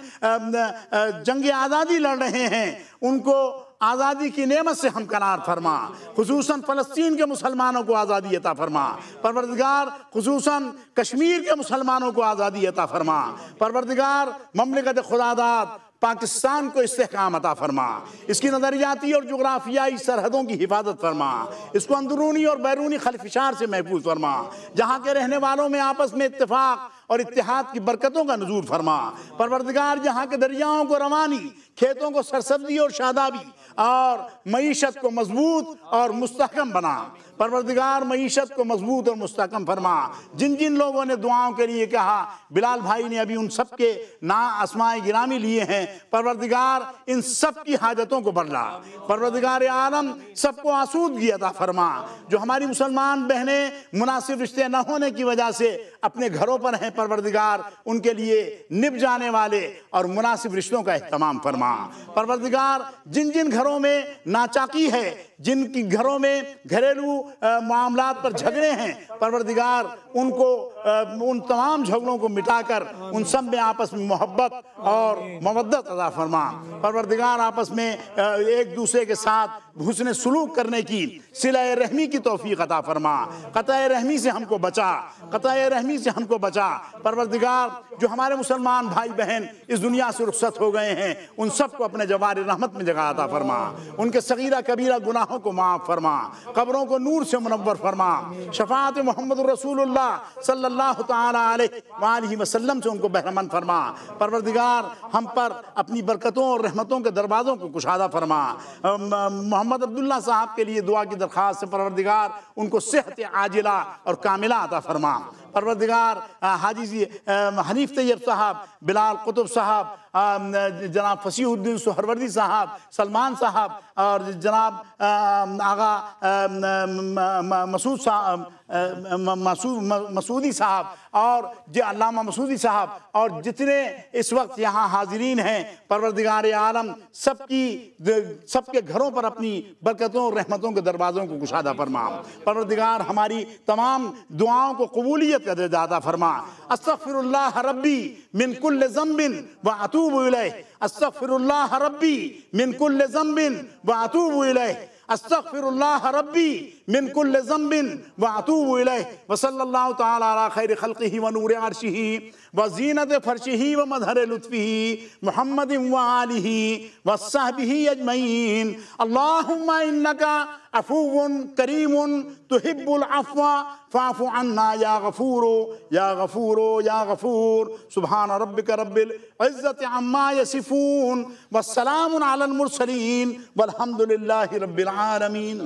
Speaker 7: जंग आज़ादी लड़ रहे हैं उनको आज़ादी की नेमत से हमकनार फरमा। खुसूसन फ़लस्तीन के मुसलमानों को आज़ादी अता फरमा। परवरदिगार, खुसूसन कश्मीर के मुसलमानों को आज़ादी अता फरमा। परवरदिगार, ममलिकत खुदादाद पाकिस्तान को इस्तेहकाम अता फरमा, इसकी नज़रियाती और जुग़राफ़ियाई सरहदों की हिफाजत फरमा, इसको अंदरूनी और बैरूनी खलफिशार से महफूज फरमा, जहाँ के रहने वालों में आपस में इत्तेफाक और इत्तेहाद की बरकतों का नज़ूर फरमा। परवरदिगार, जहाँ के दरियाओं को रवानी, खेतों को सरसब्जी और शादाबी और मईशत को मजबूत और मुस्तहकम बना। परवरदिगार, मईशत को मजबूत और मुस्तहकम फरमा। जिन जिन लोगों ने दुआओं के लिए कहा, बिलाल भाई ने अभी उन सब के अस्माए गिरामी लिए हैं, परवरदिगार इन सब की हाजतों को बदला। परवरदिगार आलम, सबको आसूदगी अता फरमा। जो हमारी मुसलमान बहनें मुनासिब रिश्ते न होने की वजह से अपने घरों पर हैं, परवरदिगार उनके लिए निभ जाने वाले और मुनासिब रिश्तों का एहतमाम फरमा। परवरदिगार, जिन जिन घरों में नाचाकी है, जिनकी घरों में घरेलू मामलात पर झगड़े हैं, परवरदिगार उनको उन तमाम झगड़ों को मिटाकर उन सब में आपस में मोहब्बत और मवद्दत अता फरमा। परवरदिगार, आपस में एक दूसरे के साथ हुस्न सुलूक करने की, सिला रहमी की तौफीक अता फरमा। क़तअ रहमी से हमको बचा, क़तअ रहमी से हमको बचा। परवरदिगार, जो हमारे मुसलमान भाई बहन इस दुनिया से रुखसत हो गए हैं उन सबको अपने जवार रहमत में जगह अता फरमा। उनके सगीरा कबीरा गुनाहों को माफ़ फरमा, कब्रों को नूर से मुनव्वर फरमा। शफाअत मोहम्मद रसूलुल्लाह सल्लल्लाहु तआला अलैहि वसल्लम से उनको बहरमंद फरमा। परवरदिगार, हम पर अपनी बरकतों और रहमतों के दरवाज़ों को कुशादा फरमा। मोहम्मद अब्दुल्ला साहब के लिए दुआ की दरख्वास्त से परवरदिगार उनको सेहत आजिला और कामिला अता फरमा। परवरदिगार, हाजी हनीफ तैयब साहब, बिलाल कुतुब साहब, जनाब फसीहुद्दीन सुहरवर्दी साहब, सलमान साहब और जनाब आगा मसूद साहब, मसूदी साहब और अल्लामा मसूदी साहब और जितने इस वक्त यहाँ हाजिरीन हैं, परवरदिगार आलम सबके घरों पर अपनी बरकतों और रहमतों के दरवाज़ों को कुशादा फरमा। परवरदिगार, हमारी तमाम दुआओं को कबूलियत का दर्जा अता फरमा। अस्तग़फिरुल्लाह रब्बी मिन कुल्लि ज़ंबिन व अतूबु इलैह, अस्तग़फिरुल्लाह रब्बी मिन कुल्लि ज़ंबिन व अतूबु इलैह, अस्तग़फिरुल्लाह रब्बी मिन कुल्लि ज़ंबिन व अतूबु इलैह। व सल्लल्लाहु तआला अला खैरि खल्क़िही व नूरि अर्शिही व ज़ीनत फ़र्शिही व मज़हरि लुत्फ़िही मुहम्मदिन व आलिही व सहबिही अजमईन। अल्लाहुम्मा इन्नका अफ़ुव्वुन करीमुन तुहिब्बुल अफ़्वा फ़अफ़ु अन्ना या गफ़ूरो या गफ़ूरो या गफ़ूर। सुब्हान रब्बिका रब्बिल इज़्ज़ति अम्मा यसिफ़ून व सलामुन अलल मुरसलीन वल्हम्दुलिल्लाहि रब्बिल आलमीन।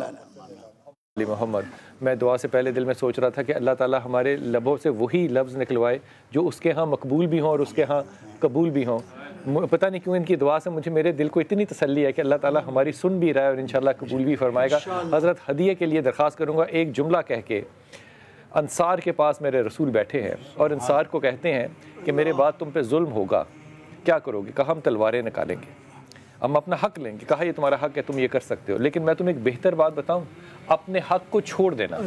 Speaker 5: मोहम्मद, मैं दुआ से पहले दिल में सोच रहा था कि अल्लाह ताला हमारे लबों से वही लफ्ज़ निकलवाए जो उसके यहाँ मकबूल भी हों और उसके यहाँ कबूल भी हों। पता नहीं क्यों इनकी दुआ से मुझे मेरे दिल को इतनी तसल्ली है कि अल्लाह ताला हमारी सुन भी रहा है और इंशाल्लाह कबूल भी फरमाएगा। हज़रत हदिये के लिए दरख्वास्त करूँगा, एक जुमला कह के अंसार के पास मेरे रसूल बैठे हैं और अंसार को कहते हैं कि मेरे बाद तुम पे जुल्म होगा, क्या करोगे? कहा हम तलवारें निकालेंगे, हम अपना हक लेंगे। कहा ये तुम्हारा हक है, तुम ये कर सकते हो, लेकिन मैं तुम्हें एक बेहतर बात बताऊं, अपने हक को छोड़ देना।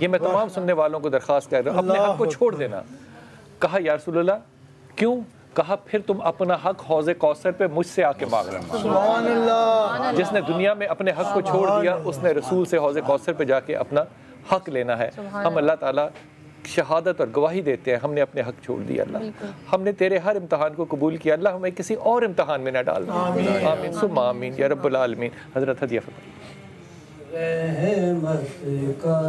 Speaker 5: ये मैं तमाम सुनने वालों को दरख्वास्त कर रहा हूँ, अपने हक को छोड़ देना। कहा या रसूलल्लाह क्यों? कहा फिर तुम अपना हक हौज़े कौसर पे मुझसे आके मांग रहा। जिसने दुनिया में अपने हक को छोड़ दिया उसने रसूल से हौज़े कौसर पे जाके अपना हक लेना है। हम अल्लाह ताला शहादत और गवाही देते हैं हमने अपने हक छोड़ दिया। अल्लाह हमने तेरे हर इम्तहान को कबूल किया, अल्लाह हमें किसी और इम्तहान में न डालना। आमीन सुम्मा आमीन या रब्बुल आलमीन। हज़रत हदिया
Speaker 13: रहमत का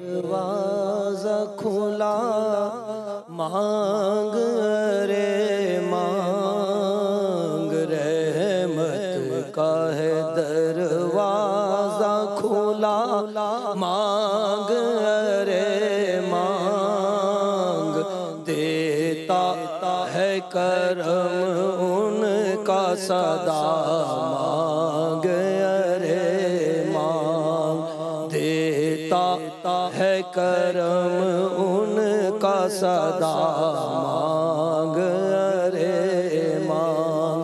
Speaker 13: दरवाज़ा खुला, मांग रे मांग, रहमत का है दरवाज़ा खुला, मांग रे मांग, देता है करम उनका सदा, मांग रे मांग, देता है करम उनका सदा, मांग रे मांग।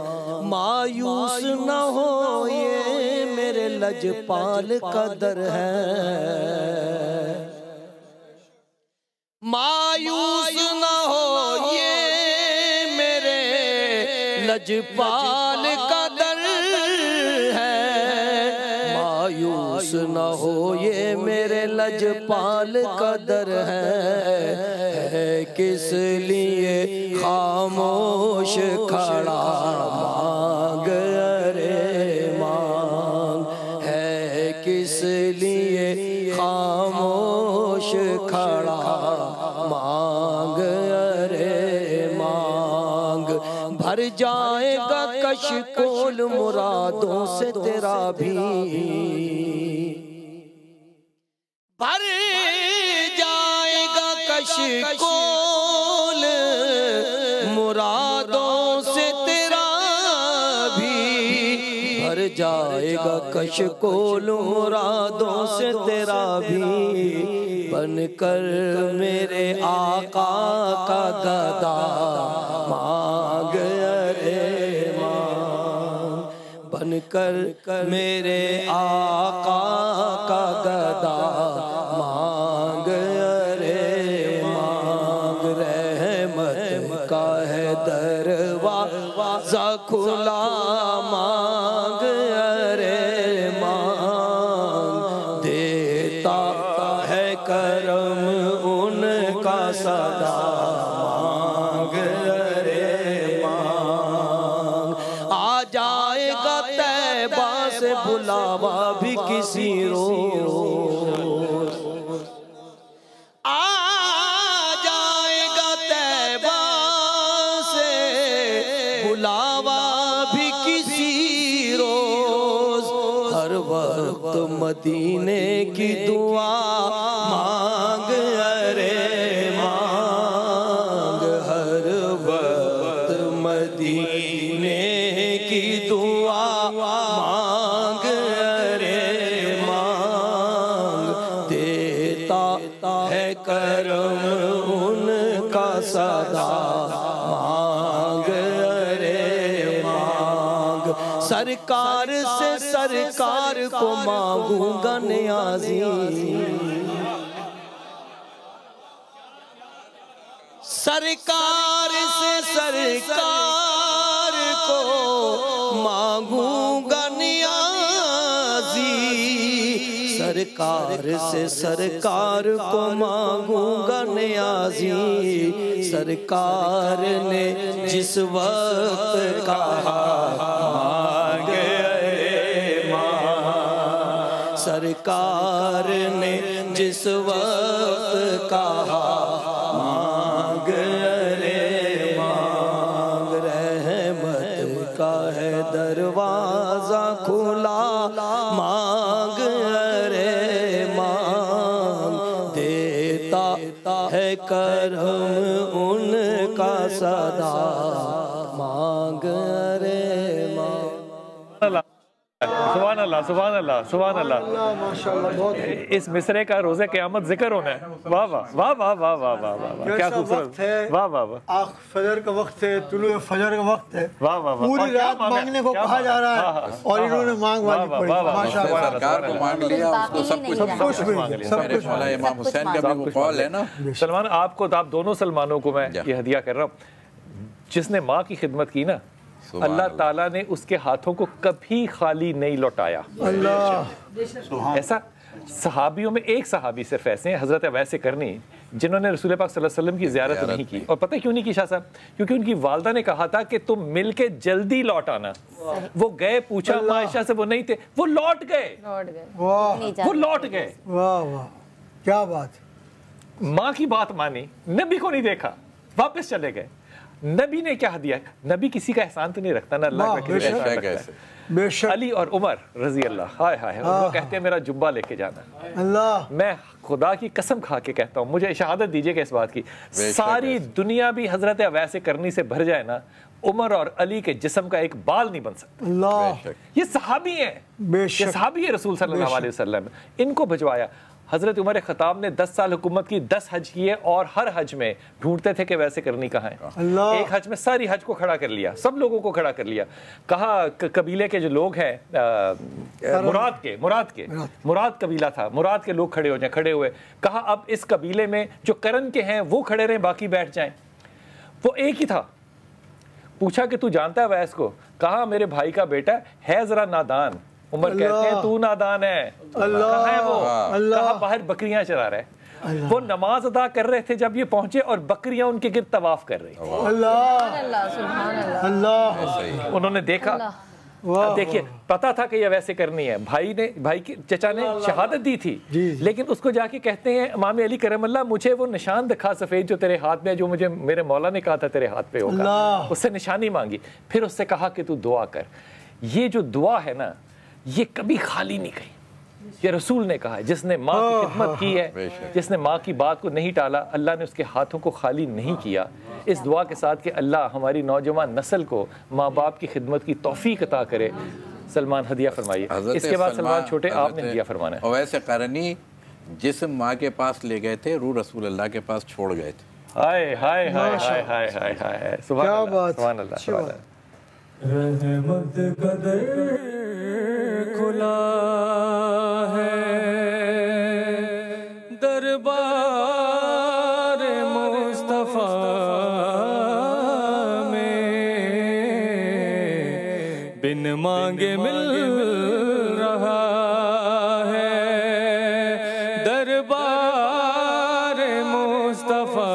Speaker 13: मायूस न हो ये मेरे लजपाल कदर है, मायूस न हो ये मेरे लजपाल कदर है, मायूस न हो ये मेरे लजपाल कदर है, किस लिए खामोश खड़ा, मांग रे मांग, है किस लिए खामोश खड़ा, मांग रे मांग। भर जाएगा कशकोल मुरादों से तेरा भी, भर जाएगा कशकोल मुरादों से तेरा भी, भर जाएगा कशकोल मुरादों से तेरा भी, बनकर मेरे आका का गदा, मांग रे मांग, बनकर मेरे आका का गदा, मांग रे मांग। रहमत का है दरवाज़ा खुला, मांग रे मांग, देता है करम उनका सदा, मांग रे मांग। आ जाएगा तैबा से बुलावा भी किसी रोज, आ जाएगा तैबा से बुलावा भी किसी रोज, हर वक्त मदीने की दुआ मांग रे मांग, हर वक्त मदीने की दुआ मांग रे मांग, देता है करम उनका सदा, मांग रे मांग। सरकार से सरकार को मांगूंगा नियाज़ी, सरकार से सरकार को मांगूंगा नियाज़ी, सरकार से सरकार को मांगूंगा नियाज़ी, सरकार ने जिस वक्त कहा मांग रे मांग, सरकार ने जिस वक्त कहा मांग रे मांग। रहमत का है दरवाज़ा खुला, मांग रे मांग, देता है करम उनका सदा, मांग
Speaker 5: अल्लाह, सुभान अल्लाह, सुभान अल्लाह।
Speaker 6: माशाल्लाह, बहुत
Speaker 5: इस मिसरे का रोज़े क़यामत जिक्र होना है। वाह वाह वाह वाह वाह वाह वाह वाह, क्या खूबसूरत है। वाह वाह वाह,
Speaker 6: फजर का वक्त है, तुलू फजर का वक्त है।
Speaker 5: वाह वाह वाह,
Speaker 6: पूरी रात मांगने को कहा जा रहा है और इन्होंने मांग वाली पड़ी। माशाल्लाह,
Speaker 8: सरकार को मांग लिया, उसको सब कुछ मौला इमाम हुसैन का भी वो कौल है ना।
Speaker 5: सलमान, आपको तो आप दोनों सलमानों को मैं ये हदिया कर रहा हूँ, जिसने माँ की खिदमत की ना, अल्लाह ताला ने उसके हाथों को कभी खाली नहीं लौटाया। अल्लाह, ऐसा सहाबियों में एक सहाबी सिर्फ ऐसे हैं, हज़रत अवैस करनी, जिन्होंने रसूल पाक सल्लल्लाहु अलैहि वसल्लम की ज़ियारत नहीं की। और पता है क्यों नहीं की शाह साहब? क्योंकि उनकी वालदा ने कहा था कि तुम मिल के जल्दी लौट आना। वो गए, पूछा मायशा से, वो नहीं थे, वो लौट गए, वो लौट गए।
Speaker 6: वाह वाह, क्या बात।
Speaker 5: माँ की बात मानी, नबी को नहीं देखा, वापस चले गए। नबी ने क्या दिया? नबी किसी का एहसान तो नहीं रखता ना, अल्लाह का एहसान रखता है। अली और उमर रजी अल्लाह, हाय हाय, वो कहते हैं मेरा जुब्बा लेके जाना। अल्लाह, मैं खुदा की कसम खा के कहता हूँ, मुझे शहादत दीजिएगा इस बात की, सारी दुनिया भी हजरत अवैस करनी से भर जाए ना, उमर और अली के जिस्म का एक बाल नहीं बन सकता।
Speaker 6: अल्लाह,
Speaker 5: ये सहाबी हैं, ये सहाबी है रसूल सल्लल्लाहु अलैहि वसल्लम, इनको भिजवाया। हज़रत उमर ख़त्ताब ने 10 साल हुकूमत की, 10 हज किए और हर हज में ढूंढते थे कि वैसे करनी कहाँ है। एक हज में सारी हज को खड़ा कर लिया, सब लोगों को खड़ा कर लिया। कहा कबीले के जो लोग हैं, मुराद कबीला था, मुराद के लोग खड़े हो जाए, खड़े हुए। कहा अब इस कबीले में जो करन के हैं वो खड़े रहें, बाकी बैठ जाएं। वो एक ही था। पूछा कि तू जानता है वैस को? कहा मेरे भाई का बेटा है, जरा नादान। उमर कहते हैं तू नादान है। कहाँ है वो? कहा बाहर बकरियां चरा रहे। वो नमाज अदा कर रहे थे जब ये पहुंचे और बकरियां उनके गिर्द तवाफ कर रही। अल्लाह, उन्होंने देखा, देखिए पता था कि ये वैसे करनी है। भाई की चचा ने शहादत दी थी, लेकिन उसको जाके कहते हैं इमाम अली करमल्ला, मुझे वो निशान दिखा सफेद जो तेरे हाथ में, जो मुझे मेरे मौला ने कहा था तेरे हाथ पे होगा। उससे निशानी मांगी, फिर उससे कहा कि तू दुआ कर। ये जो दुआ है ना, ये कभी खाली नहीं गई। ये रसूल ने कहा है, जिसने माँ की खिदमत की है, जिसने माँ की बात को नहीं टाला, अल्लाह ने उसके हाथों को खाली नहीं किया। इस दुआ के साथ कि अल्लाह हमारी नौजवान नस्ल को माँ बाप की खिदमत की तौफीक अता करे। सलमान हदिया फरमाइए। इसके बाद सलमान छोटे, आपने हदिया फरमाना है।
Speaker 8: वैसे करनी जिस माँ के पास ले गए थे, रूह रसूल अल्लाह के पास छोड़ गए थे।
Speaker 5: हाय हाय हाय हाय हाय हाय हाय, सुभान अल्लाह, सुभान अल्लाह, सुभान अल्लाह।
Speaker 4: रहमत का दर खुला है, दरबार मुस्तफा में बिन मांगे मिल रहा है। दरबार मुस्तफा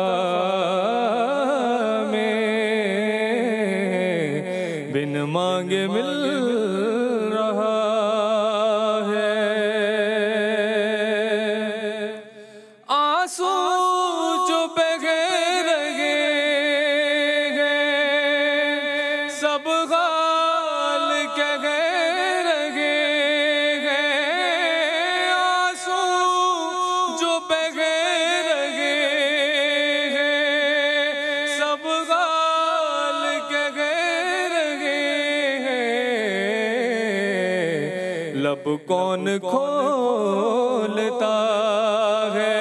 Speaker 4: मांगे मिल रहा है। आंसू जो बह रहे हैं, सब गाल कह रहे हैं। आंसू जो बह रहे हैं, सब गाल कह लब कौन खोलता है।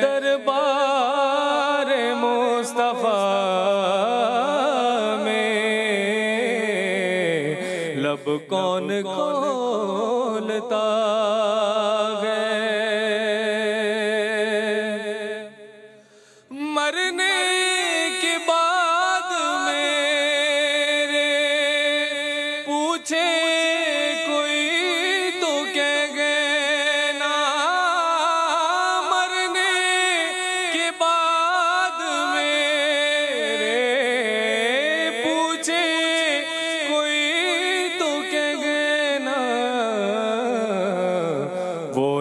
Speaker 4: दरबार मुस्तफा में लब कौन खोलता है। मरने के बाद मेरे पूछे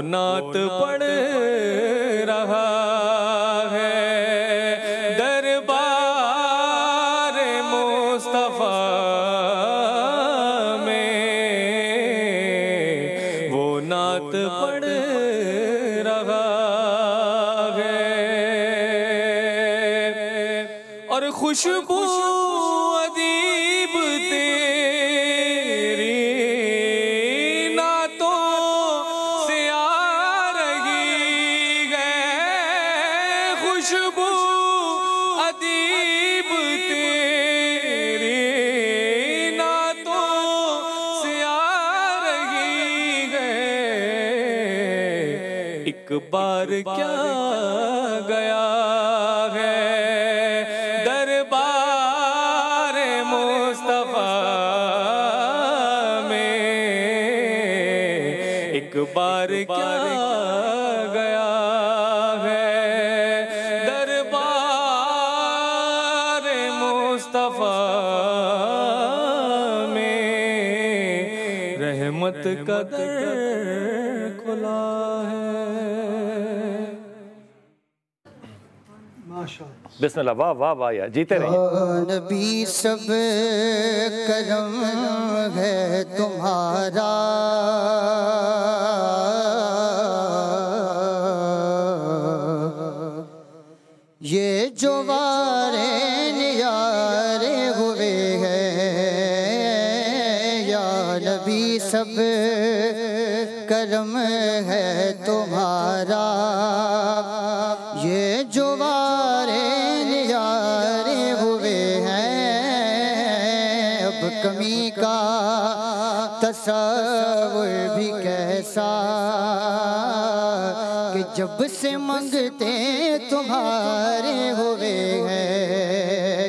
Speaker 4: नात पड़ रहा है। दरबार मुस्तफा में वो नात पड़ रहा है। और खुशबू अदीब तेरी एक बार क्या गया है दरबार मुस्तफा में, एक बार क्या गया है दरबार मुस्तफा में, रहमत का दर खुला है।
Speaker 5: बिस्मिल्लाह, वाह वाह वाह यार, जीते रहिए।
Speaker 17: नबी सब करम है तुम्हारा, ये जो वारे नियारे हुए हैं, या नबी सब करम है तुम्हारा, ये जो वारे नियारे हुए हैं। अब कमी का तस्वुर भी कैसा कि जब से मंगते तुम्हारे हुए हैं,